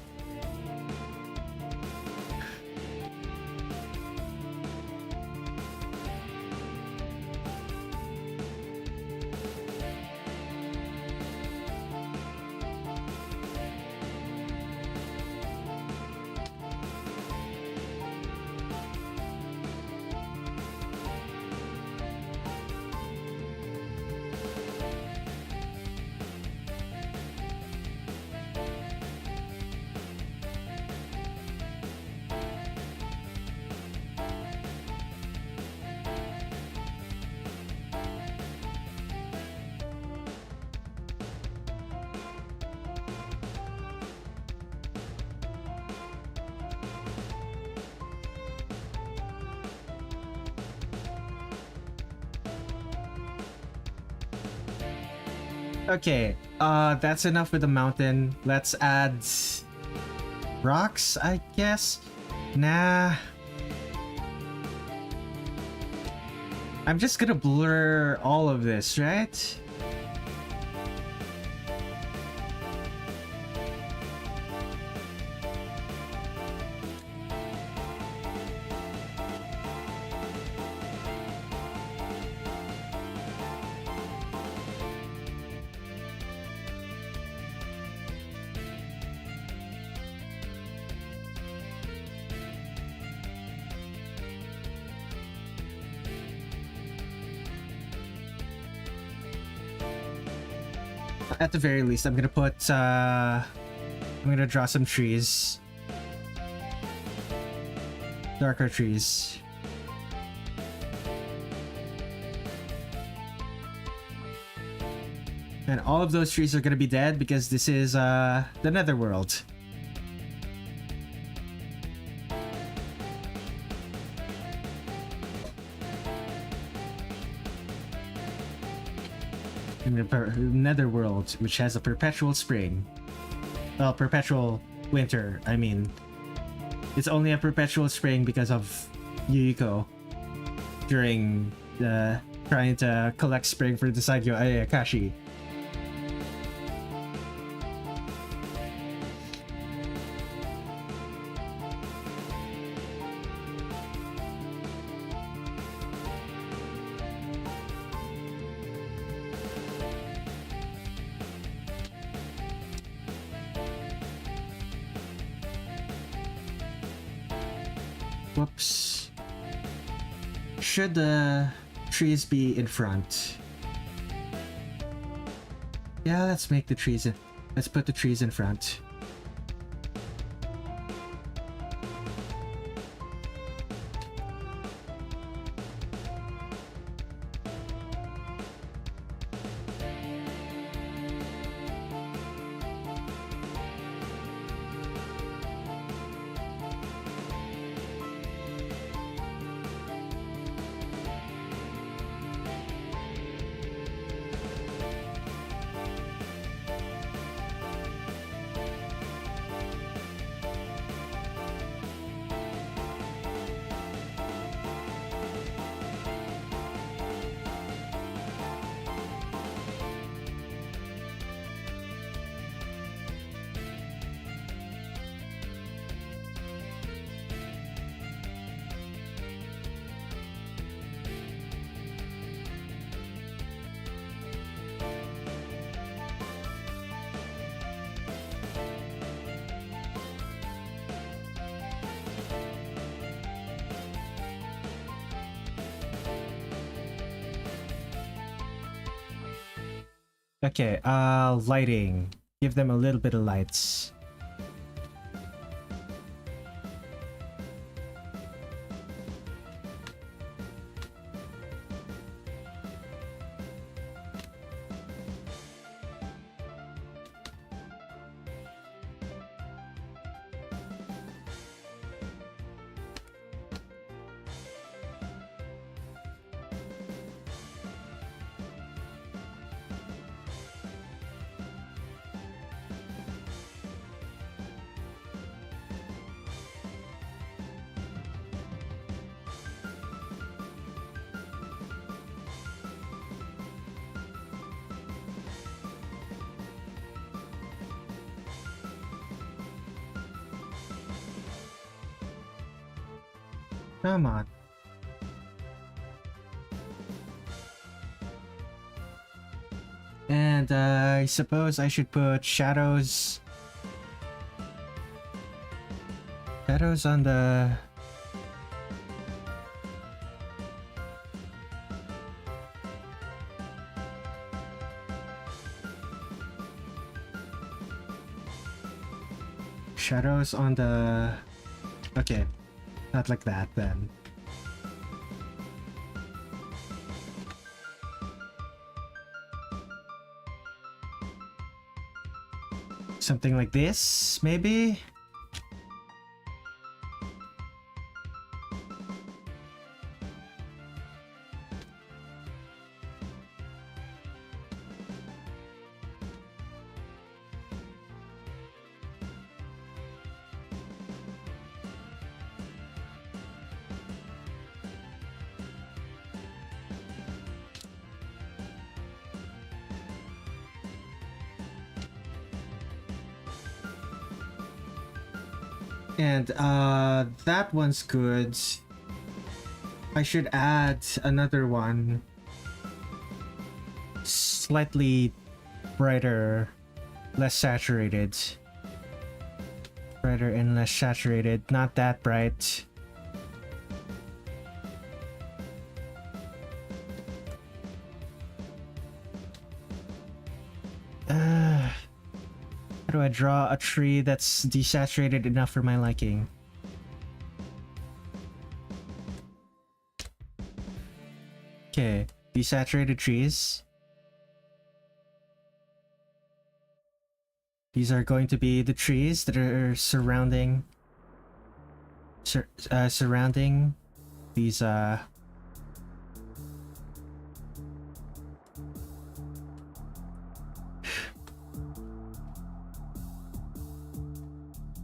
Okay, that's enough with the mountain. Let's add rocks, I guess. Nah. I'm just gonna blur all of this, right? At the very least, I'm gonna put I'm gonna draw some trees. Darker trees. And all of those trees are gonna be dead because this is the Netherworld. In the Netherworld, which has a perpetual spring. Well, perpetual winter, I mean. It's only a perpetual spring because of Yuyuko during trying to collect spring for the Saigyo Ayakashi. Whoops. Should the trees be in front? Yeah, let's make the trees in. Let's put the trees in front. Okay, lighting. Give them a little bit of lights. Come on. And I suppose I should put shadows. Shadows on the... Shadows on the... Okay. Not like that, then. Something like this, maybe? And that one's good. I should add another one. Slightly brighter, less saturated. Brighter and less saturated, not that bright. How do I draw a tree that's desaturated enough for my liking? Okay, desaturated trees. These are going to be the trees that are surrounding surrounding these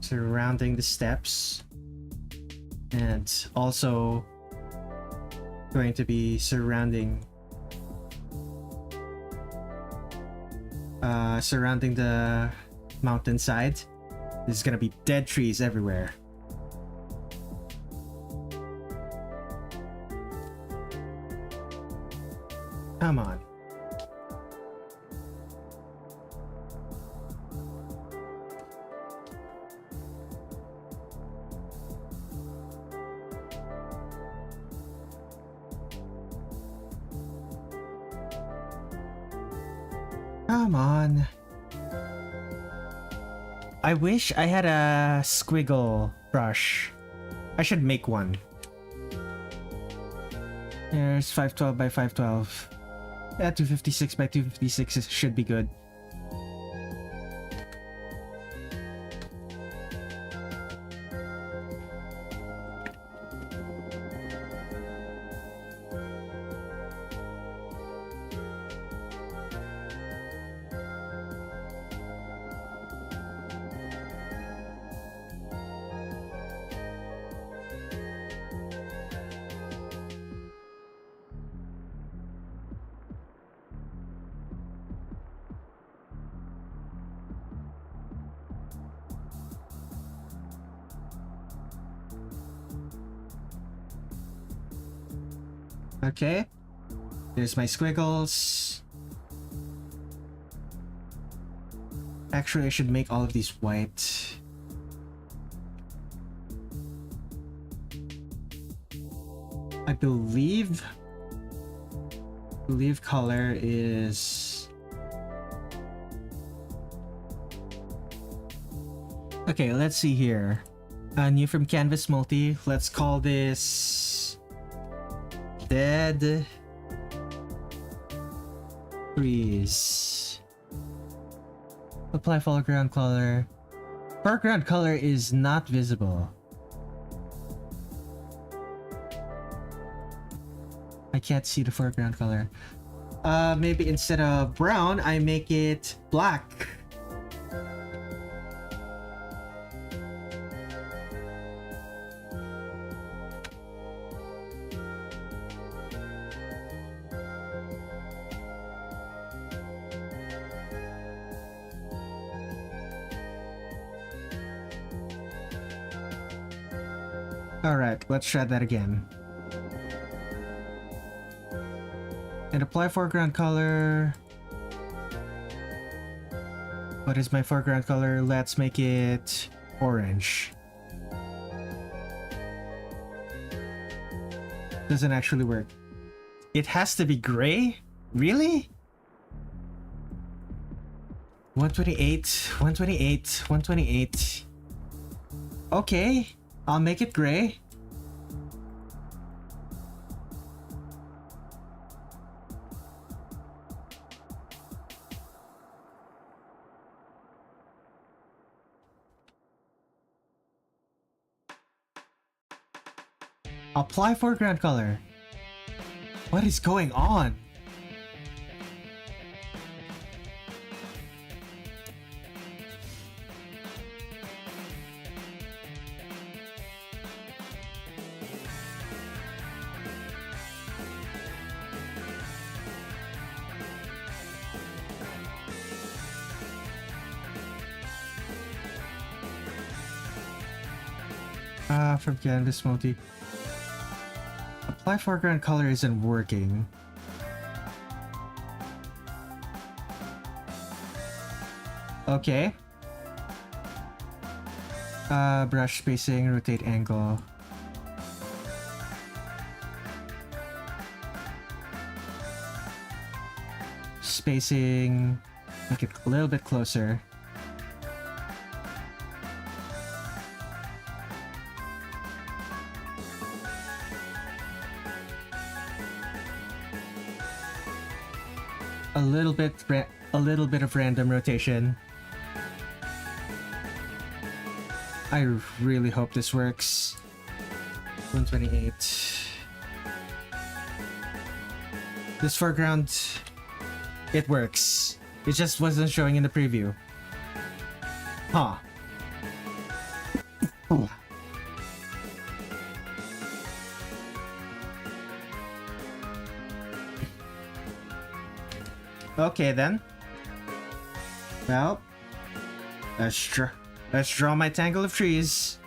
surrounding the steps, and also going to be surrounding surrounding the mountainside. There's gonna be dead trees everywhere. Come on. Come on. I wish I had a squiggle brush. I should make one. There's 512 by 512. Yeah, 256 by 256 should be good. Okay, there's my squiggles. Actually, I should make all of these white. I believe color is Okay, let's see here. New from Canvas Multi. Let's call this Dead Trees. Apply foreground color. Foreground color is not visible. I can't see the foreground color. Maybe instead of brown, I make it black. Alright, let's try that again. And apply foreground color. What is my foreground color? Let's make it orange. Doesn't actually work. It has to be gray? Really? 128, 128, 128. Okay, I'll make it gray. Apply foreground color. What is going on? From Canvas Multi. Apply foreground color isn't working. Okay. Brush spacing, rotate angle. Spacing, make it a little bit closer. A little bit of random rotation. I really hope this works. 128. This foreground, it works. It just wasn't showing in the preview. Huh. Okay then. Well, let's draw my tangle of trees.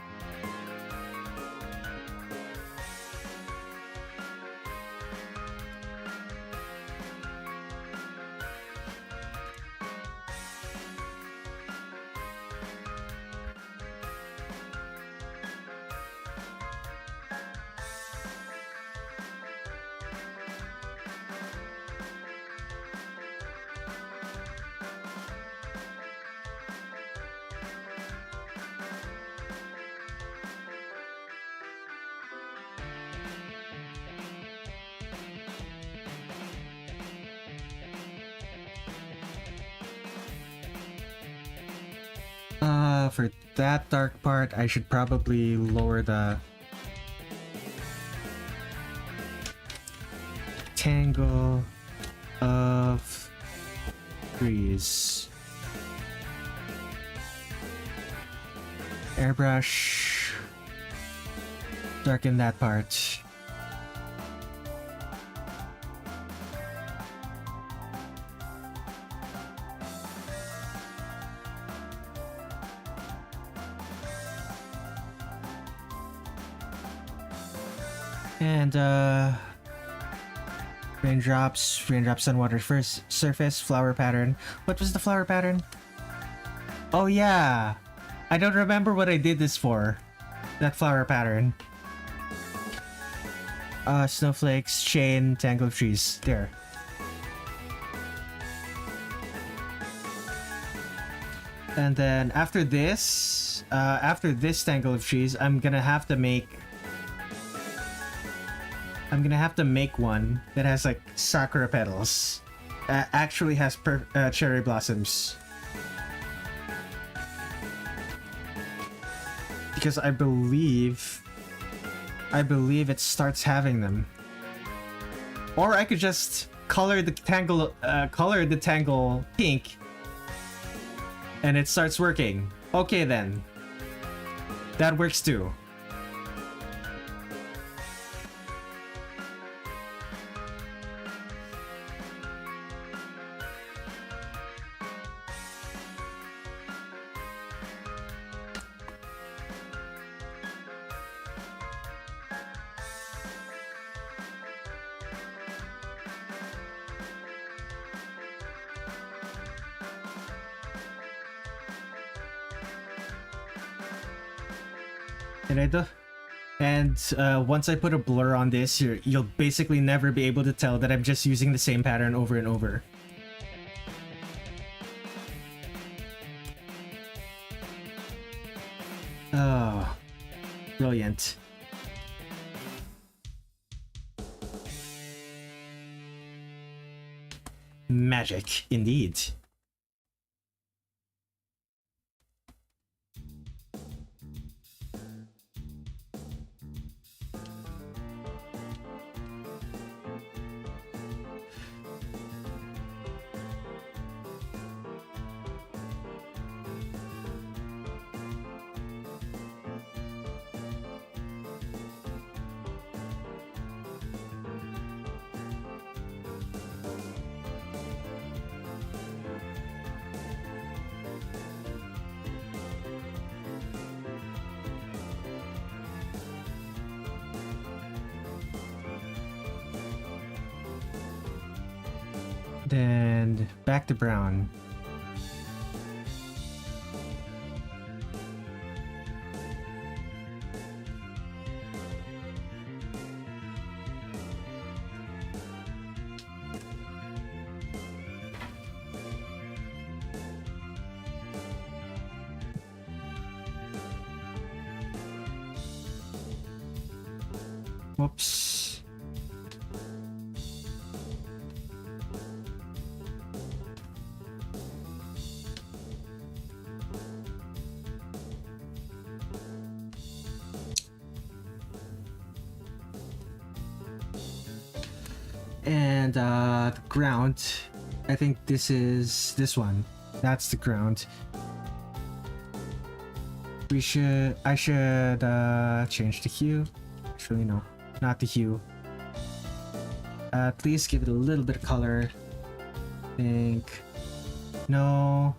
For that dark part, I should probably lower the tangle of trees. Airbrush, darken that part. And raindrops on water first surface, flower pattern. What was the flower pattern? Oh yeah, I don't remember what I did this for. That flower pattern. Snowflakes, chain, tangle of trees. There. And then after this tangle of trees, I'm gonna have to make one that has like sakura petals. Actually has cherry blossoms. Because I believe it starts having them. Or I could just color the tangle pink and it starts working. Okay then. That works too. And once I put a blur on this, you'll basically never be able to tell that I'm just using the same pattern over and over. Oh, brilliant. Magic, indeed. Then back to brown. Whoops. And the ground, I think this is this one. That's the ground. I should change the hue. Actually no, not the hue. At least give it a little bit of color. I think no.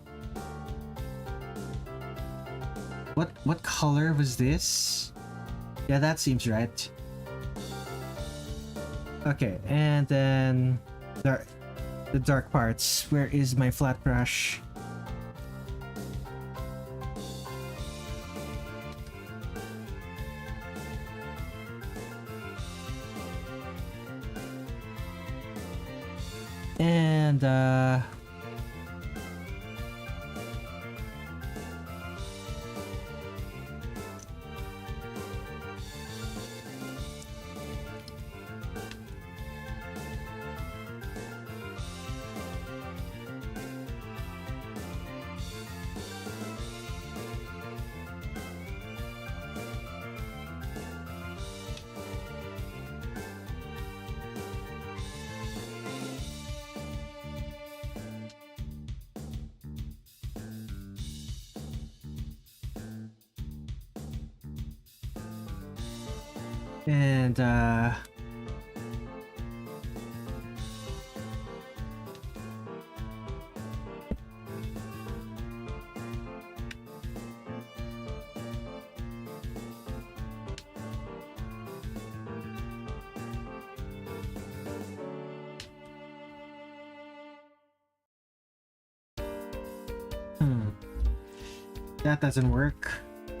What color was this? Yeah, that seems right. Okay, and then the dark parts. Where is my flat brush? And that doesn't work.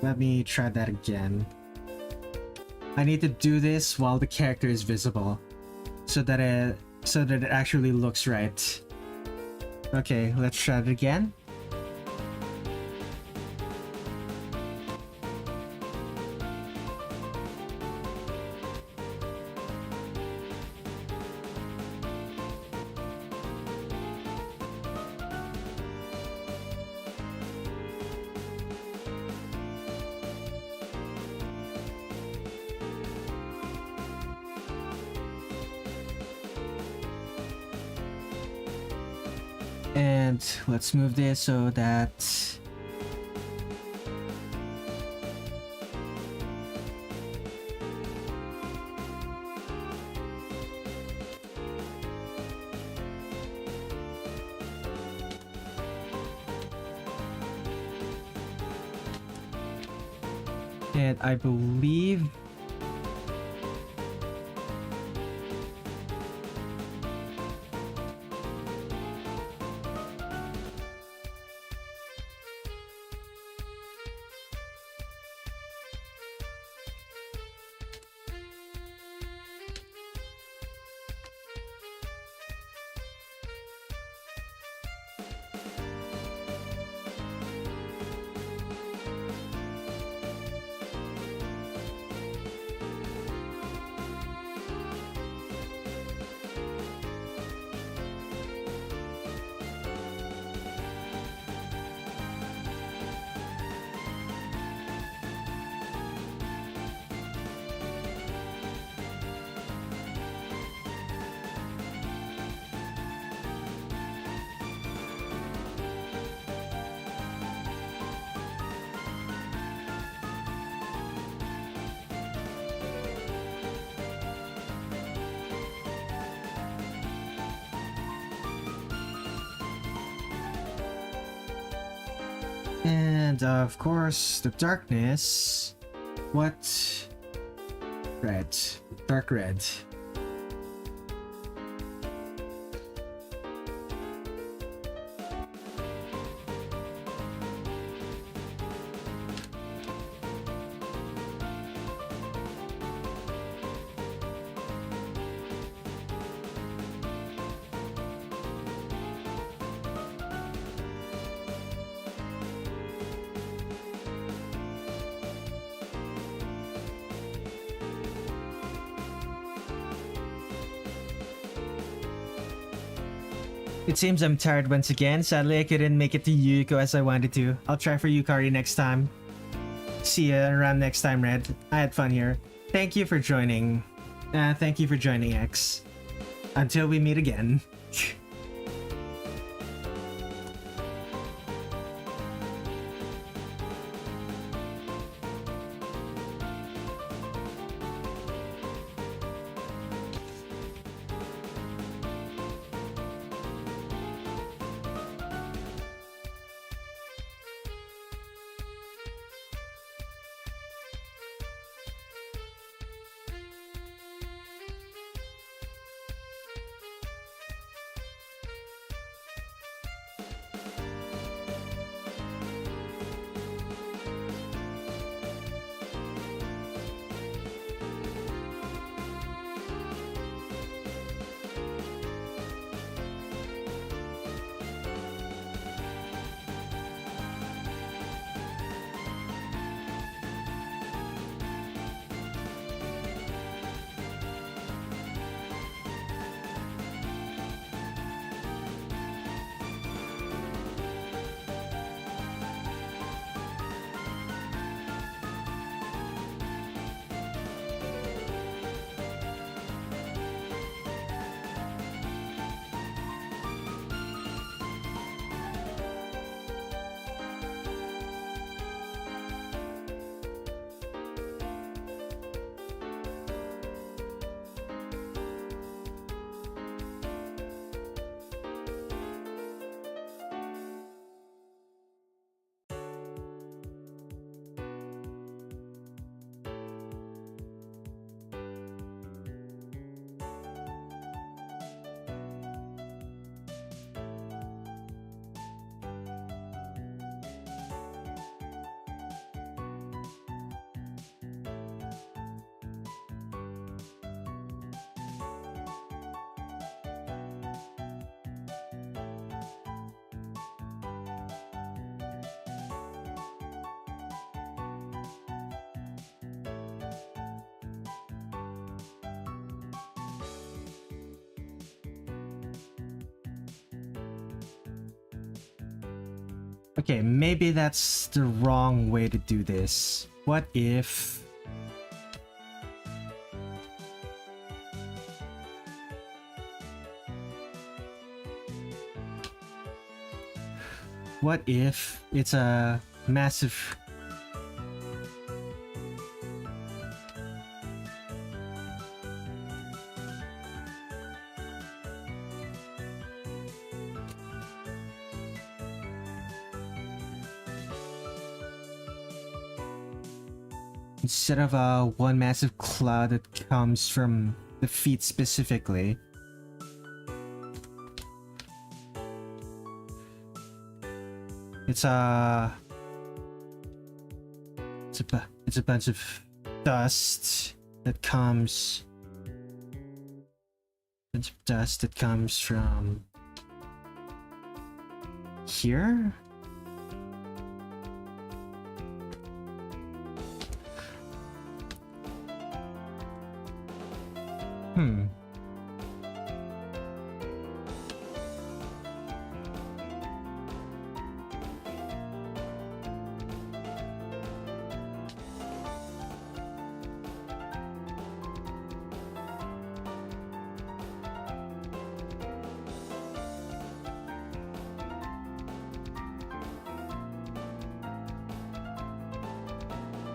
Let me try that again. I need to do this while the character is visible, so that it actually looks right. Okay, let's try it again. And let's move this so that and I believe and of course the darkness. What? Red. Dark red. It seems I'm tired once again. Sadly, I couldn't make it to Yuyuko as I wanted to. I'll try for Yukari next time. See ya around next time, Red. I had fun here. Thank you for joining. Thank you for joining, X. Until we meet again. Okay, maybe that's the wrong way to do this. What if... What if it's a massive... Instead of one massive cloud that comes from the feet specifically, it's a bunch of dust that comes from here.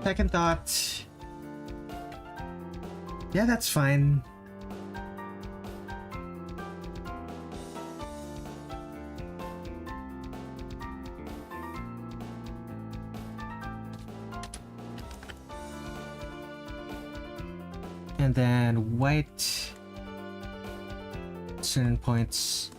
Second thought. Yeah, that's fine. And then white, certain points.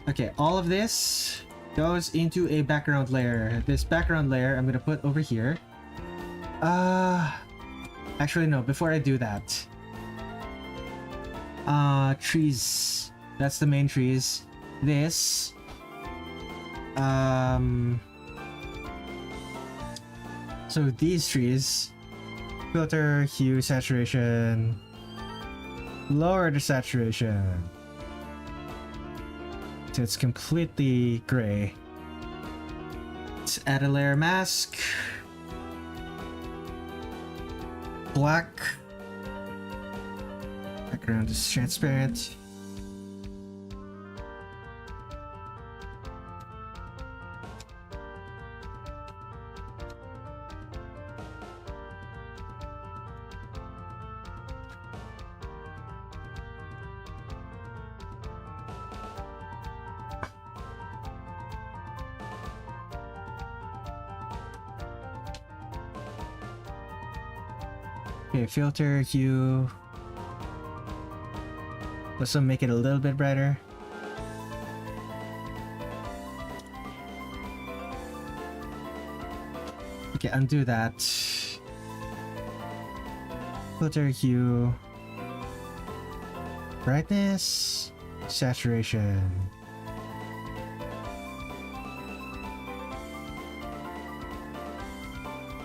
Okay, all of this goes into a background layer. This background layer I'm gonna put over here. Actually no, before I do that. Trees. That's the main trees. This. So these trees. Filter, hue, saturation. Lower the saturation. So it's completely gray. Let's add a layer mask. Black. Background is transparent. Okay, filter, hue. Let's make it a little bit brighter. Okay, undo that. Filter, hue. Brightness. Saturation.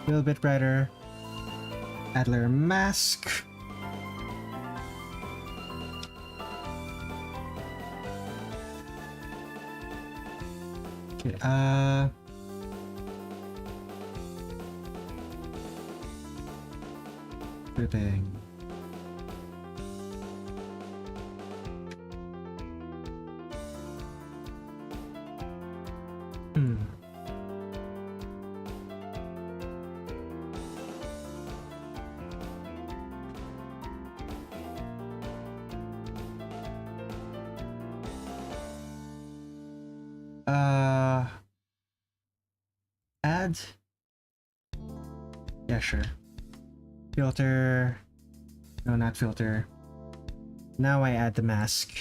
A little bit brighter. Add layer mask. Okay, grouping. Add? Yeah, sure. Filter. No, not filter. Now I add the mask.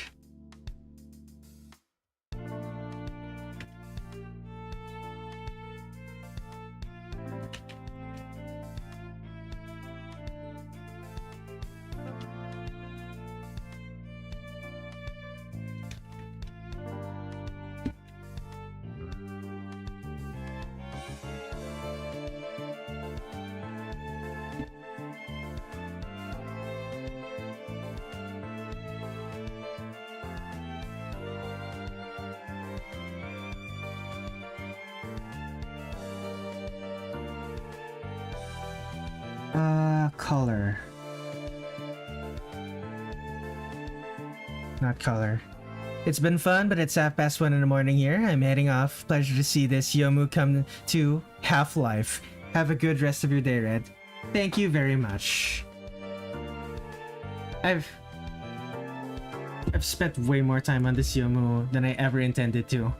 Color. Not color. It's been fun, but it's 1:30 in the morning here. I'm heading off. Pleasure to see this Youmu come to Half-Life. Have a good rest of your day, Red. Thank you very much. I've spent way more time on this Youmu than I ever intended to.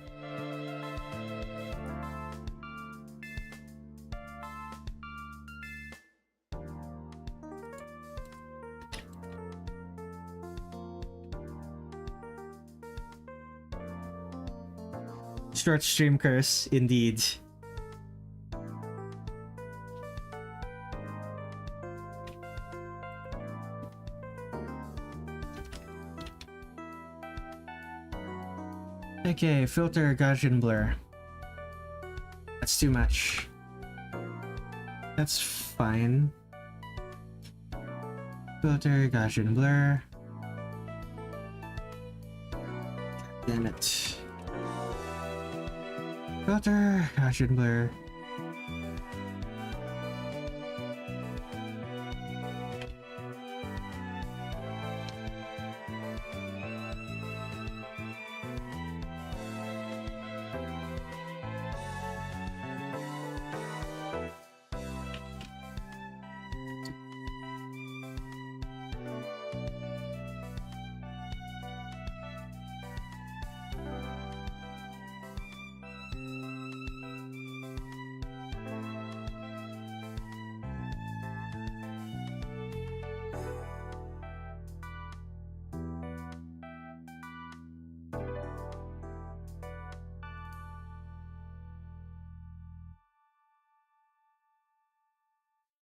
Short stream curse, indeed. Okay, filter Gaussian blur. That's too much. That's fine. Filter Gaussian blur. Damn it. Filter Gaussian blur.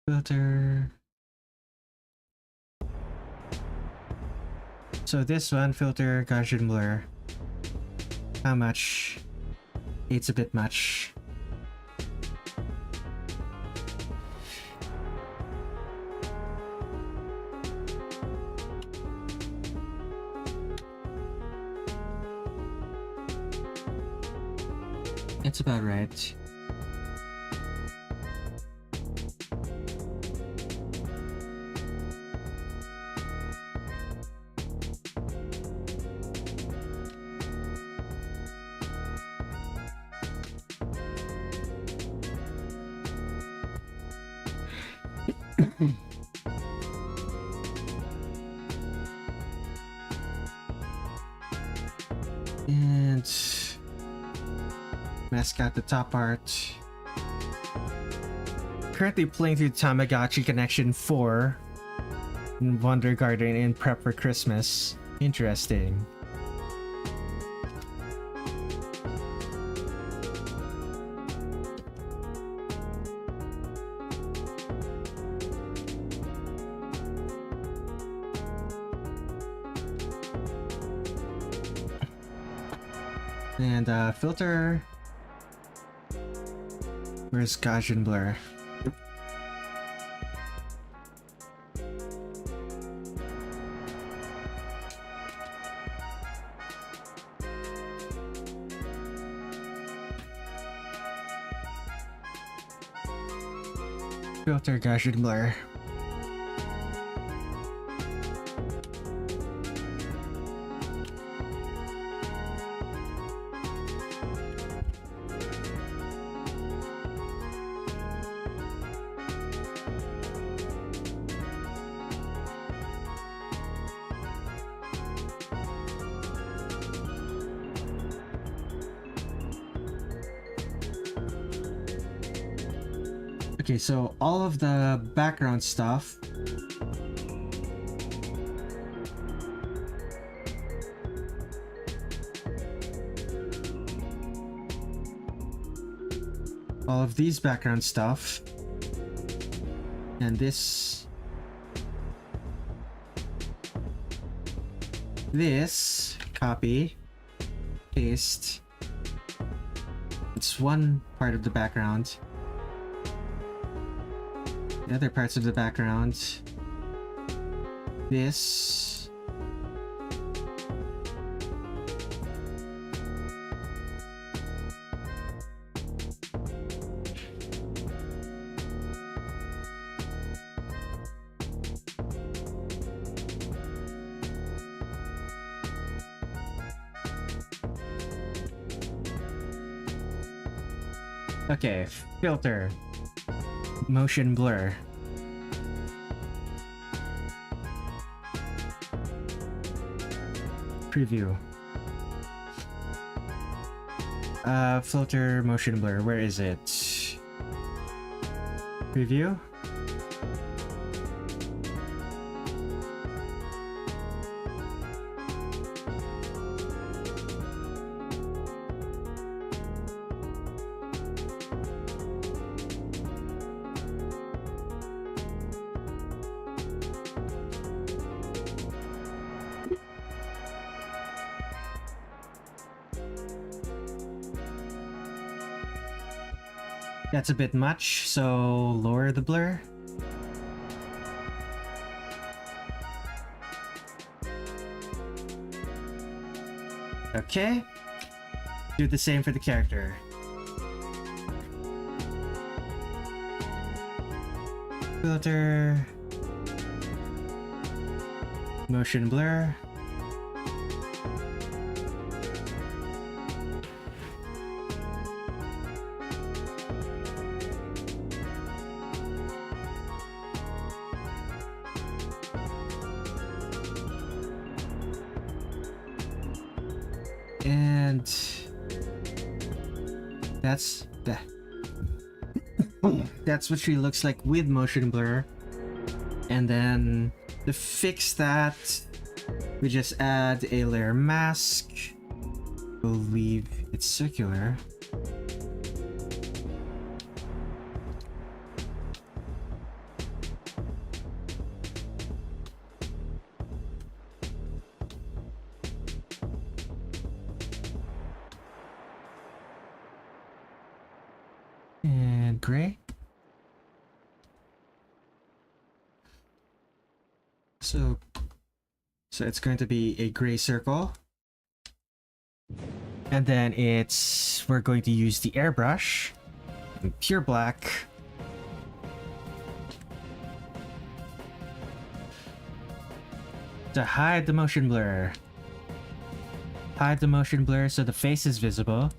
Filter. So this one, filter Gaussian blur. How much? It's a bit much. It's about right. And mask out the top part. Currently playing through Tamagotchi Connection 4 in Wonder Garden in prep for Christmas. Interesting. And filter. Where's Gaussian blur? Filter Gaussian blur. Okay, so all of the background stuff all of these background stuff and this copy paste. It's one part of the background. The other parts of the background. This. Okay, filter. Motion blur. Preview. Filter motion blur. Where is it? Preview. That's a bit much, so lower the blur. Okay. Do the same for the character. Filter. Motion blur. And that's that. That's what she looks like with motion blur. And then to fix that, we just add a layer mask. We'll leave it circular. And gray. So it's going to be a gray circle. And then we're going to use the airbrush in pure black. To hide the motion blur. Hide the motion blur so the face is visible.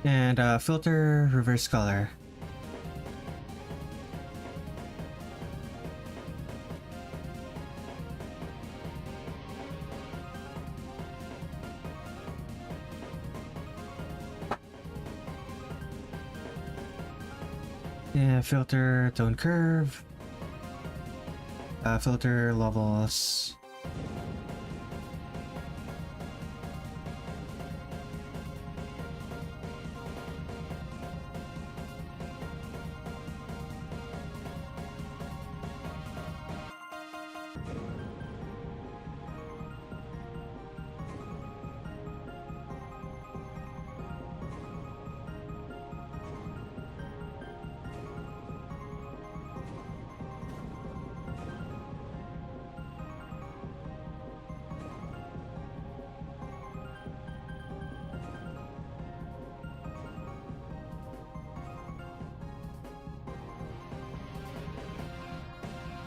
And filter reverse color. And filter tone curve. Filter levels.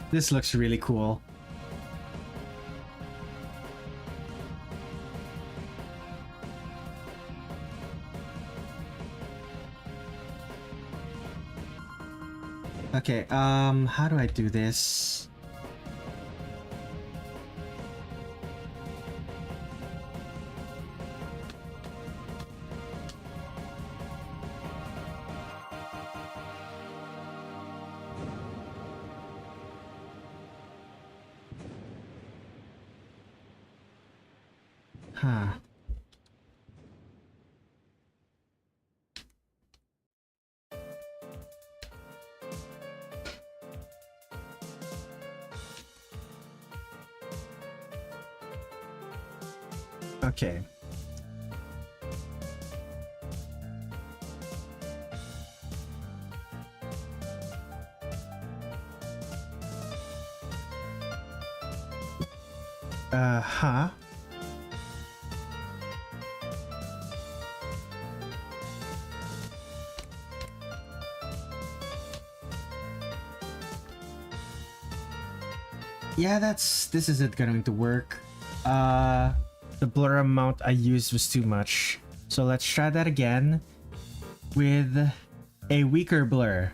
This looks really cool. Okay, how do I do this? Huh. Okay. Huh? Yeah, this isn't going to work. The blur amount I used was too much. So let's try that again with a weaker blur.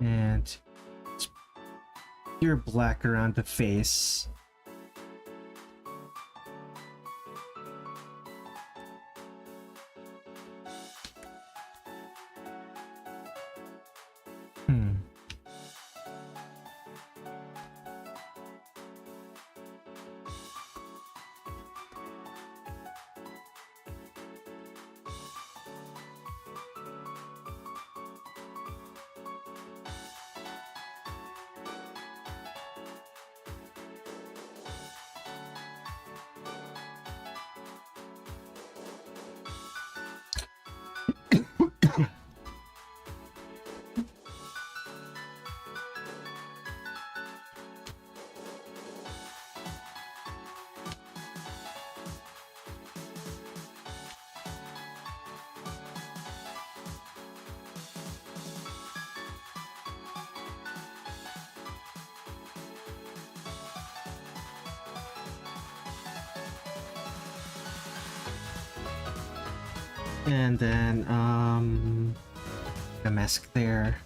And it's pure black around the face. And then, a mask there.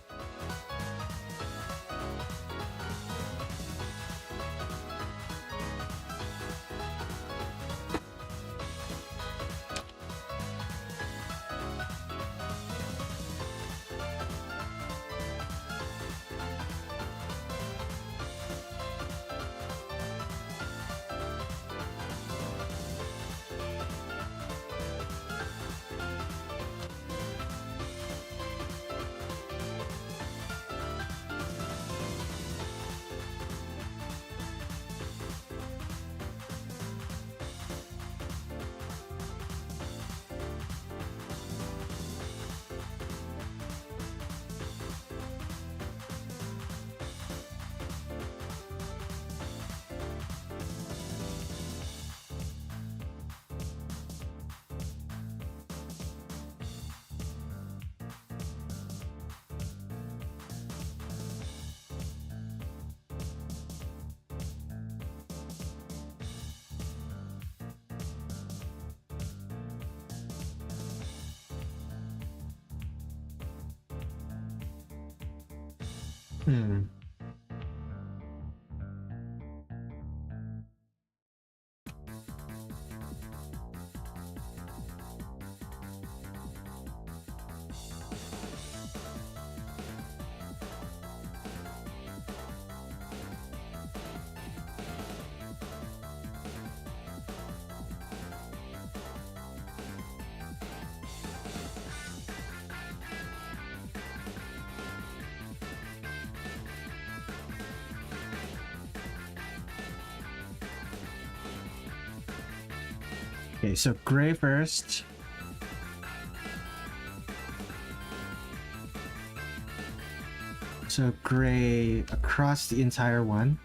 Okay, so gray first. So gray across the entire one.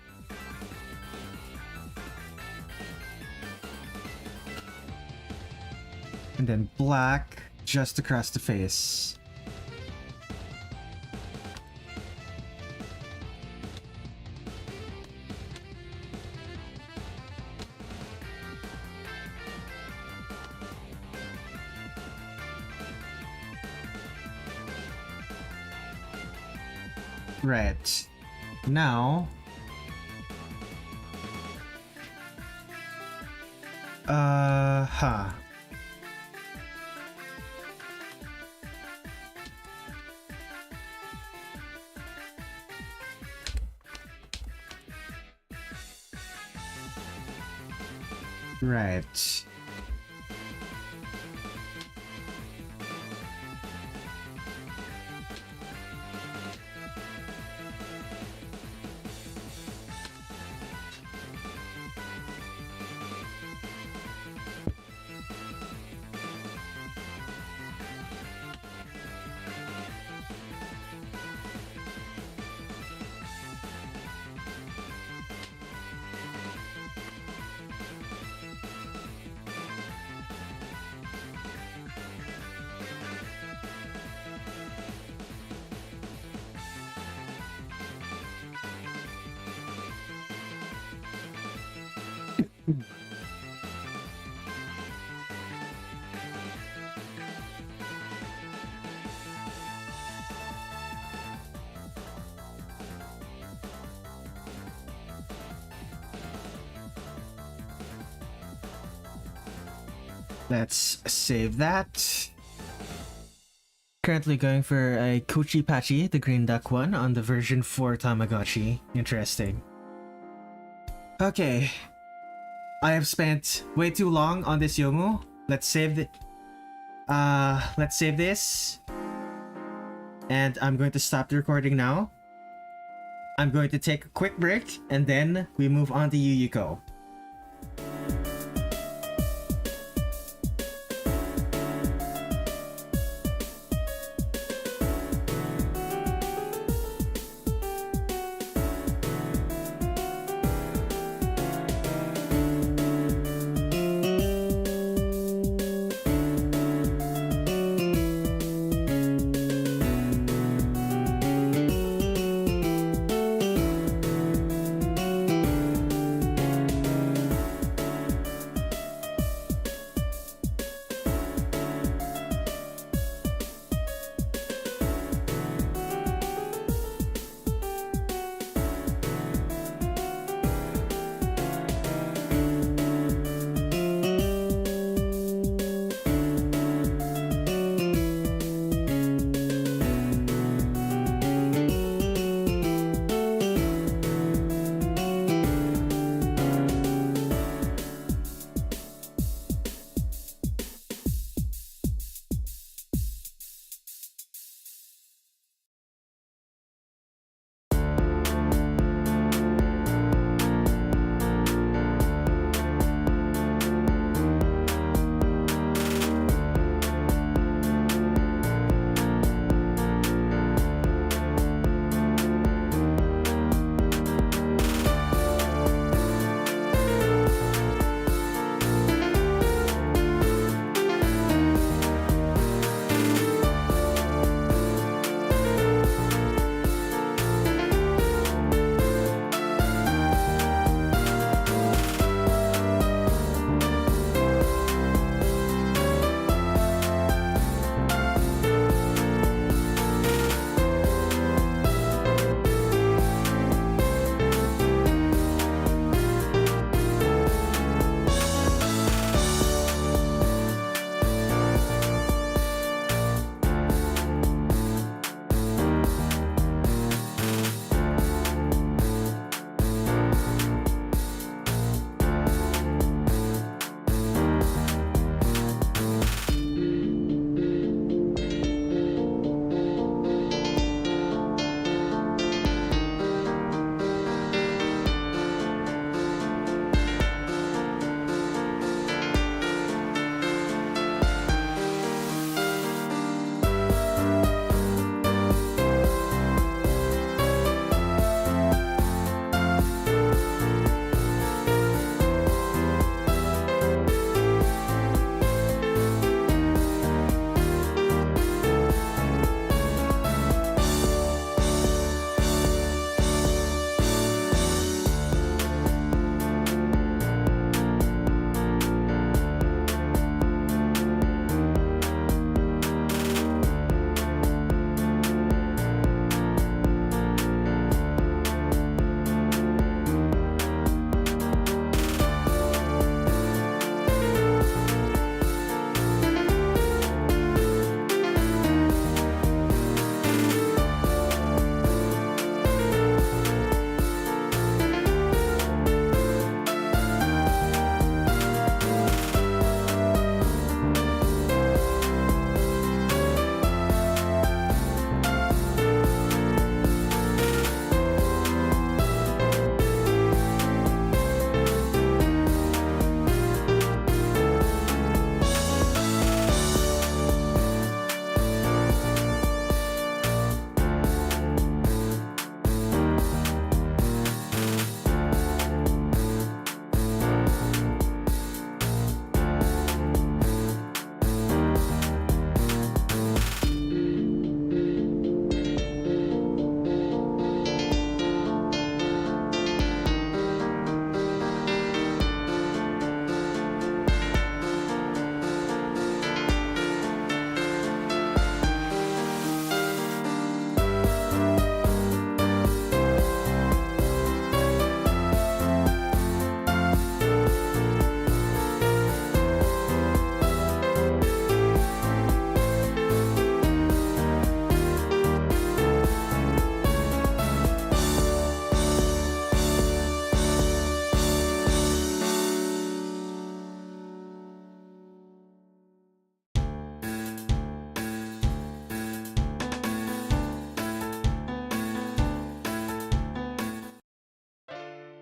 And then black just across the face. Right. Now... huh. Right. Let's save that. Currently going for a Kuchi Pachi, the green duck one, on the version 4 Tamagotchi. Interesting. Okay. I have spent way too long on this Youmu. Let's save this. And I'm going to stop the recording now. I'm going to take a quick break, and then we move on to Yuyuko.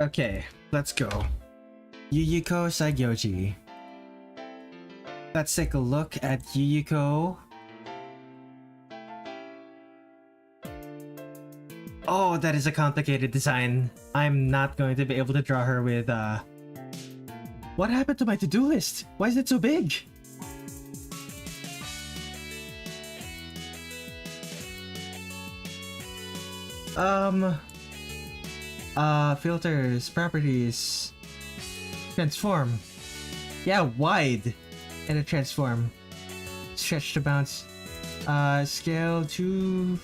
Okay, let's go. Yuyuko Saigyouji. Let's take a look at Yuyuko. Oh, that is a complicated design. I'm not going to be able to draw her with, What happened to my to-do list? Why is it so big? Filters, properties, transform. Yeah, wide. And a transform. Stretch to bounce. Scale to...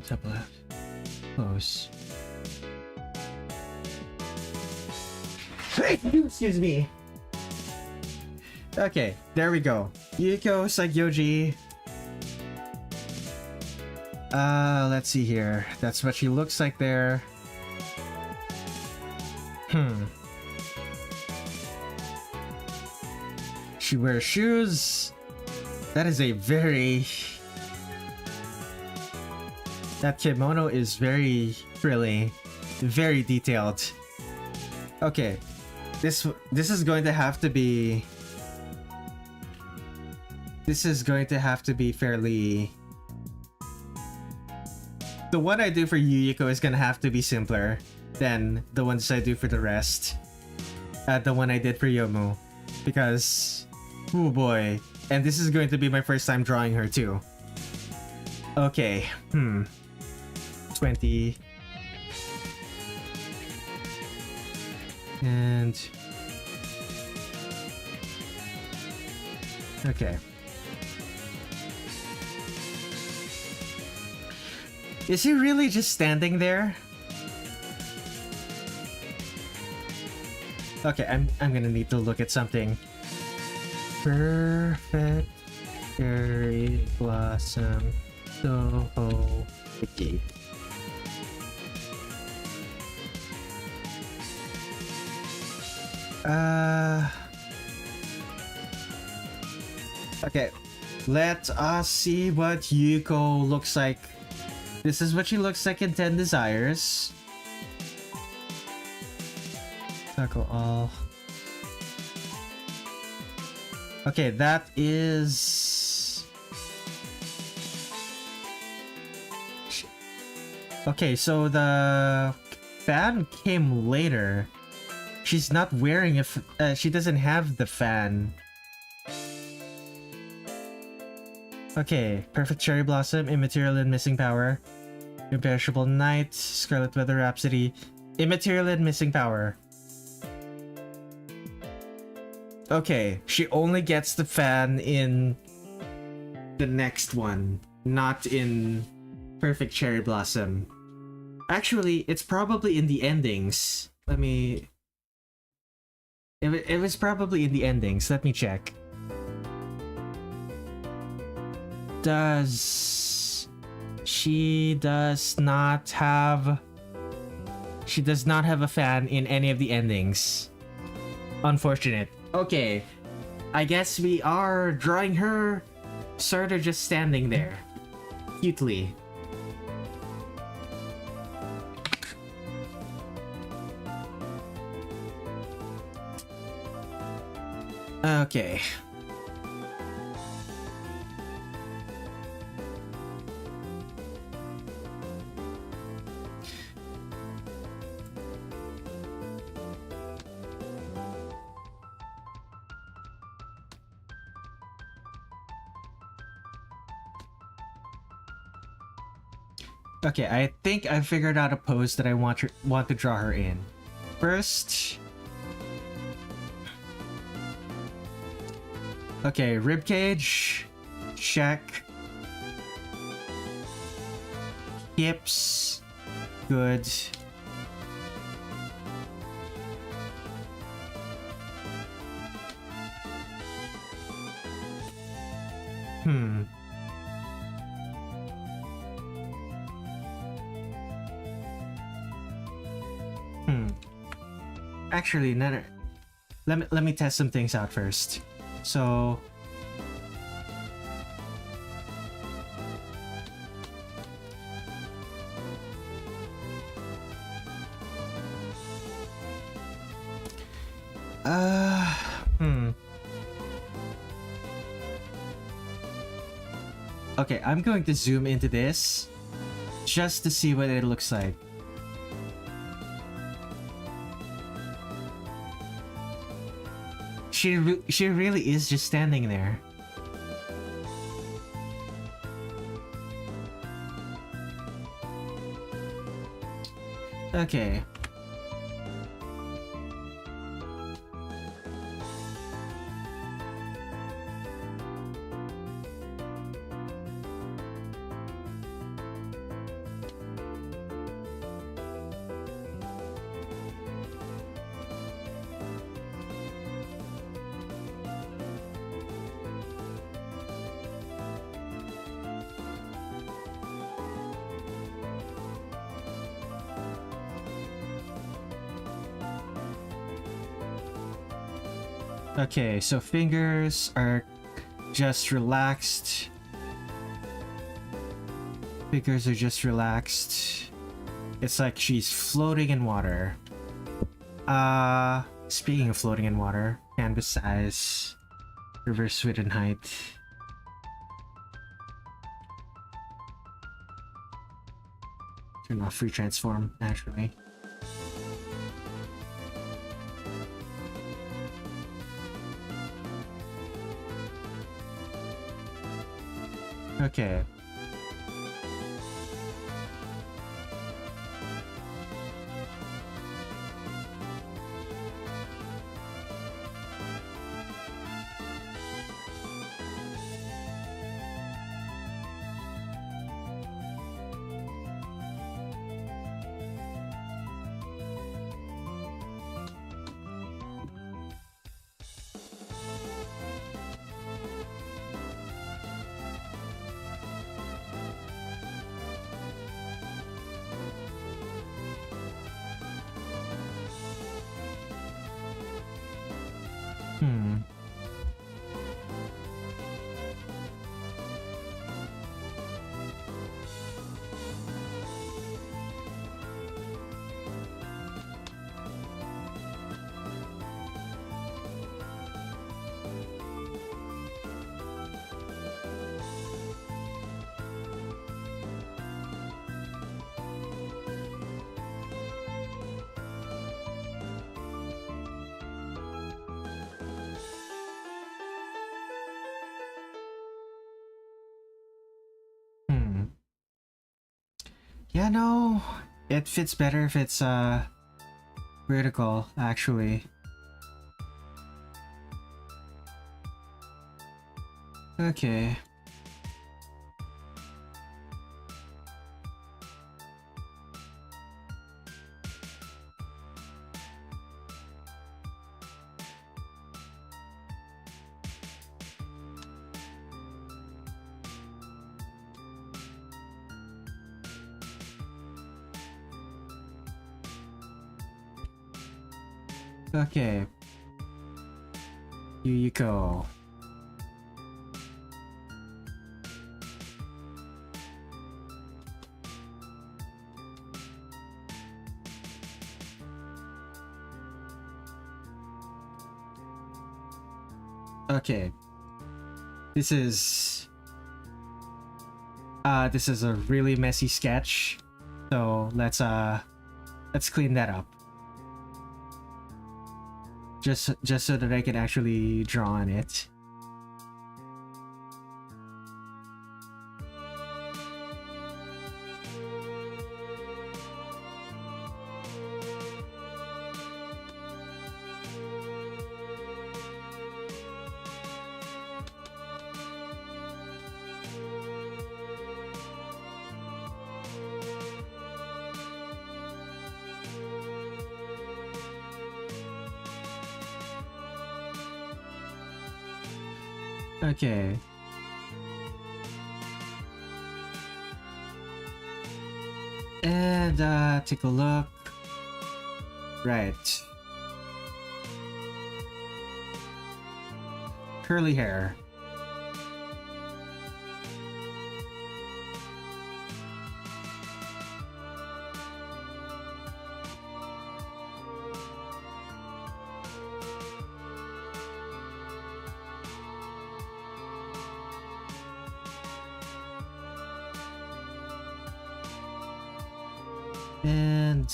top left. Close. Excuse me. Okay, there we go. Yuyuko Saigyouji. Let's see here. That's what she looks like there. She wears shoes. That is a very... That kimono is very frilly, very detailed. Okay, this is going to have to be... This is going to have to be fairly... The one I do for Yuyuko is gonna have to be simpler than the ones I do for the rest. The one I did for Youmu. Because... Oh boy. And this is going to be my first time drawing her too. Okay, 20. And... Okay. Is he really just standing there? Okay, I'm gonna need to look at something. Perfect cherry blossom Touhou Project. Okay, let us see what Yuyuko looks like. This is what she looks like in 10 Desires. Tackle all. Okay, that is... Okay, so the fan came later. She's not wearing a she doesn't have the fan. Okay, Perfect Cherry Blossom, Immaterial and Missing Power. Imperishable Night, Scarlet Weather Rhapsody, Immaterial and Missing Power. Okay, she only gets the fan in the next one, not in Perfect Cherry Blossom. Actually, it's probably in the endings. Let me... It was probably in the endings. Let me check. She does not have a fan in any of the endings. Unfortunate. Okay, I guess we are drawing her sort of just standing there. Cutely. Okay. Okay, I think I figured out a pose that I want to draw her in. First... Okay, ribcage. Check. Hips. Good. Actually, no. Let me test some things out first. So, Uh, hmm. Okay, I'm going to zoom into this just to see what it looks like. She really is just standing there. Okay. Okay, so fingers are just relaxed. Fingers are just relaxed. It's like she's floating in water. Speaking of floating in water, canvas size, reverse width and height. Turn off free transform naturally. Okay. Yeah, no, it fits better if it's vertical, actually. Okay. Okay. Yuyuko. Okay. This is a really messy sketch. So let's clean that up. Just so that I can actually draw on it. Okay. And take a look. Right. Curly hair. And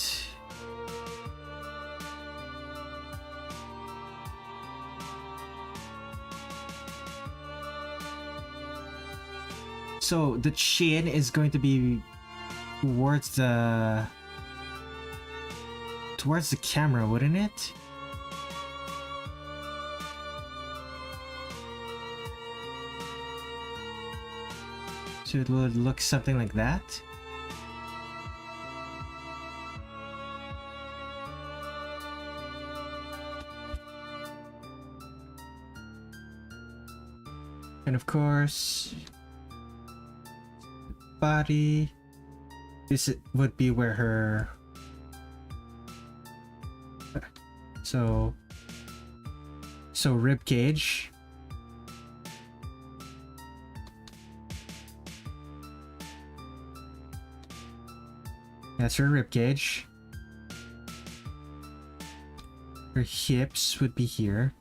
so the chin is going to be towards the camera, wouldn't it? So it would look something like that. And of course, body. This would be where her... So rib cage. That's her rib cage. Her hips would be here.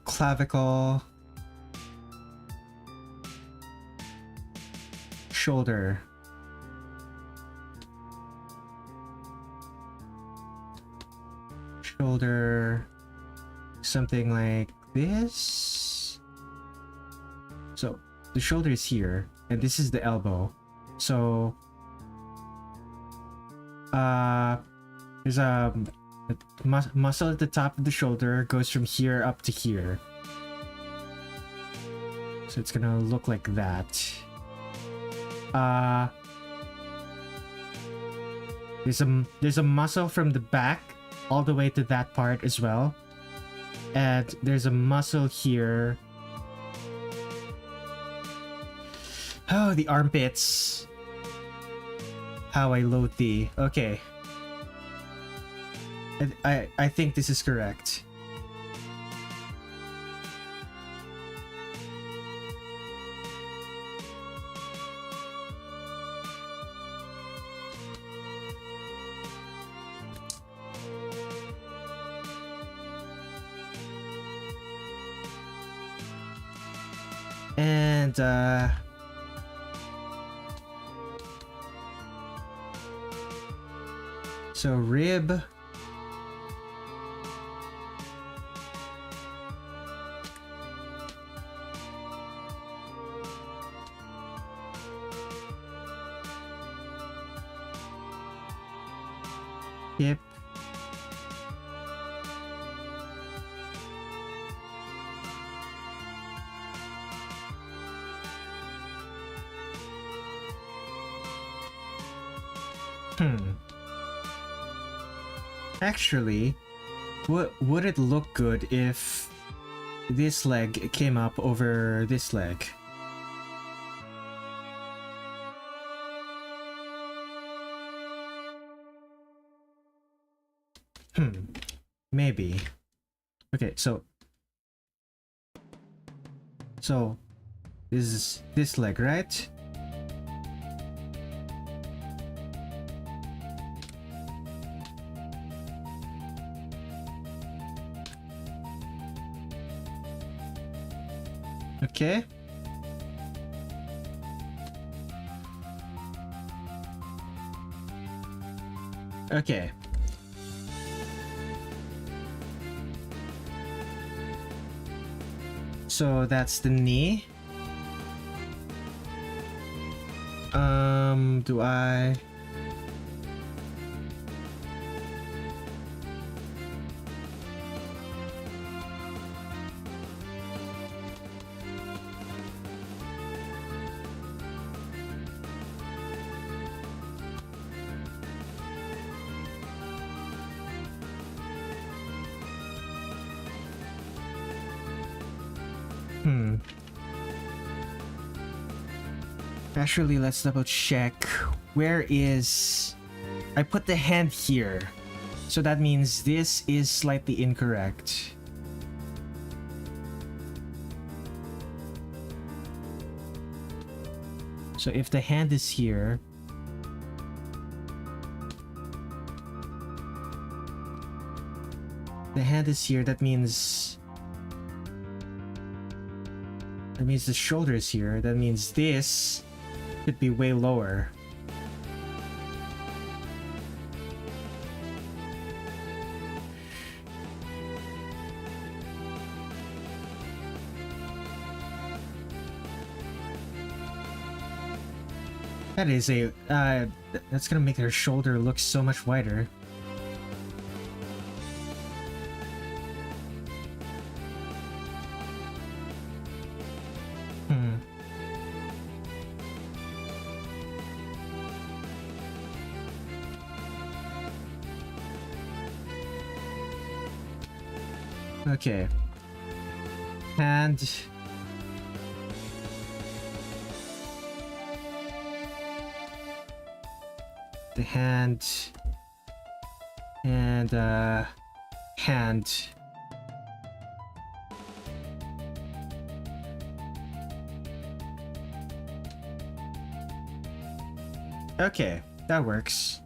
Clavicle. Shoulder. Shoulder. Something like this. So the shoulder is here, and this is the elbow. So there's a muscle at the top of the shoulder, goes from here up to here. So it's gonna look like that. There's a muscle from the back all the way to that part as well. And there's a muscle here. Oh, the armpits. How I loathe thee. Okay. I think this is correct. And so rib. Hip. Actually, would it look good if this leg came up over this leg? Maybe. Okay, so this is this leg, right? Okay. Okay. So that's the knee. Do I... Actually, let's double check. Where is... I put the hand here. So that means this is slightly incorrect. So if the hand is here... The hand is here, that means... That means the shoulders here. That means this could be way lower. That is a, that's gonna make her shoulder look so much wider. Okay. And the hand and hand. Okay, that works.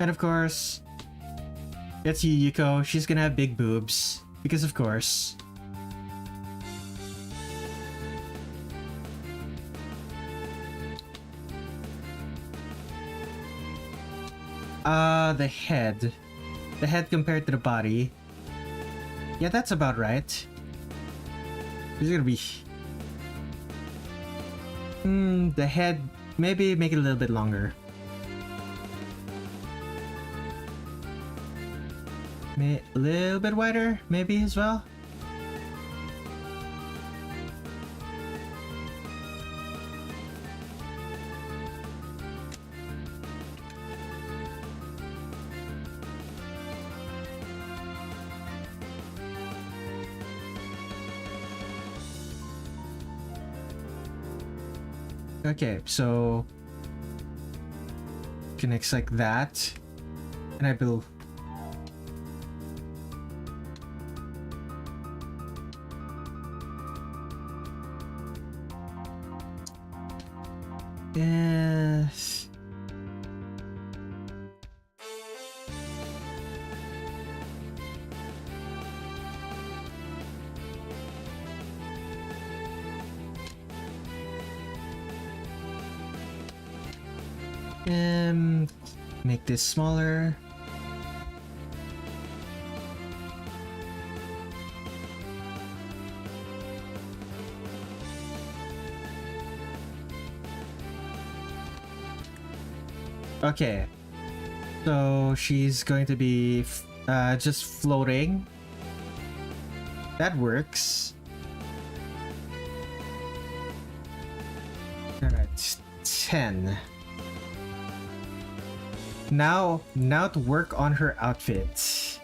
And of course, it's Yuyuko. She's gonna have big boobs. Because of course. The head. The head compared to the body. Yeah, that's about right. There's gonna be... the head... Maybe make it a little bit longer. A little bit wider, maybe, as well? Okay, so... connects like that. And I build... Yes. Make this smaller. Okay, so she's going to be just floating. That works. Alright, 10. Now to work on her outfit.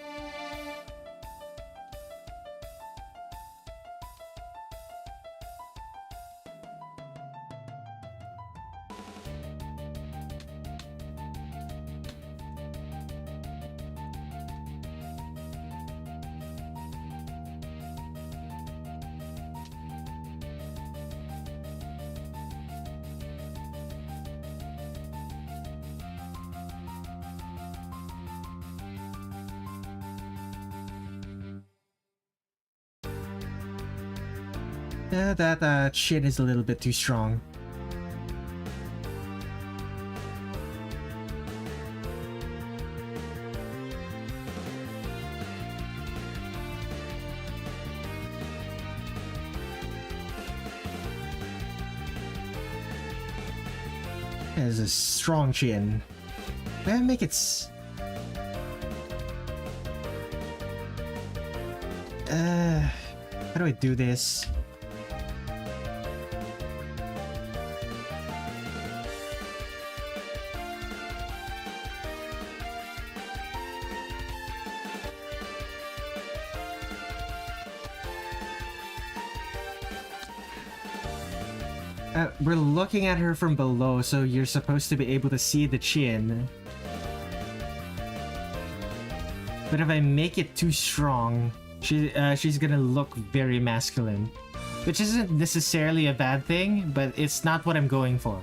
Yeah, that chin is a little bit too strong. It has a strong chin. Maybe make it how do I do this? We're looking at her from below, so you're supposed to be able to see the chin. But if I make it too strong, she's gonna look very masculine. Which isn't necessarily a bad thing, but it's not what I'm going for.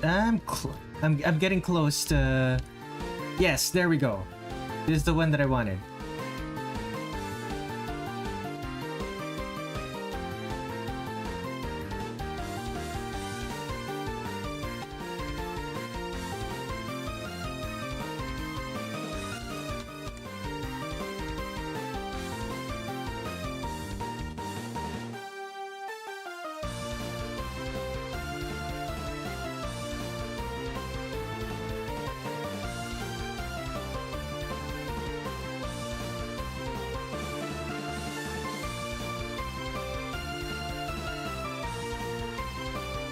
I'm getting close to... Yes, there we go. This is the one that I wanted.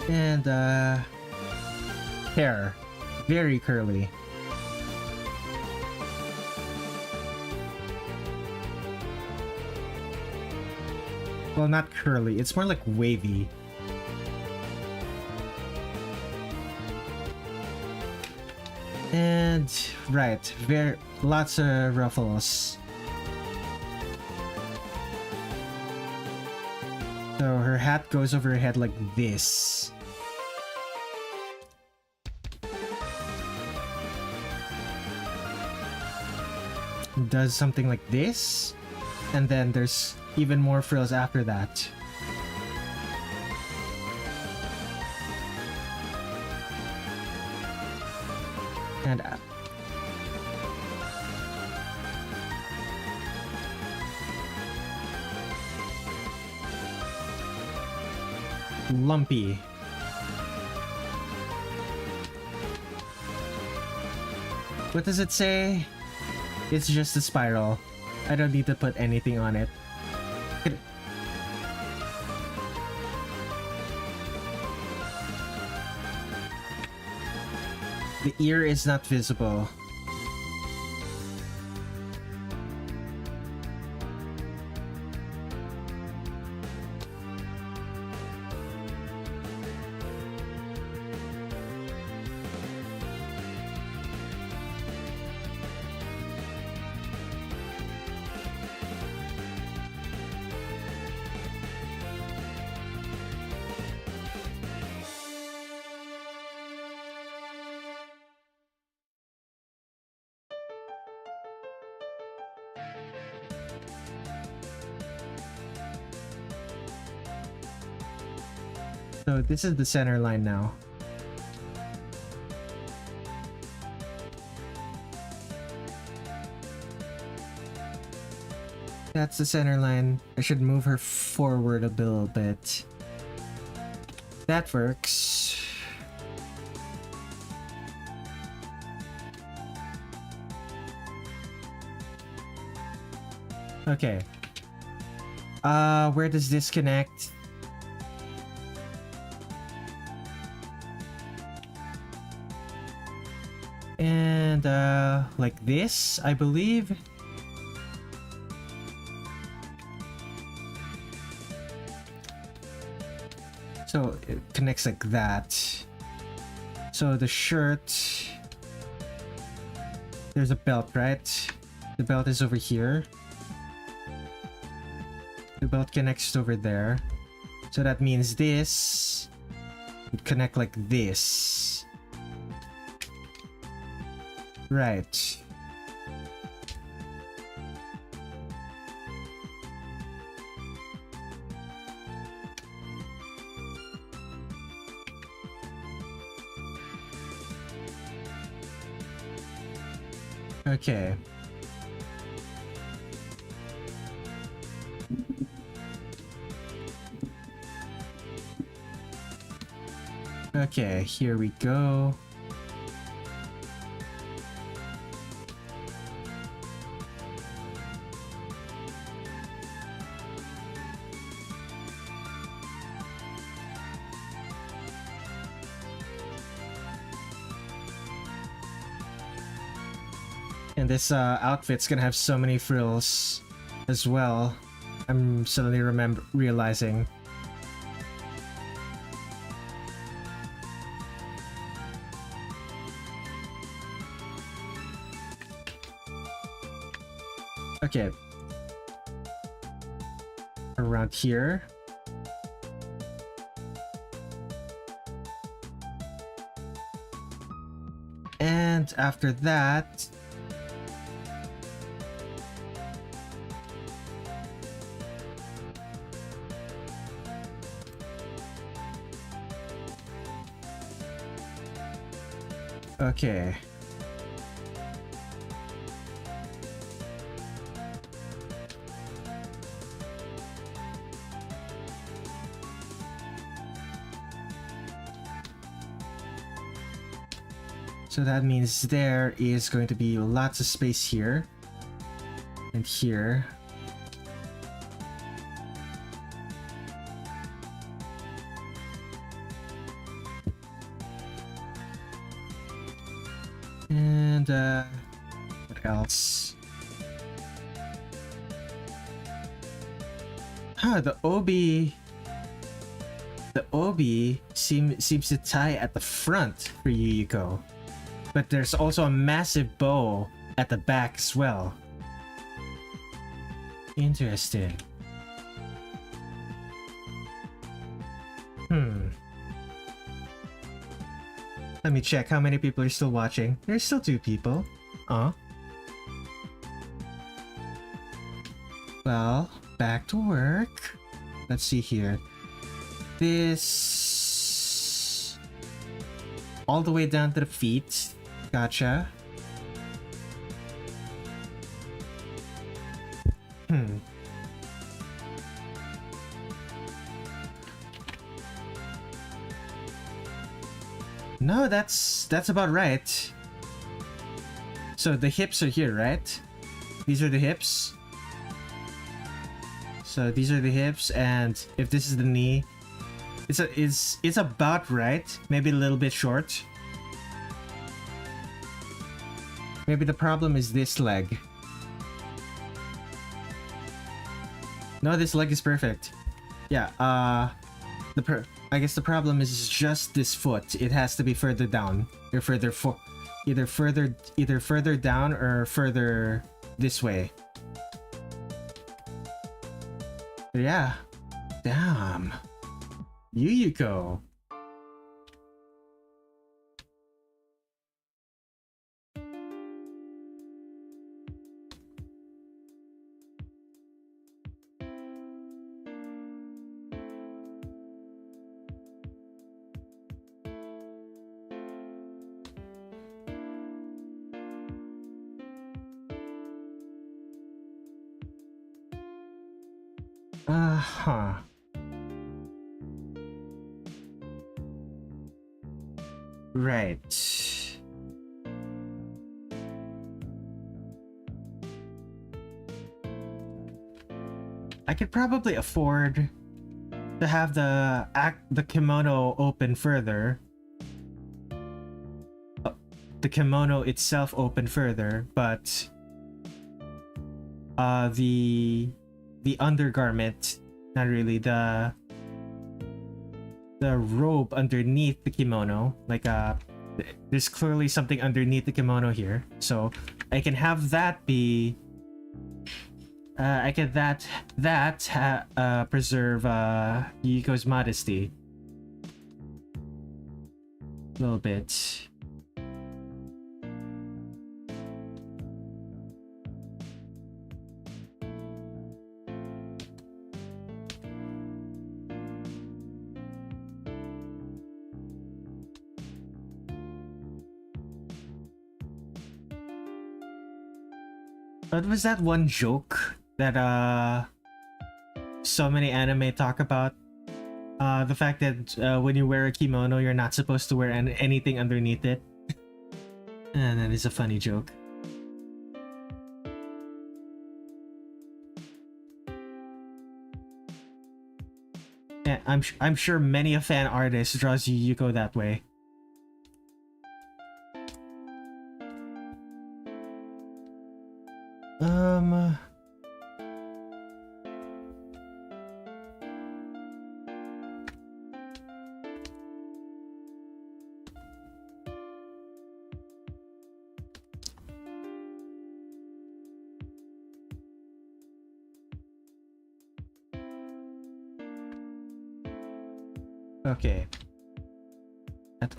And hair, very curly. Well, not curly, it's more like wavy. And right, very lots of ruffles. So her hat goes over her head like this. Does something like this, and then there's even more frills after that. And lumpy. What does it say? It's just a spiral. I don't need to put anything on it. The ear is not visible. So this is the center line now. That's the center line. I should move her forward a little bit. That works. Okay. Where does this connect? And like this, I believe. So it connects like that. So the shirt, there's a belt, right? The belt is over here. The belt connects over there. So that means this would connect like this. Right. Okay. Okay, here we go. And this outfit's gonna have so many frills as well. I'm suddenly realizing. Okay. Around here. And after that... Okay. So that means there is going to be lots of space here and here. And what else? Huh, the obi seems to tie at the front for Yuyuko. But there's also a massive bow at the back as well. Interesting. Let me check how many people are still watching. There's still 2 people. Well, back to work. Let's see here. This... all the way down to the feet. Gotcha. No, that's about right. So the hips are here, right? These are the hips. So these are the hips, and if this is the knee, it's about right. Maybe a little bit short. Maybe the problem is this leg. No, this leg is perfect. Yeah, I guess the problem is just this foot. It has to be further down. Or either further down or further this way. But yeah. Damn. Yuyuko. Uh-huh. Right. I could probably afford to have the kimono open further. The kimono itself open further, but the undergarment, not really, the robe underneath the kimono, like there's clearly something underneath the kimono here, so I can have that be preserve Yuyuko's modesty a little bit. What was that one joke that so many anime talk about? The fact that when you wear a kimono, you're not supposed to wear anything underneath it. And that is a funny joke. Yeah, I'm sure many a fan artist draws Yuyuko that way. Okay.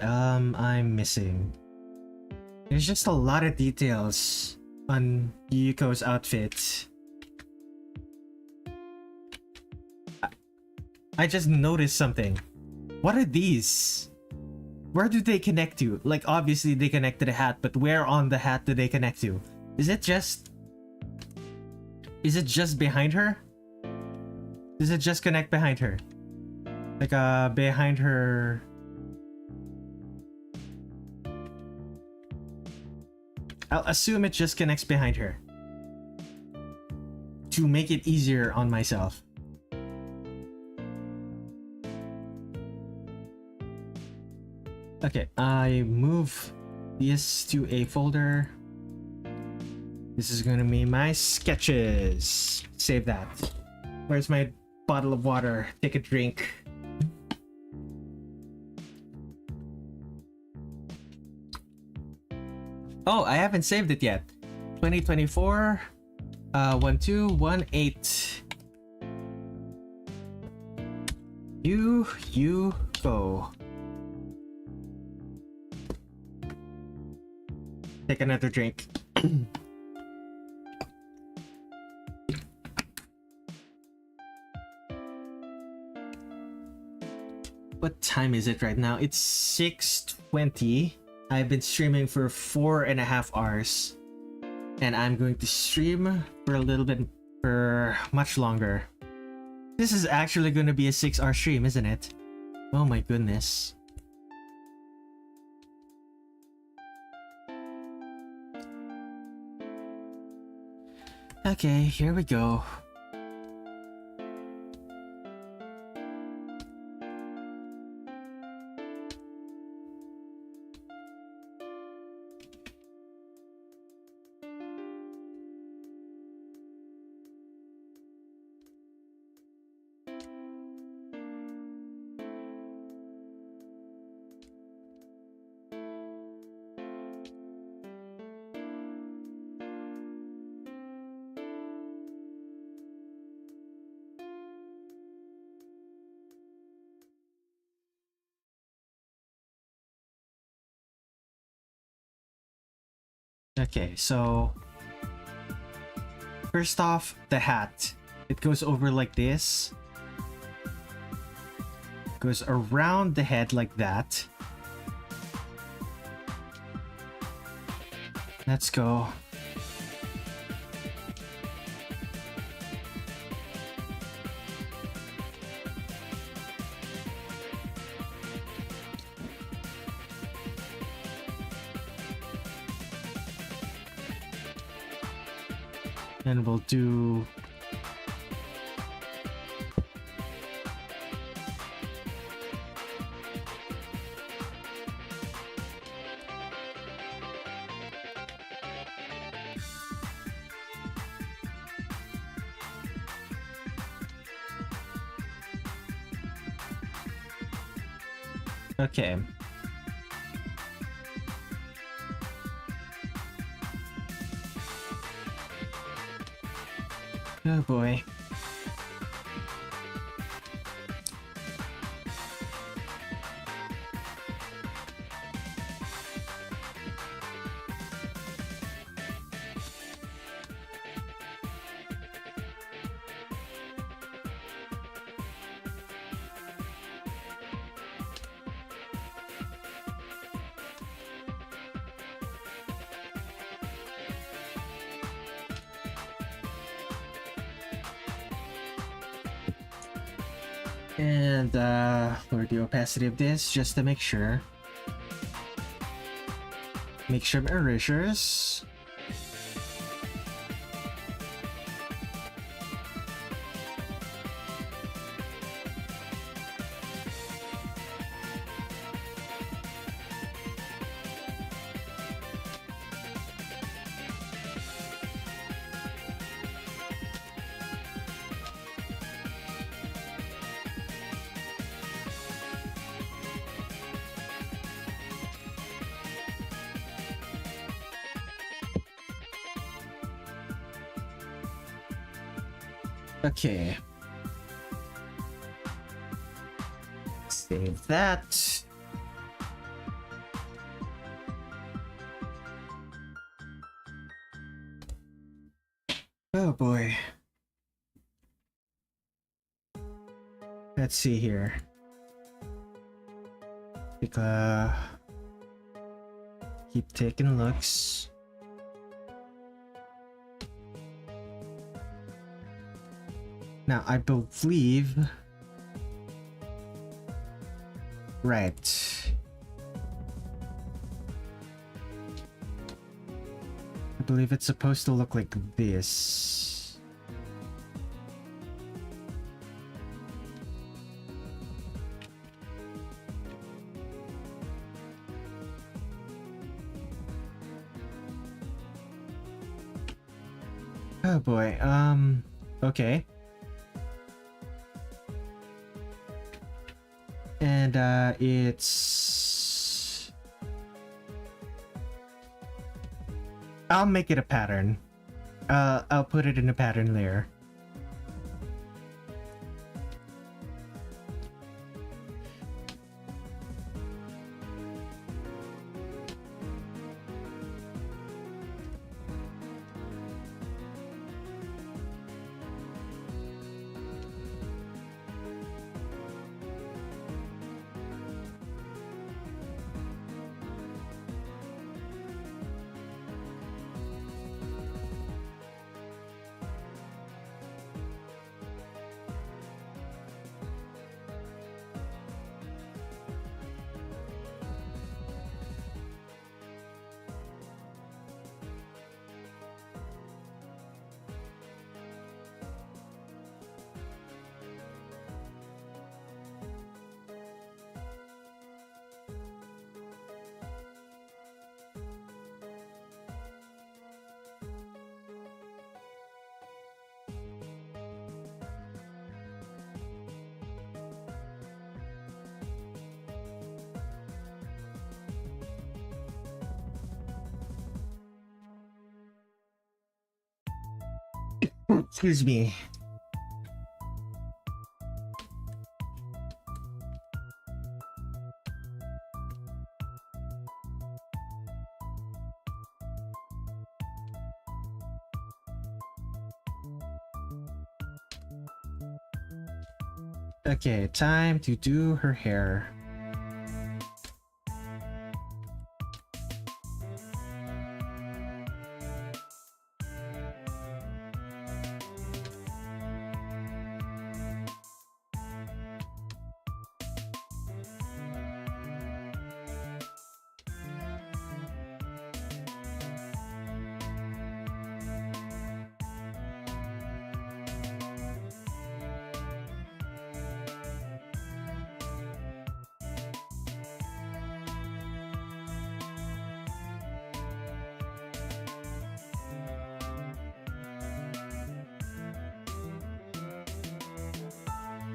I'm missing. There's just a lot of details on Yuyuko's outfit. I just noticed something. What are these? Where do they connect to? Like, obviously they connect to the hat, but where on the hat do they connect to? Is it just behind her? Does it just connect behind her? Like, behind her... I'll assume it just connects behind her. To make it easier on myself. Okay, I move this to a folder. This is gonna be my sketches. Save that. Where's my bottle of water? Take a drink. Oh, I haven't saved it yet. 2024, 1218. You go. Take another drink. What time is it right now? It's 6:20. I've been streaming for 4.5 hours. And I'm going to stream for a little bit, for much longer. This is actually going to be a 6-hour stream, isn't it? Oh my goodness. Okay, here we go. Okay, so first off, the hat. It goes over like this. Goes around the head like that. Let's go. And we'll do... Okay. Oh boy. And lower the opacity of this just to make sure. Make sure erasures. Okay. Save that. Oh boy. Let's see here. Keep taking looks. Now, I believe... Right. I believe it's supposed to look like this. Oh boy, okay. And, it's... I'll make it a pattern. I'll put it in a pattern layer. Excuse me. Okay, time to do her hair.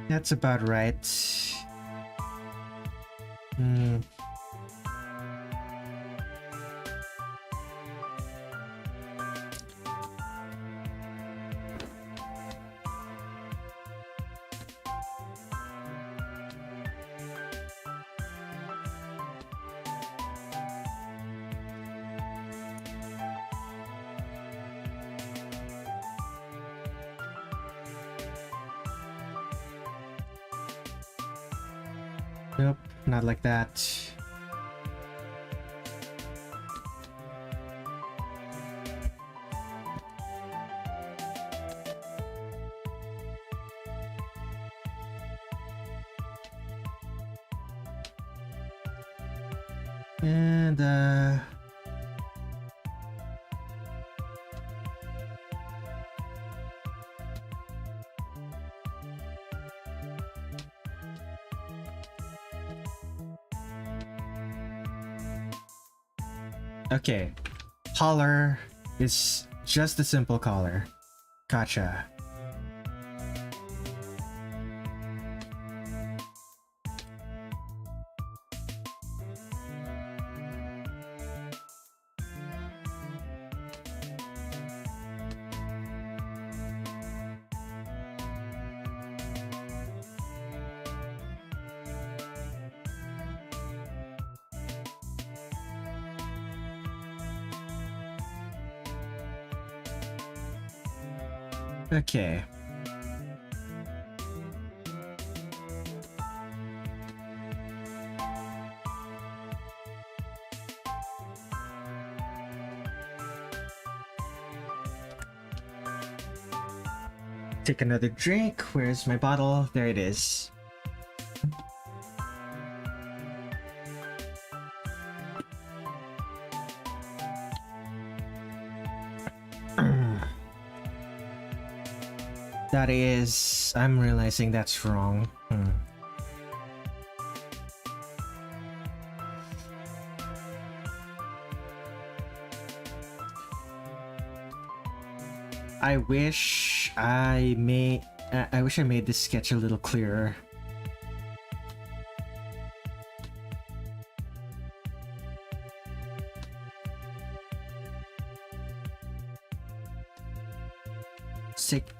That's about right. Nope, not like that. And okay, collar is just a simple collar. Gotcha. Okay. Take another drink. Where's my bottle? There it is. That is... I'm realizing that's wrong. I wish I made this sketch a little clearer.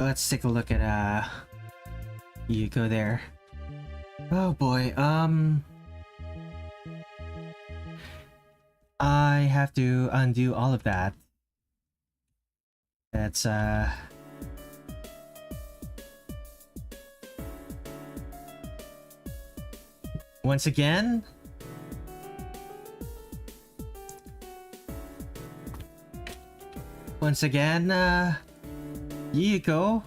Let's take a look at Yuyuko there. Oh boy, I have to undo all of that. That's once again, Yuyuko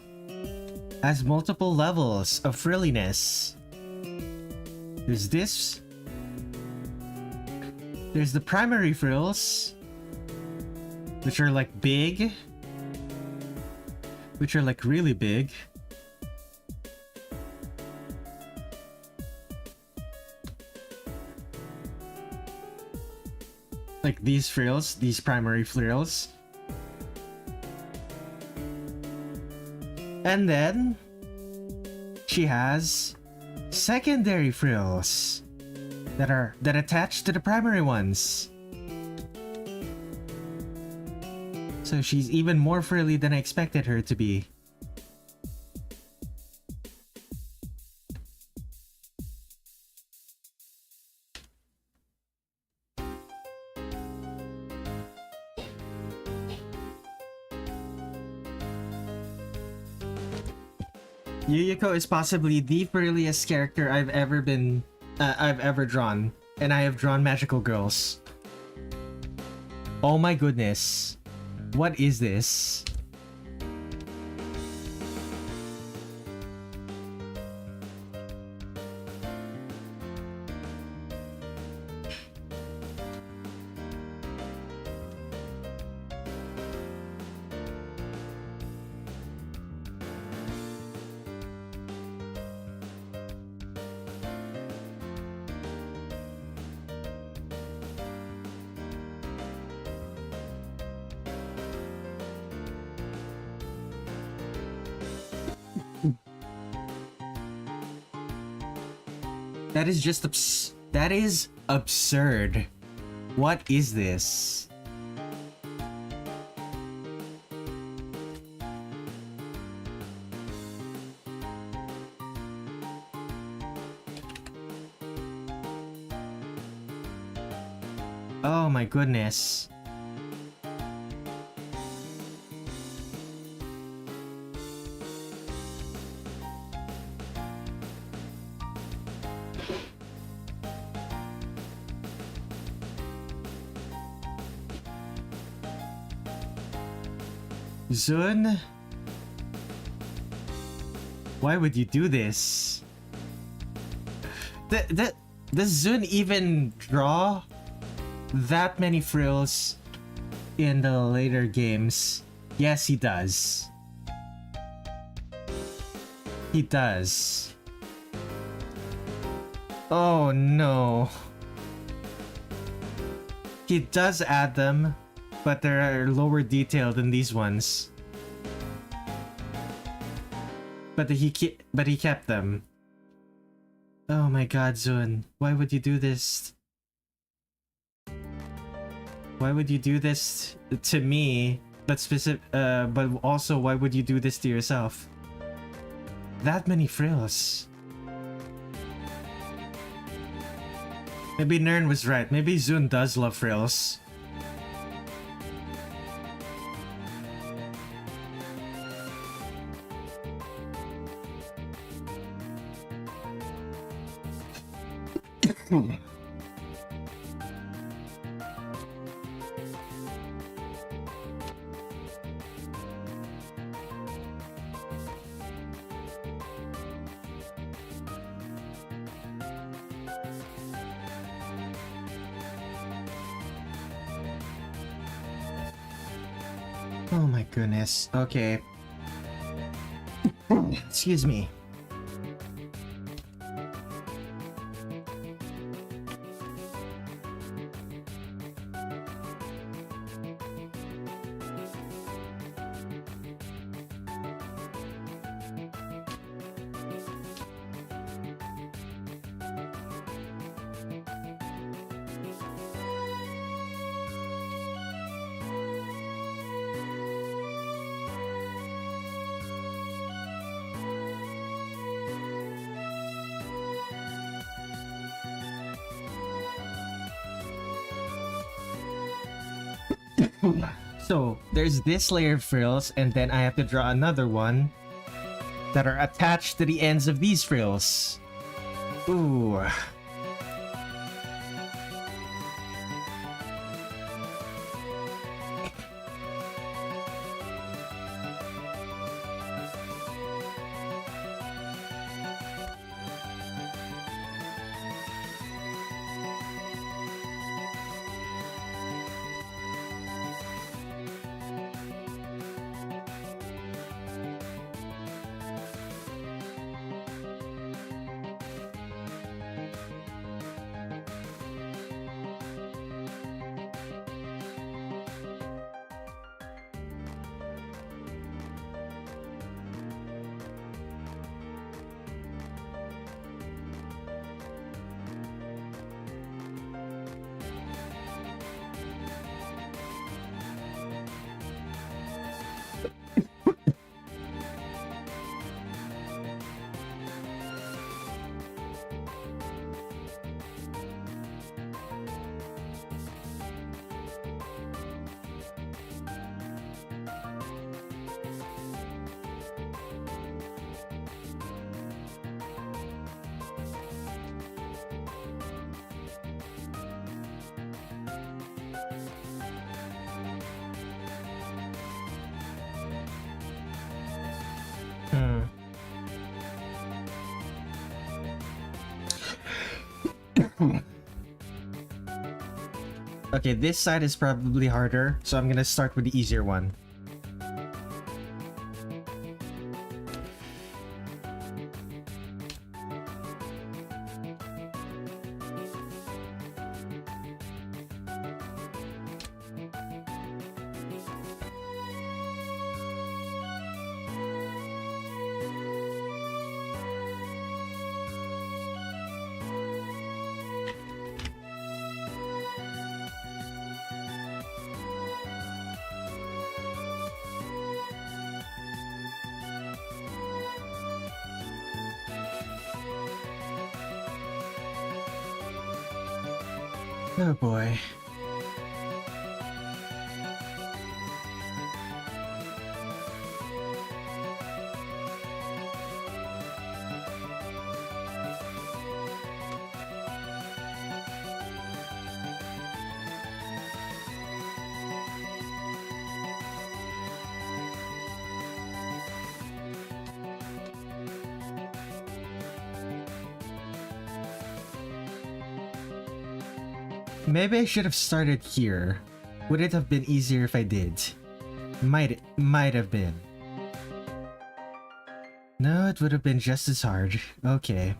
has multiple levels of frilliness. There's this. There's the primary frills, which are like big, which are like really big. Like these frills, these primary frills. And then she has secondary frills that attach to the primary ones. So she's even more frilly than I expected her to be. Yuyuko is possibly the frilliest character I've ever drawn, and I have drawn magical girls. Oh my goodness. What is this? That is just that is absurd. What is this? Oh my goodness. Zun? Why would you do this? Does Zun even draw that many frills in the later games? Yes, he does. He does. Oh no. He does add them, but they're lower detailed than these ones. But he kept them. Oh my god, Zun. Why would you do this? Why would you do this to me? But also why would you do this to yourself? That many frills. Maybe Nern was right. Maybe Zun does love frills. Oh my goodness. Okay. Excuse me. So there's this layer of frills, and then I have to draw another one that are attached to the ends of these frills. Ooh. Okay, this side is probably harder, so I'm gonna start with the easier one. Oh boy. Maybe I should have started here. Would it have been easier if I did? Might have been. No, it would have been just as hard. Okay.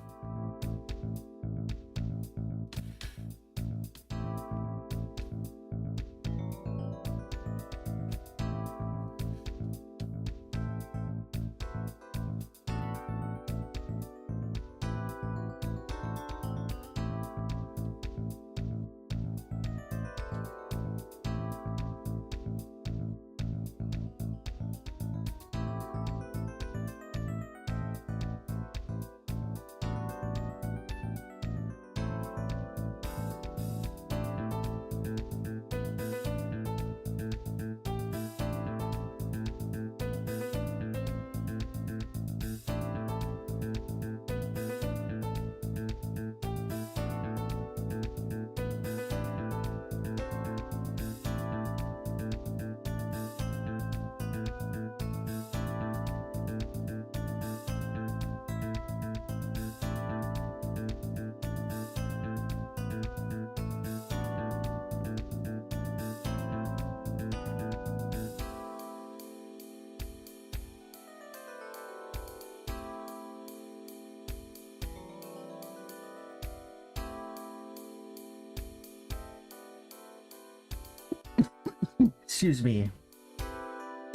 excuse me.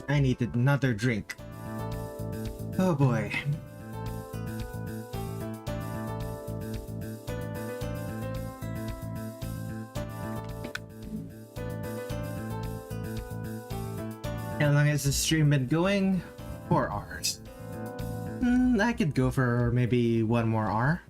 I needed another drink. Oh boy. How long has the stream been going? 4 hours. I could go for maybe 1 more hour.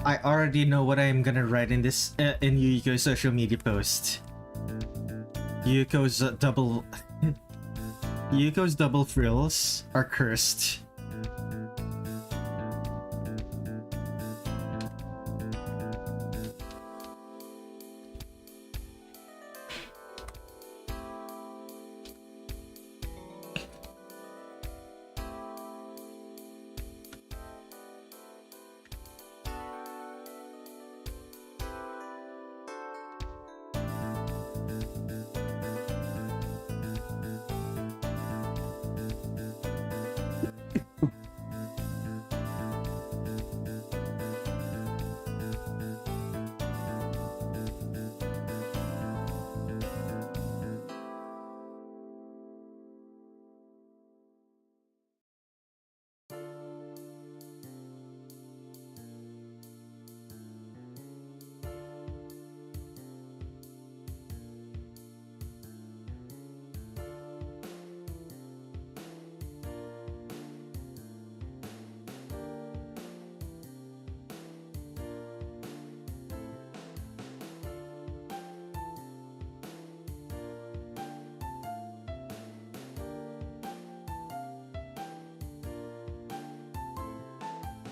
I already know what I'm gonna write in this in Yuyuko's social media post. Yuyuko's Yuyuko's double frills are cursed.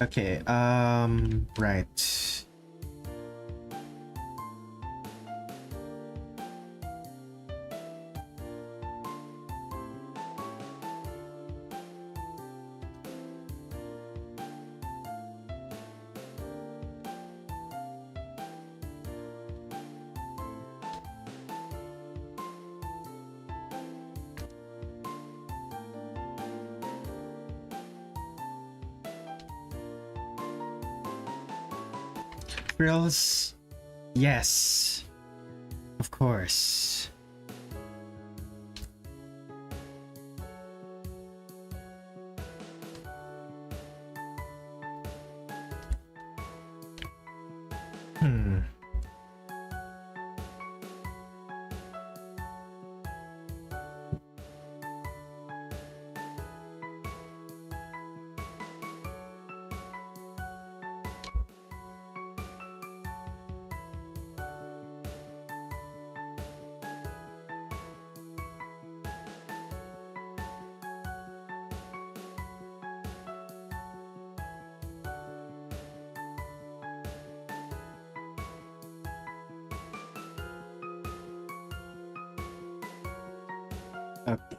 Okay, right. Frills? Yes. Of course.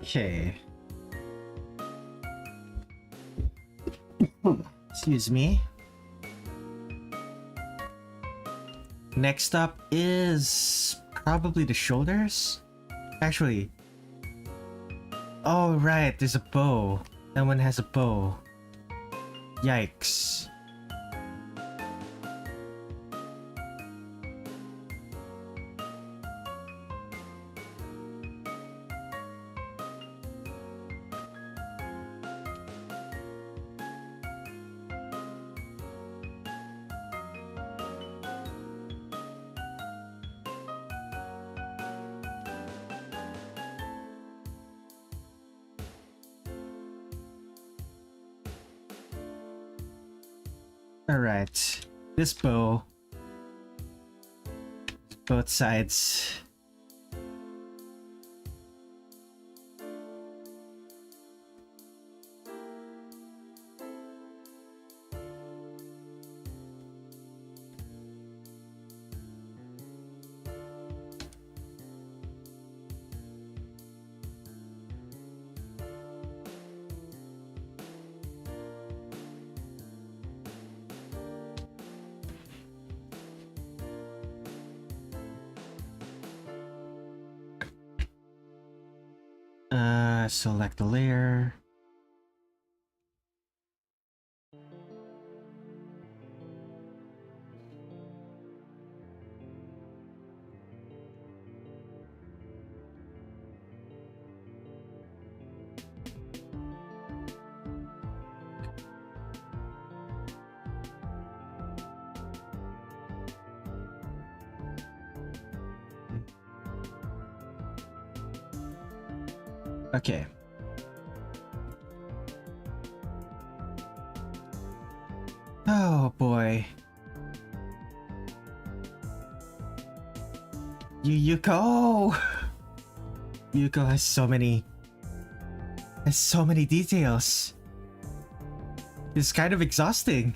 Okay. Excuse me. Next up is probably the shoulders. Actually. Oh, right. There's a bow. That one has a bow. Yikes. Alright, this bow both sides. Select the layer. Okay. Oh boy. Yuyuko! Yuyuko has so many details. It's kind of exhausting.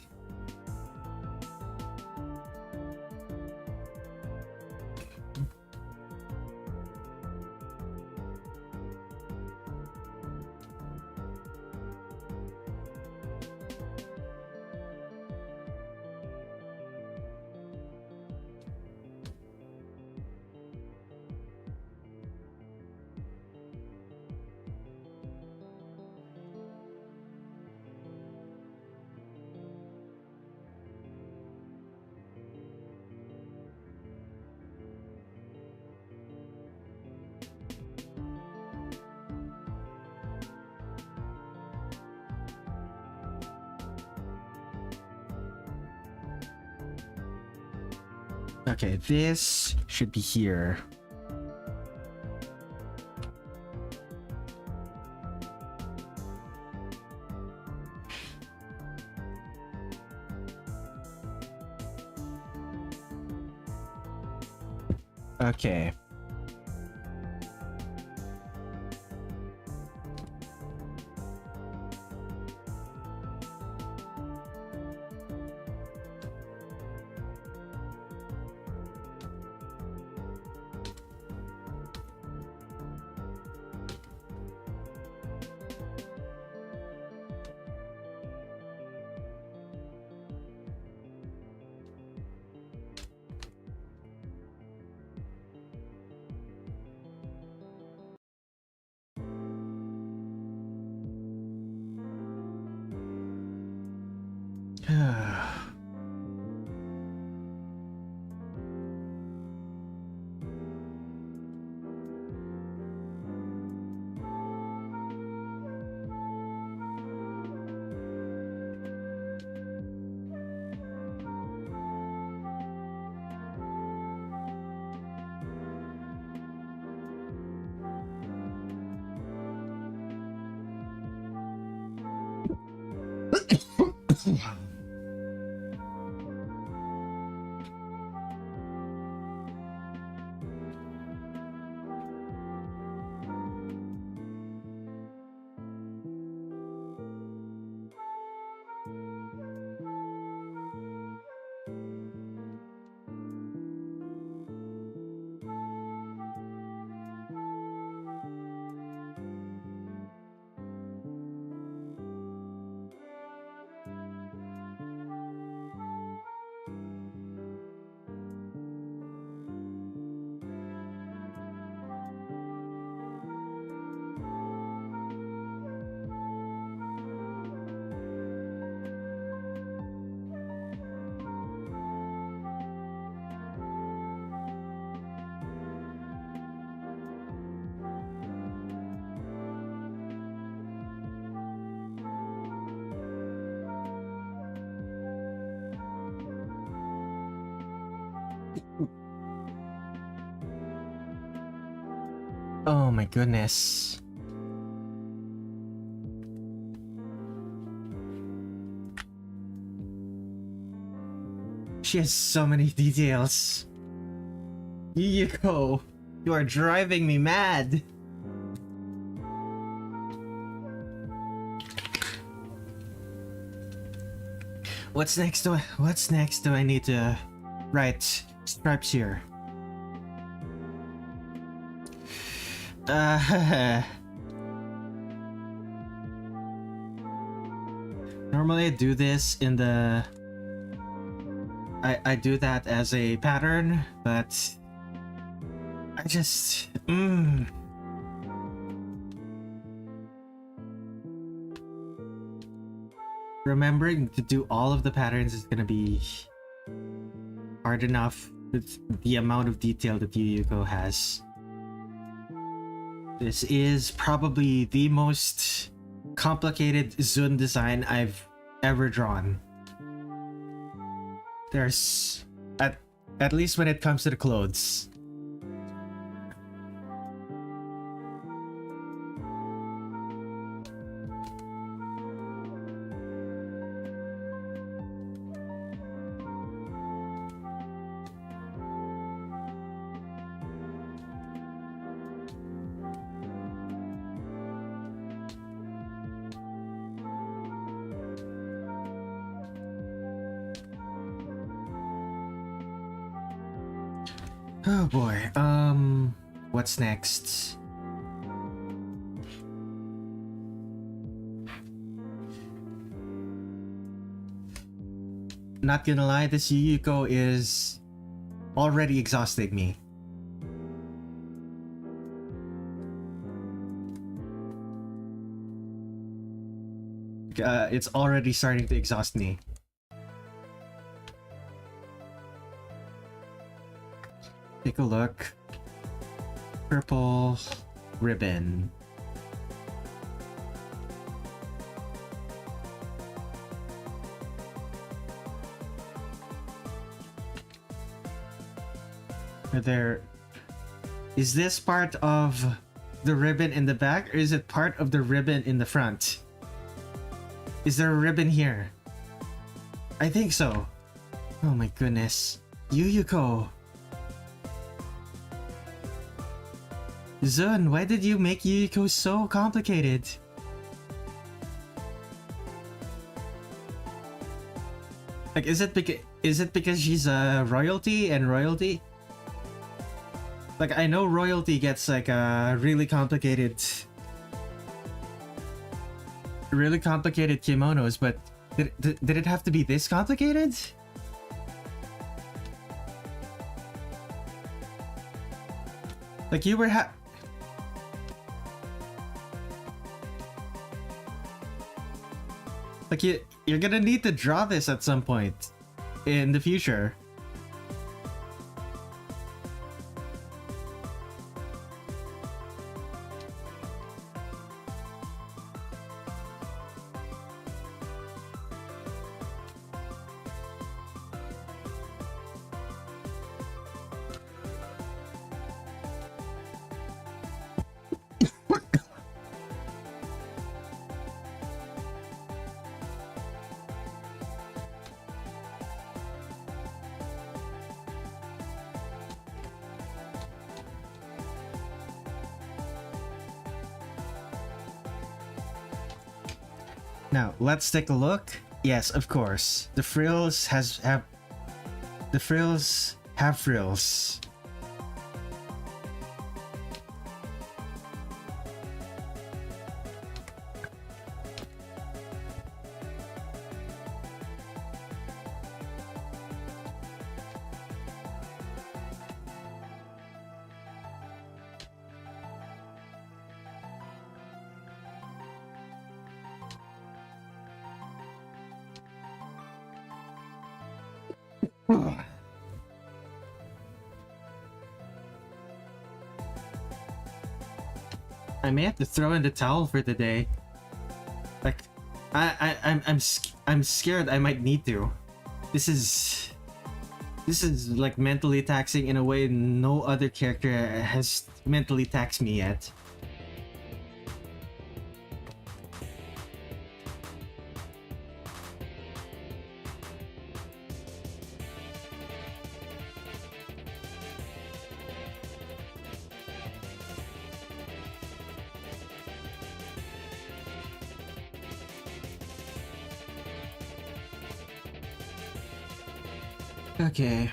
Okay, this should be here. Okay. Oh my goodness. She has so many details. Yuyuko, you are driving me mad. What's next? Do I need to write stripes here? Normally I do this in the... I do that as a pattern, but I just... Remembering to do all of the patterns is gonna be hard enough with the amount of detail that Yuyuko has. This is probably the most complicated Zun design I've ever drawn. There's... at least when it comes to the clothes. Oh boy, what's next? Not gonna lie, this Yuyuko is already exhausting me. It's already starting to exhaust me. Take a look. Purple ribbon. Is this part of the ribbon in the back, or is it part of the ribbon in the front? Is there a ribbon here? I think so. Oh my goodness. Yuyuko. Zun, why did you make Yuyuko so complicated? Like, is it because she's a royalty and royalty? Like, I know royalty gets like a really complicated kimonos, but did it have to be this complicated? Like, you were like, you're gonna need to draw this at some point in the future. Now, let's take a look. Yes, of course. The frills have frills. I may have to throw in the towel for the day. Like, I'm scared I might need to. This is like mentally taxing in a way no other character has mentally taxed me yet. Okay.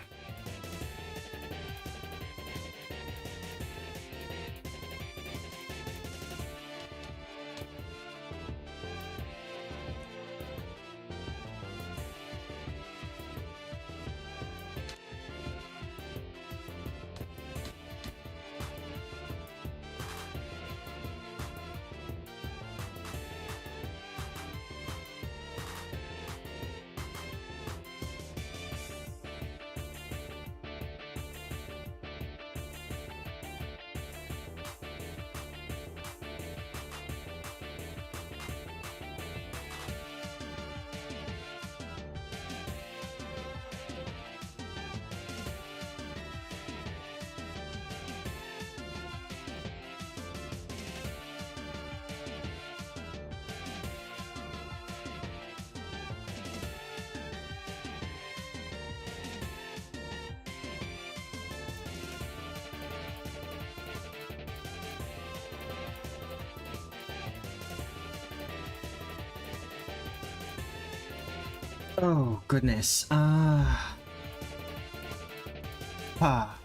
Oh, goodness. Ah. Oh.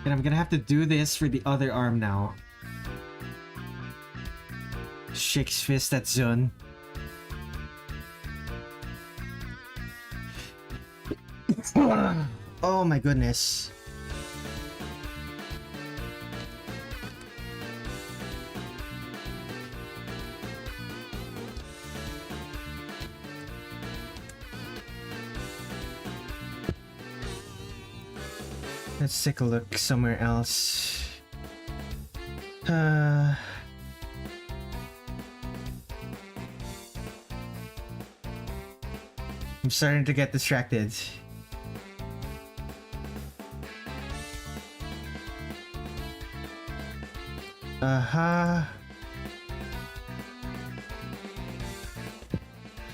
And I'm gonna have to do this for the other arm now. Shakes fist at Zun. Oh my goodness. Let's take a look somewhere else. I'm starting to get distracted.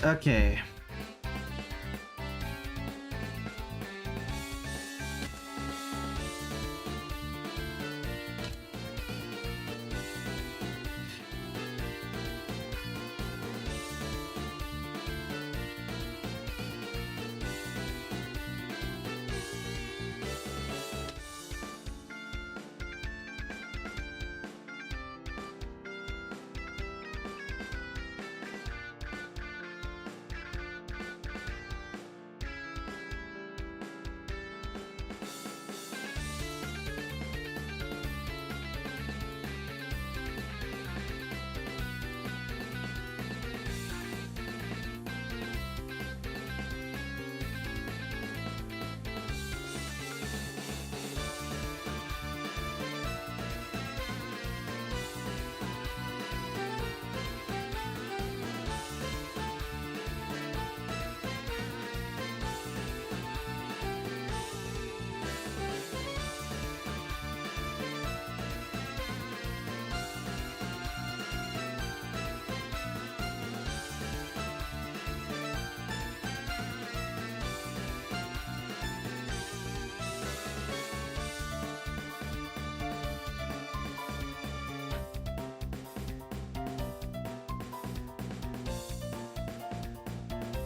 Okay.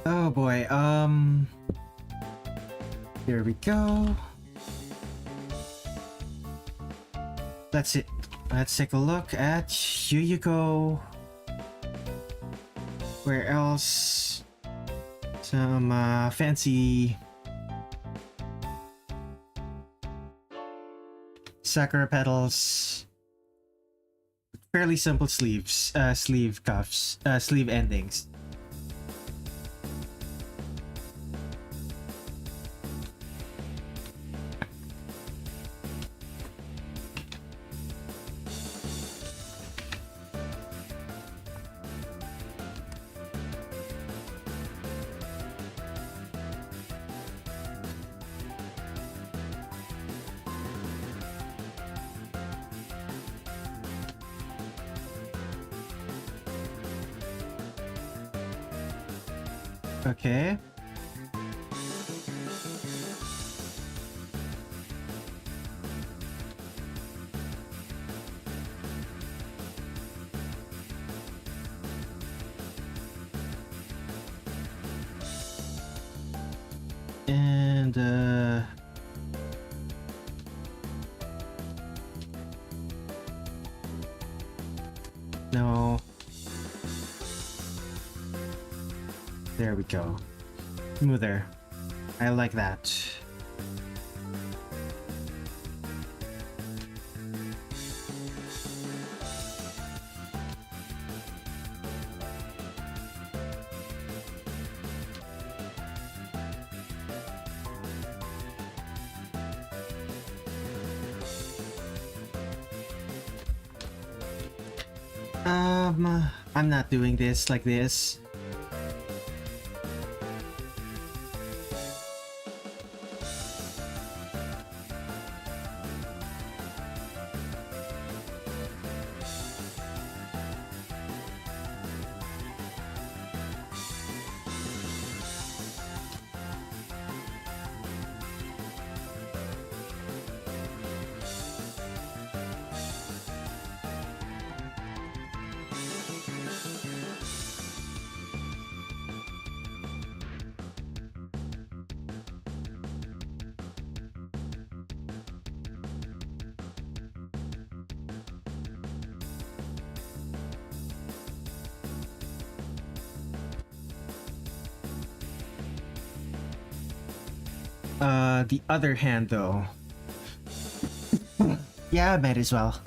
Oh boy, here we go. Let's take a look at Yuyuko. Where else? Some fancy sakura petals. Fairly simple sleeves, sleeve cuffs, sleeve endings. Okay. And no. There we go. Smoother. I like that. I'm not doing this like this. The other hand though. Yeah, might as well.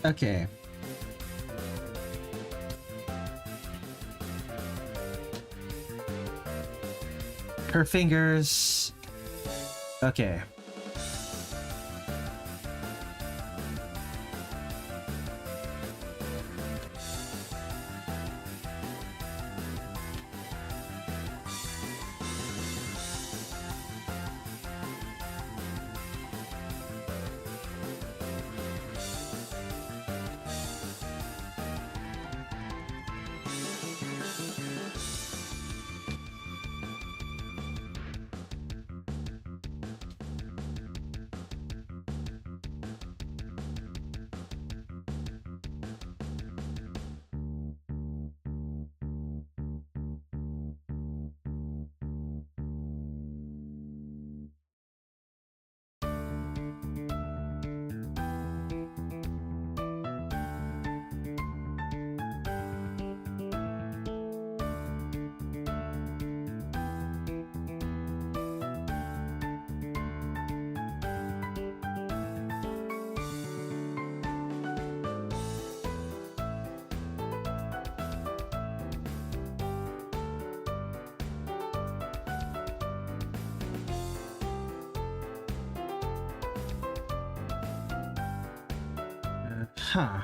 Okay. Her fingers. Okay. Huh.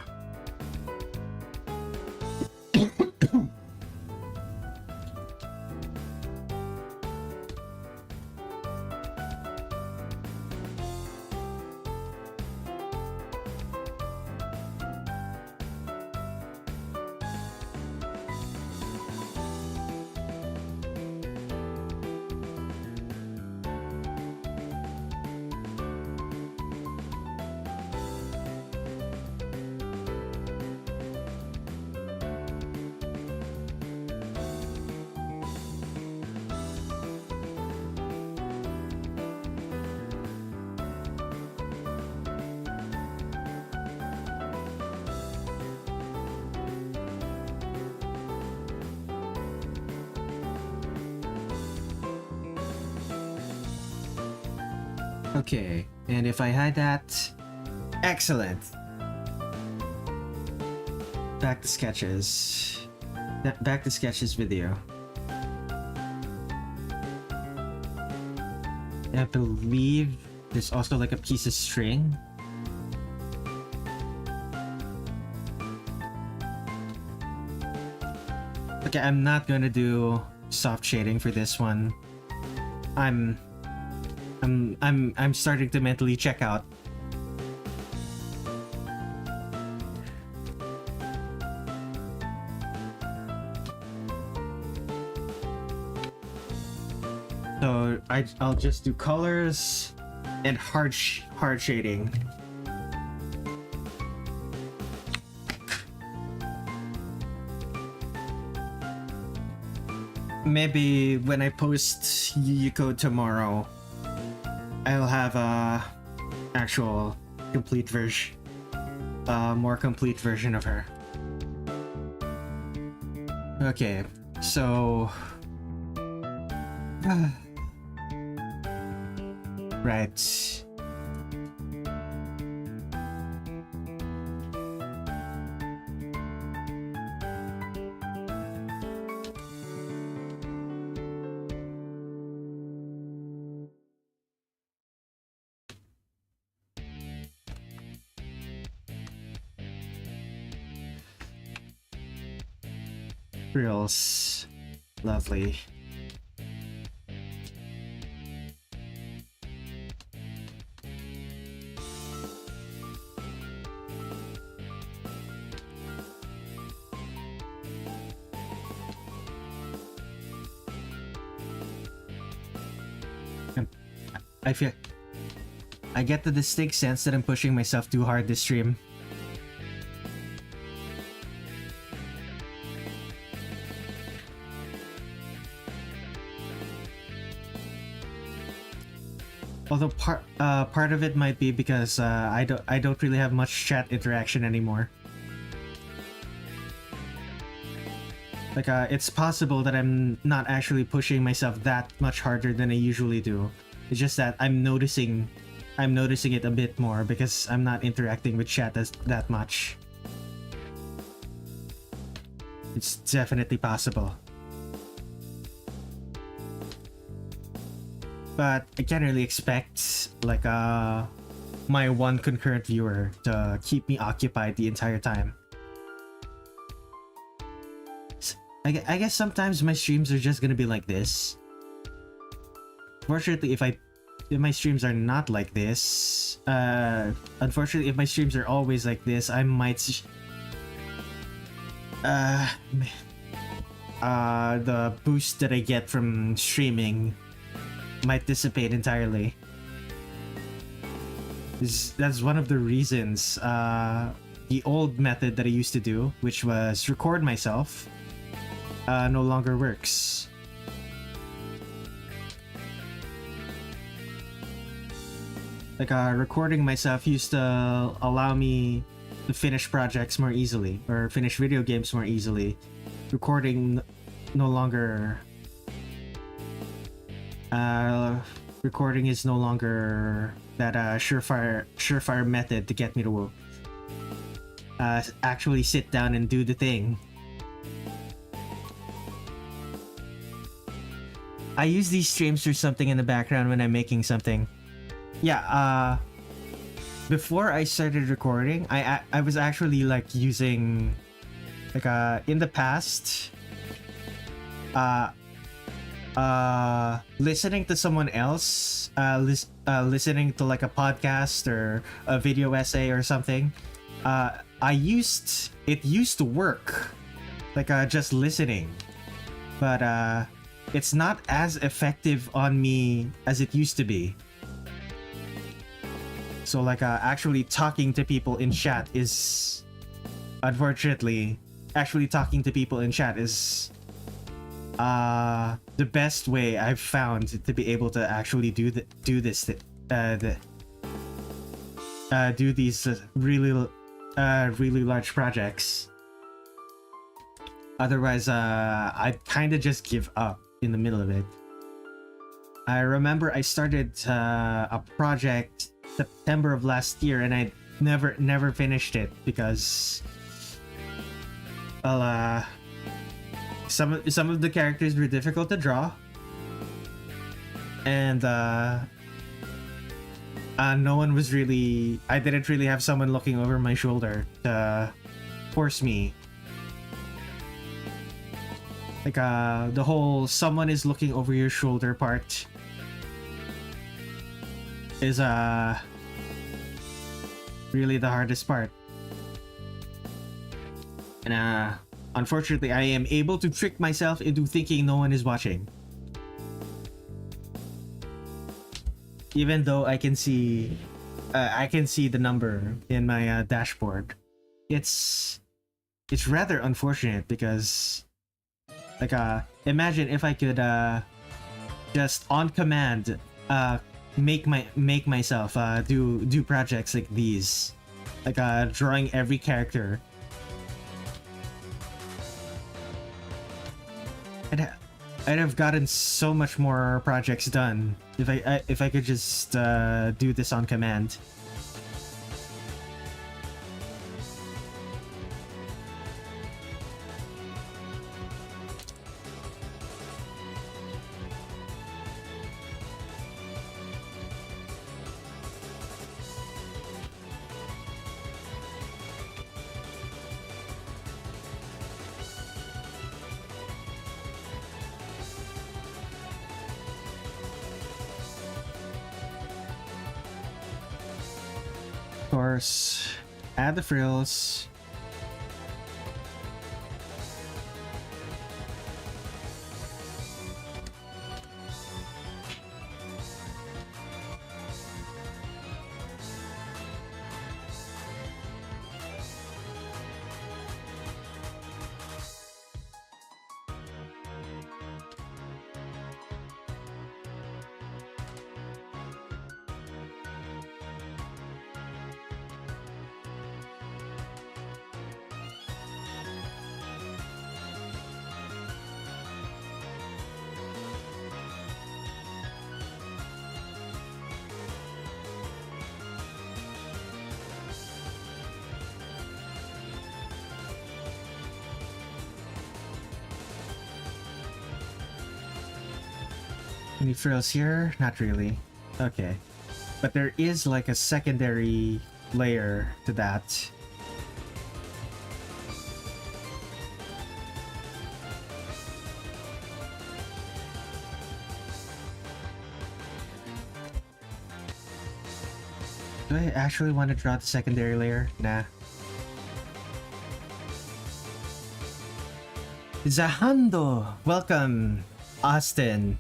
Okay, and if I hide that, excellent. Back to sketches. Back to sketches video. I believe there's also like a piece of string. Okay, I'm not gonna do soft shading for this one. I'm starting to mentally check out. So I'll just do colors and hard shading. Maybe when I post Yuyuko tomorrow, I'll have a actual complete version, more complete version of her. Okay, so right. Reals. Lovely. I get the distinct sense that I'm pushing myself too hard this stream. Although part of it might be because I don't really have much chat interaction anymore. Like it's possible that I'm not actually pushing myself that much harder than I usually do. It's just that I'm noticing it a bit more because I'm not interacting with chat that much. It's definitely possible. But I can't really expect like my one concurrent viewer to keep me occupied the entire time. I guess sometimes my streams are just gonna be like this. Fortunately, if my streams are not like this, unfortunately, if my streams are always like this, I might the boost that I get from streaming might dissipate entirely. That's one of the reasons the old method that I used to do, which was record myself, no longer works. Like recording myself used to allow me to finish projects more easily or finish video games more easily. Recording no longer recording is no longer that surefire method to get me to actually sit down and do the thing. I use these streams for something in the background when I'm making something. Yeah, before I started recording, I was actually like using like in the past listening to someone else, listening to like a podcast or a video essay or something. It used to work, like just listening, but it's not as effective on me as it used to be. So like actually talking to people in chat is, unfortunately, actually talking to people in chat is the best way I've found to be able to actually do these really large projects. Otherwise, I'd kind of just give up in the middle of it. I remember I started a project September of last year, and I never finished it because, well, some of the characters were difficult to draw, and no one was really. I didn't really have someone looking over my shoulder to force me. Like the whole someone is looking over your shoulder part is really the hardest part. And unfortunately, I am able to trick myself into thinking no one is watching, even though I can see the number in my dashboard. It's rather unfortunate because, like, imagine if I could just on command make myself do projects like these, like drawing every character. I'd have gotten so much more projects done if I could just do this on command. Add the frills. Any frills here? Not really. Okay. But there is like a secondary layer to that. Do I actually want to draw the secondary layer? Nah. Zahando! Welcome, Austin.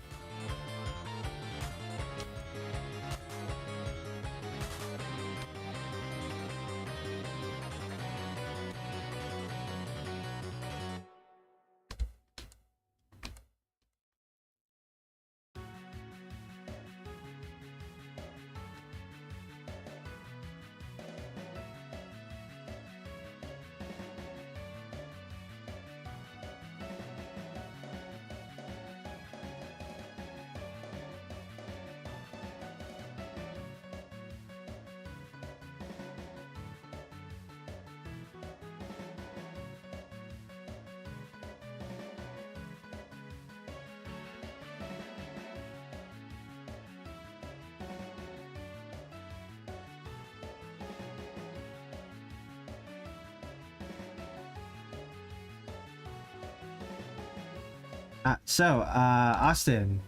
Austin,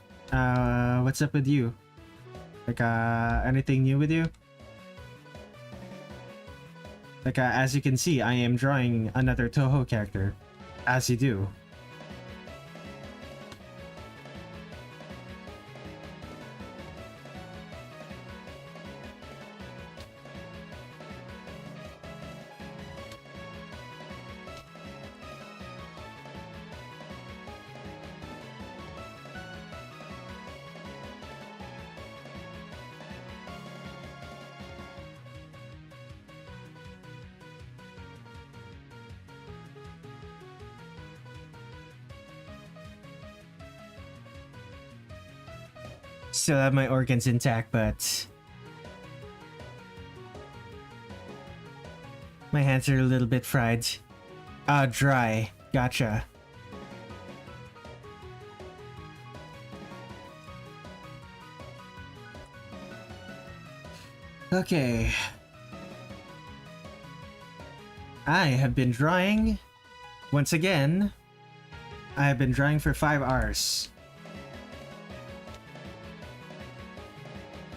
what's up with you? Like, anything new with you? Like, as you can see, I am drawing another Touhou character, as you do. Still have my organs intact, but my hands are a little bit fried. Dry. Gotcha. Okay. I have been drawing. Once again, I have been drawing for 5 hours.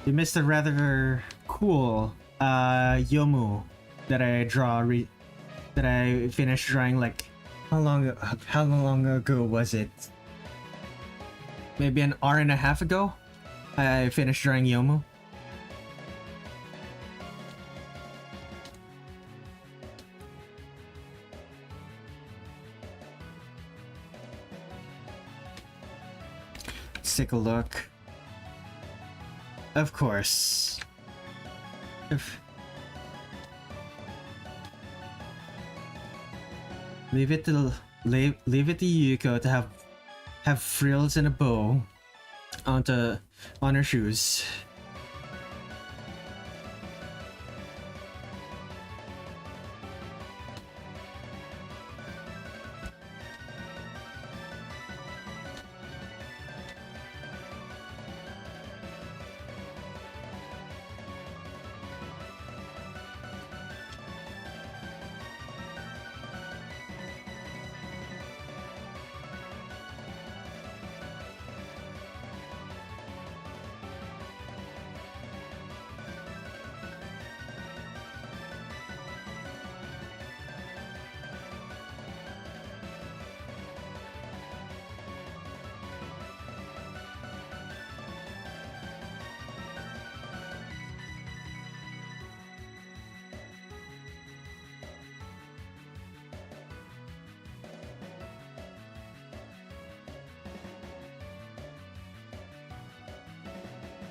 You missed a rather cool Youmu that I that I finished drawing like how long ago was it? Maybe an hour and a half ago? I finished drawing Youmu. Let's take a look. Of course. Leave it to Yuyuko to have frills and a bow on her shoes.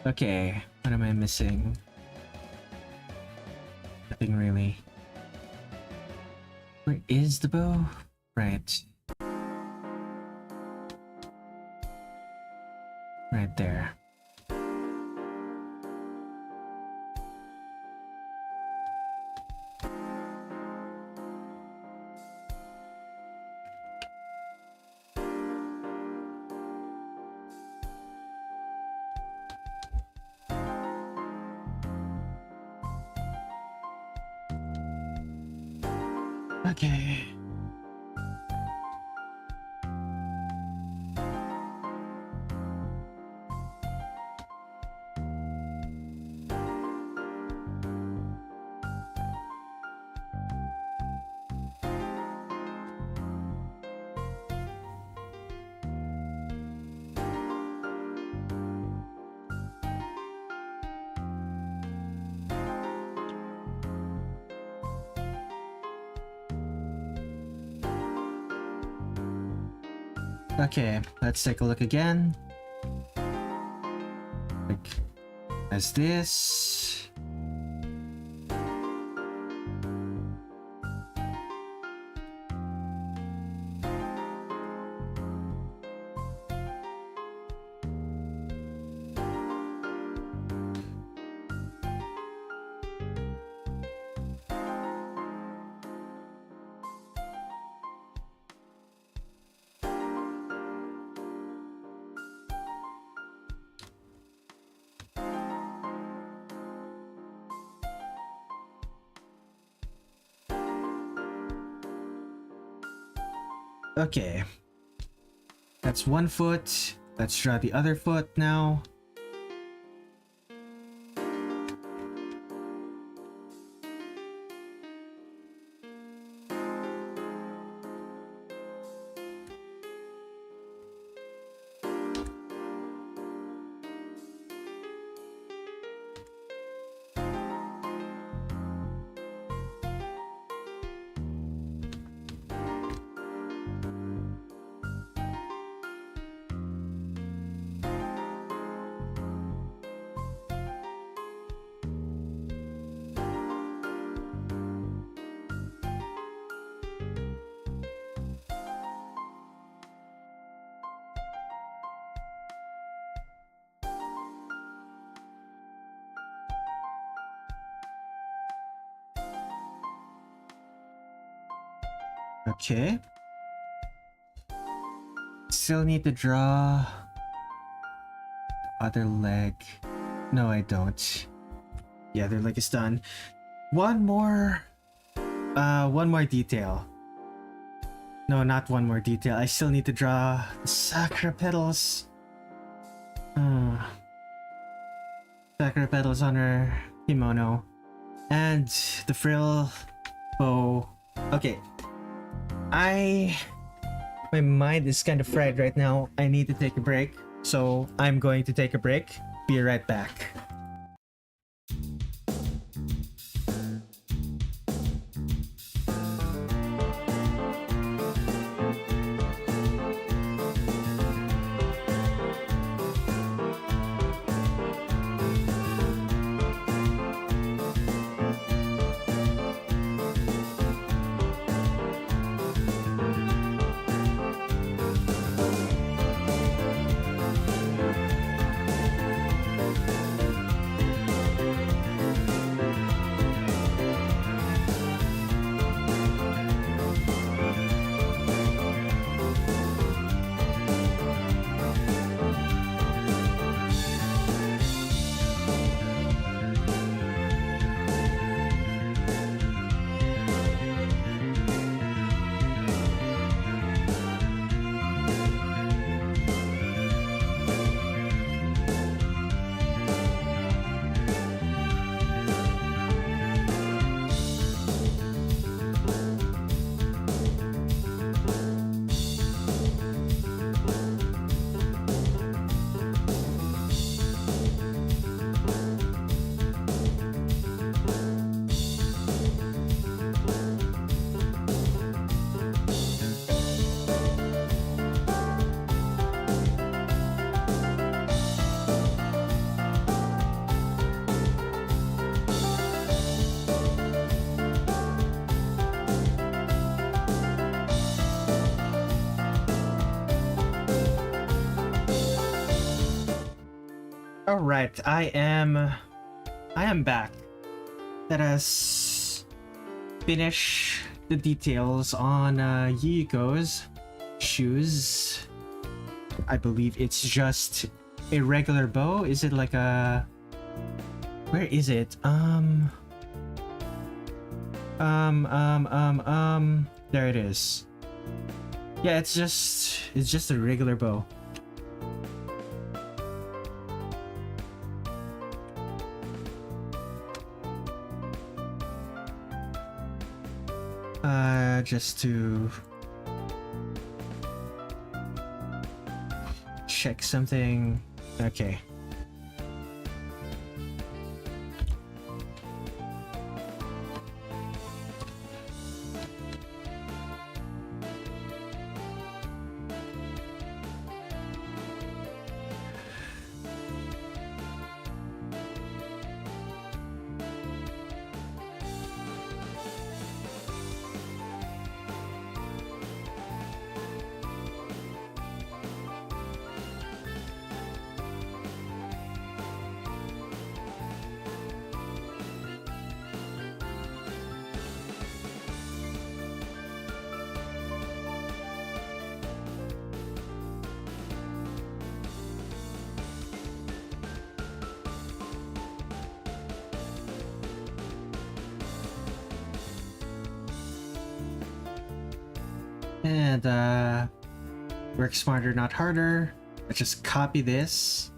Okay, what am I missing? Nothing really. Where is the bow? Right. Right there. Okay. Okay, let's take a look again. Like, as this. Okay. That's one foot. Let's draw the other foot now. Okay. Still need to draw the other leg. No, I don't. Yeah, their leg is done. One more detail. No, not one more detail. I still need to draw the sakura petals. Sakura petals on her kimono. And the frill bow. Okay. My mind is kind of fried right now. I need to take a break. So I'm going to take a break. Be right back. Alright, I am back. Let us finish the details on Yuyuko's shoes. I believe it's just a regular bow. Is it like a... Where is it? There it is. Yeah, it's just a regular bow. Just to check something. Okay. And Work smarter, not harder. Let's just copy this.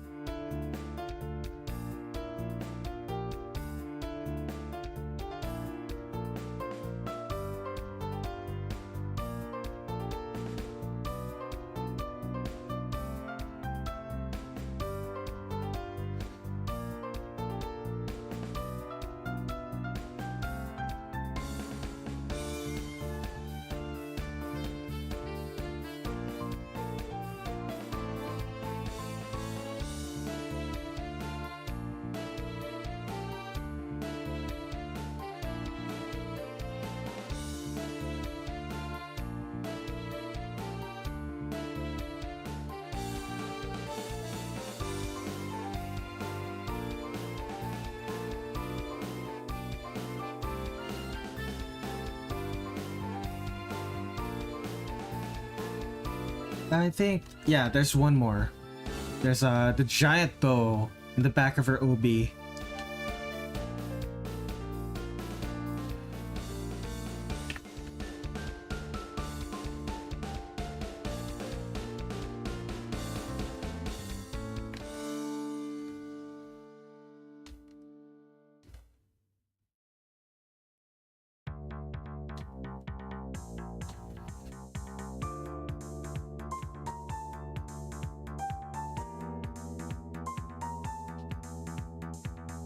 I think, yeah, there's one more. There's the giant bow in the back of her obi.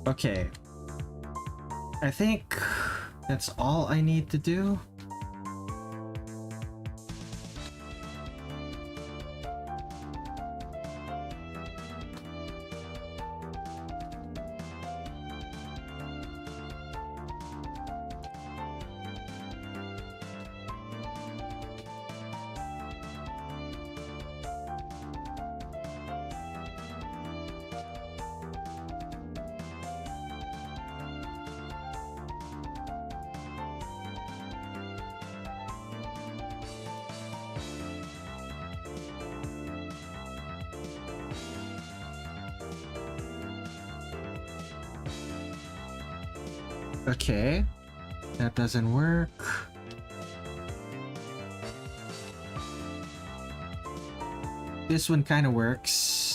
Okay. I think that's all I need to do. Okay, that doesn't work. This one kind of works.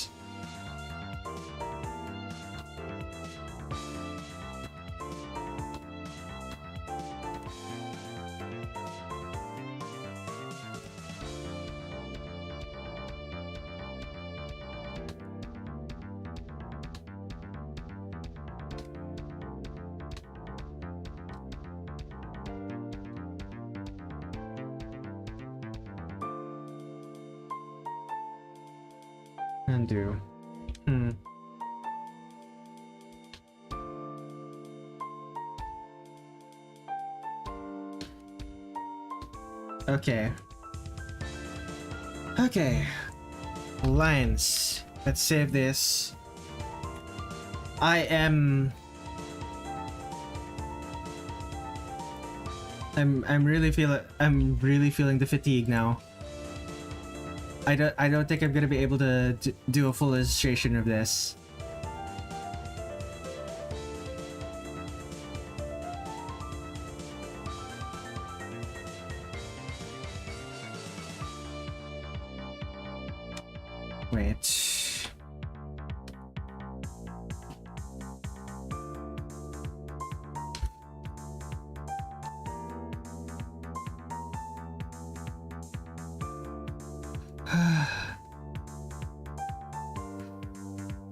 Undo. Okay. Okay. Lines. Let's save this. I'm really feeling the fatigue now. I don't think I'm gonna be able to do a full illustration of this. Wait.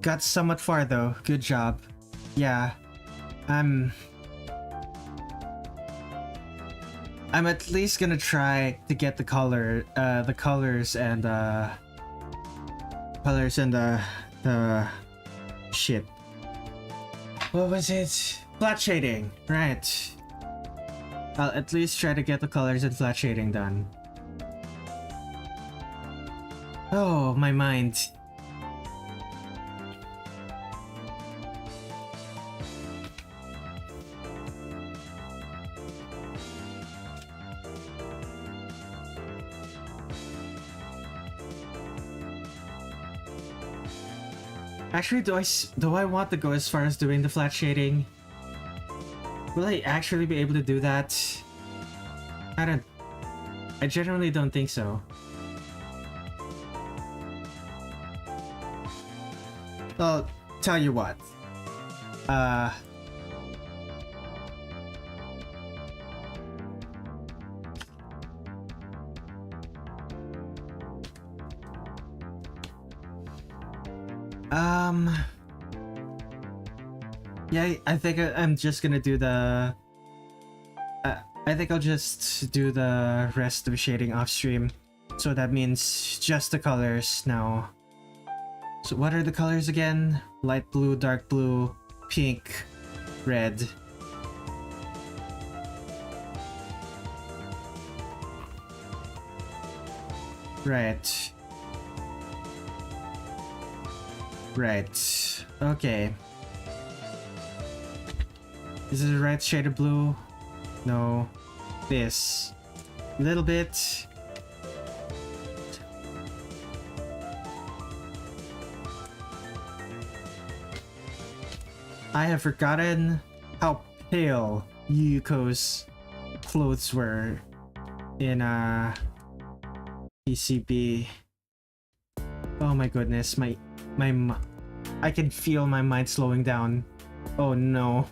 Got somewhat far though. Good job. Yeah. I'm at least gonna try to get the colors and the shit. What was it? Flat shading. Right. I'll at least try to get the colors and flat shading done. Oh, my mind. Actually, do I want to go as far as doing the flat shading? Will I actually be able to do that? I generally don't think so. Well, tell you what. Uh... Yeah, I think I'm just gonna do the... I think I'll just do the rest of shading off stream. So that means just the colors now. So what are the colors again? Light blue, dark blue, pink, red. Right. Right. Okay. Is it the right shade of blue? No. This. A little bit. I have forgotten how pale Yuyuko's clothes were in PCB. Oh my goodness, I can feel my mind slowing down. Oh no.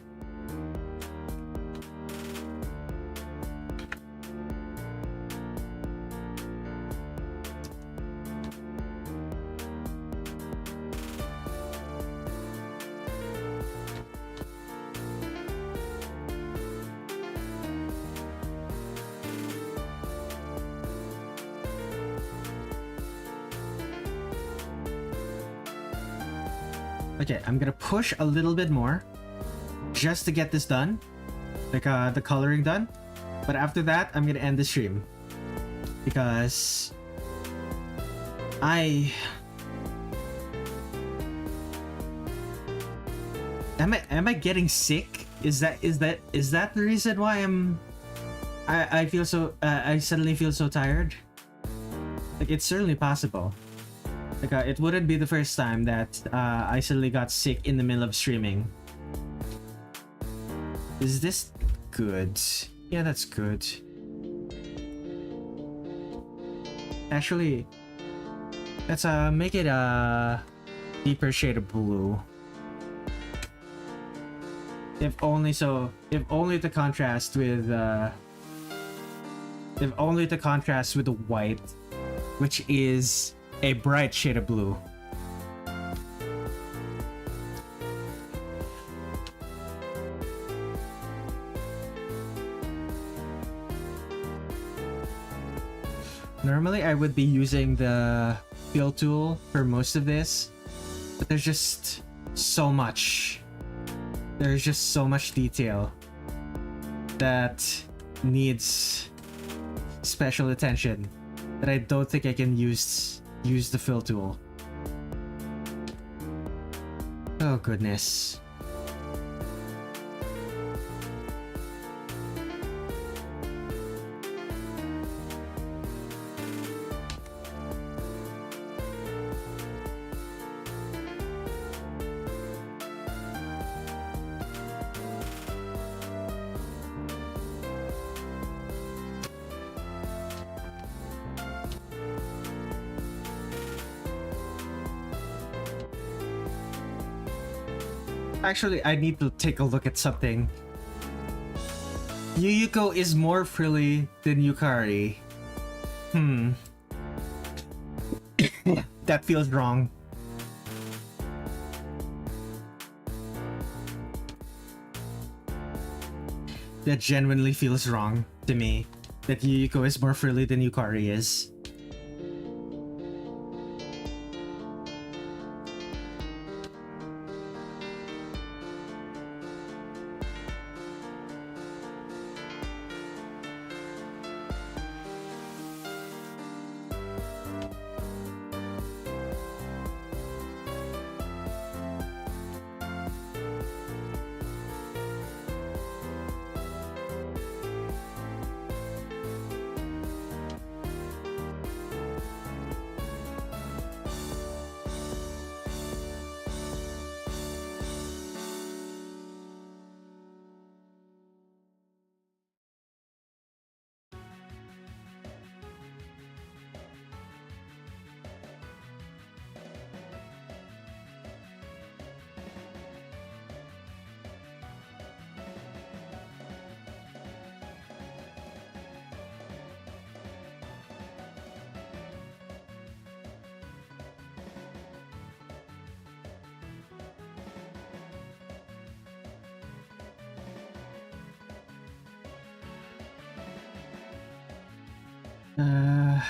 Okay, I'm gonna push a little bit more just to get this done, like the coloring done. But after that, I'm gonna end the stream because am I getting sick? Is that the reason why I feel so I suddenly feel so tired? Like, it's certainly possible. Like, it wouldn't be the first time that I suddenly got sick in the middle of streaming. Is this good? Yeah, that's good. Actually, let's make it a deeper shade of blue. If only to contrast with the white, which is a bright shade of blue. Normally I would be using the fill tool for most of this, but there's just so much. There's just so much detail that needs special attention that I don't think I can use the fill tool. Oh goodness. Actually, I need to take a look at something. Yuyuko is more frilly than Yukari. That feels wrong. That genuinely feels wrong to me. That Yuyuko is more frilly than Yukari is. Uh...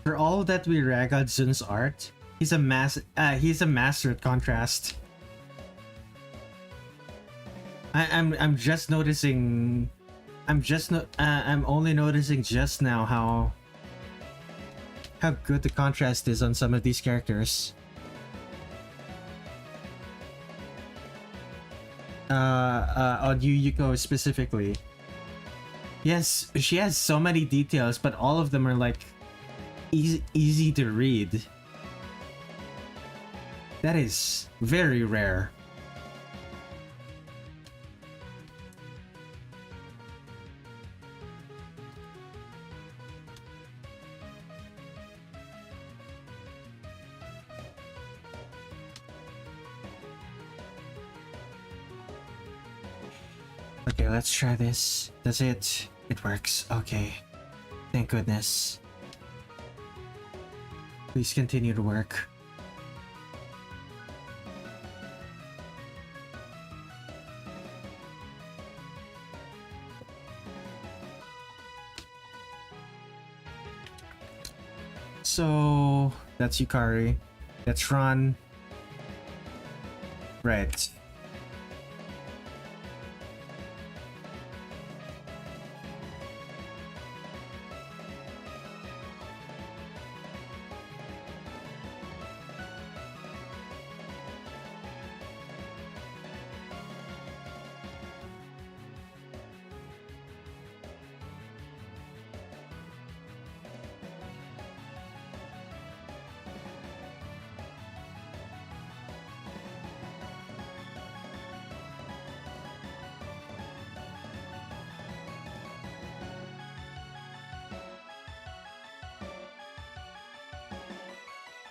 For all that we rag on Zun's art, he's a master at contrast. I'm just noticing. I'm only noticing just now how good the contrast is on some of these characters. On Yuyuko specifically. Yes, she has so many details, but all of them are like easy to read. That is very rare. Okay, let's try this. Does it? It works. Okay. Thank goodness. Please continue to work. So that's Yukari. Let's run. Right.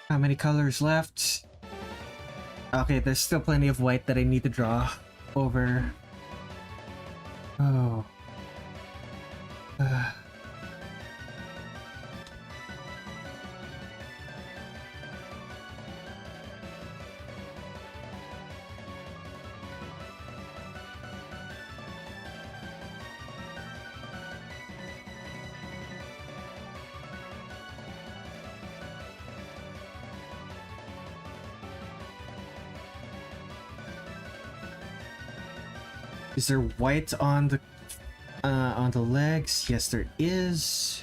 How many colors left? Okay, there's still plenty of white that I need to draw over. Oh. Is there white on the legs? Yes, there is.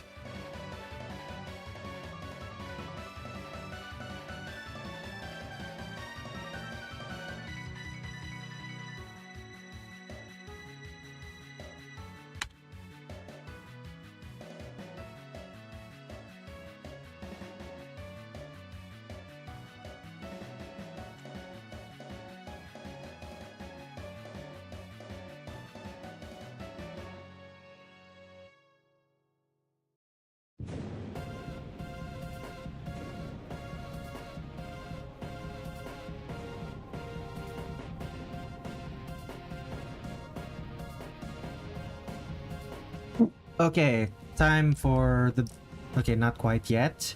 Okay, time for the... Okay, not quite yet.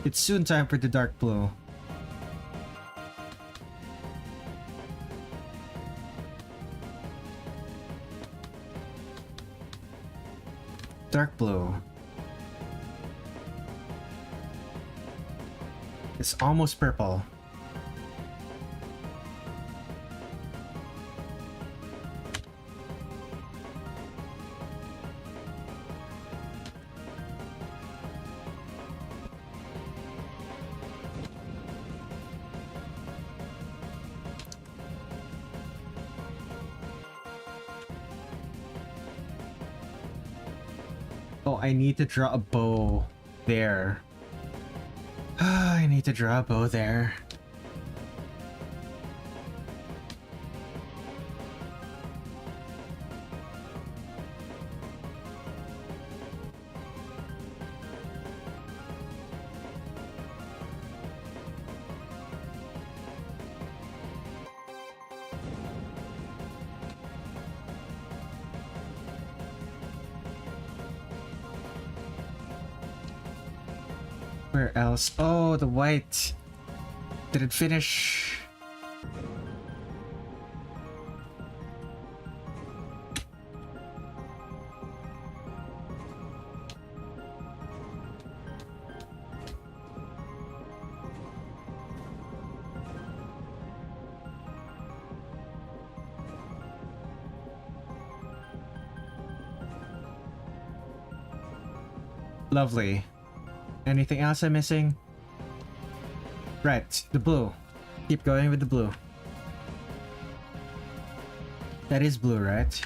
It's soon time for the dark blue. Dark blue. It's almost purple. Oh, I need to draw a bow there. I need to draw a bow there. Where else? Oh, the white. Did it finish? Lovely. Anything else I'm missing? Right, the blue. Keep going with the blue. That is blue, right?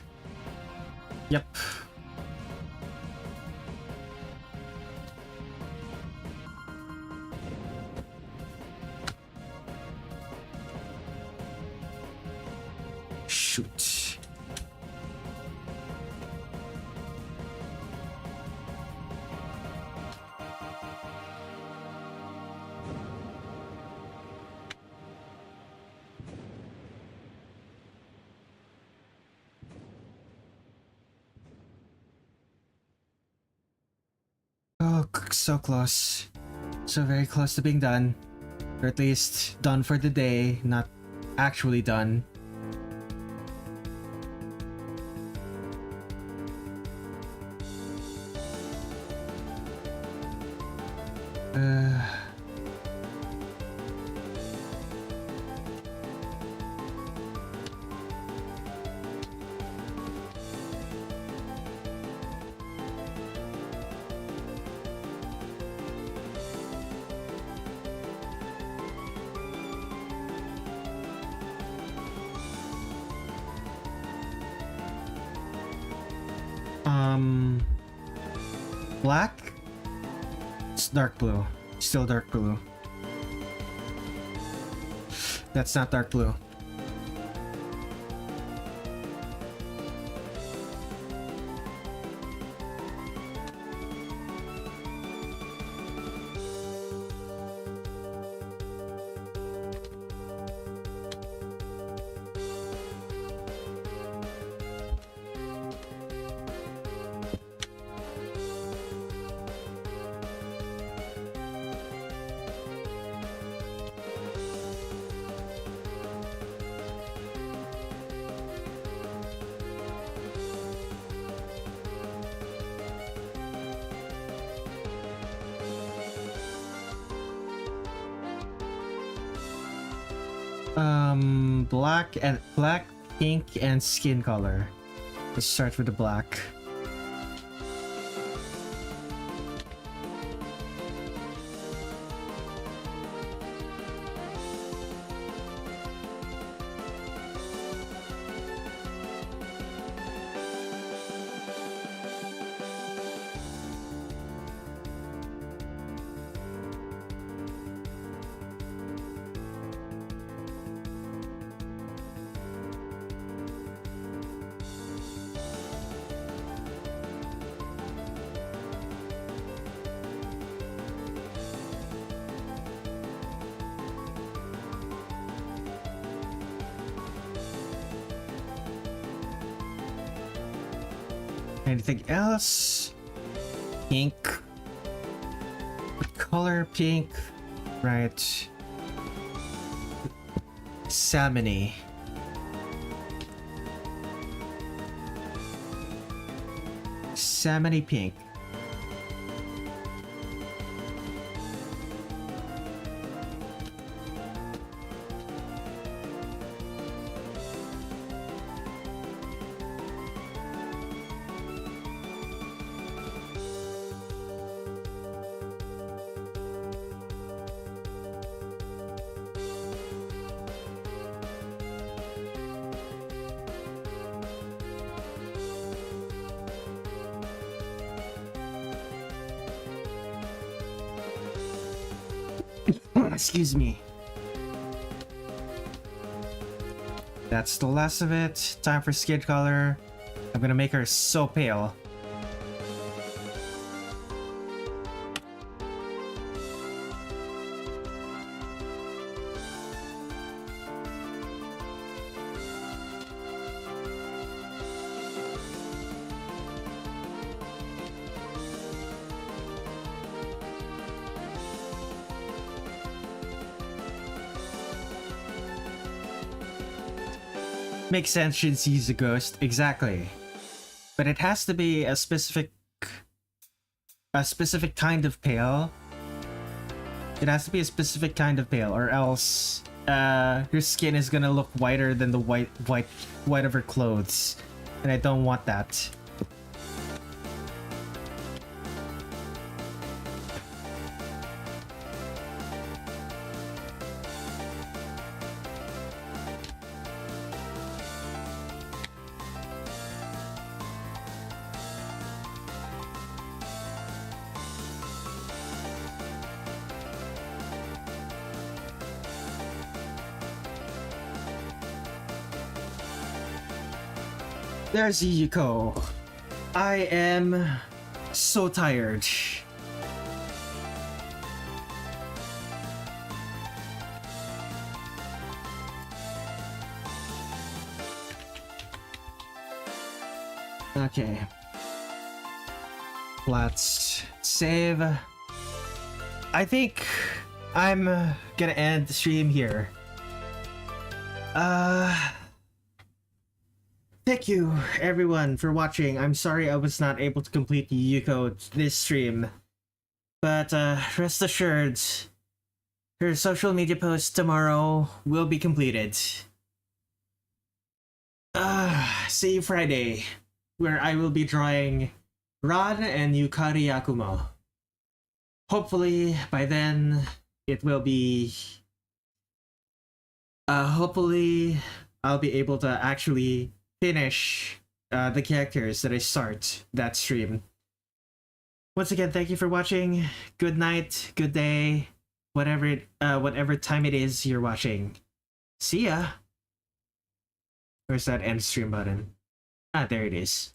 Yep. Shoot. Oh, so close. So very close to being done. Or at least done for the day, not actually done. Black? It's dark blue. Still dark blue. That's not dark blue. Black, pink, and skin color. Let's start with the black. Anything else? Pink. What color pink? Right. Salmony. Salmony pink. Excuse me. That's the last of it. Time for skin color. I'm gonna make her so pale. makes sense since he's a ghost. Exactly. But it has to be a specific kind of pale. It has to be a specific kind of pale, or else her skin is gonna look whiter than the white of her clothes. And I don't want that. There's Yuyuko. I am so tired. Okay. Let's save. I think I'm gonna end the stream here. Thank you, everyone, for watching. I'm sorry I was not able to complete Yuyuko this stream. But rest assured, her social media post tomorrow will be completed. See you Friday, where I will be drawing Ron and Yukari Yakumo. Hopefully, by then, it will be... hopefully, I'll be able to actually finish the characters that I start that stream. Once again, thank you for watching. Good night, good day, whatever time it is you're watching. See ya. Where's that end stream button? Ah, there it is.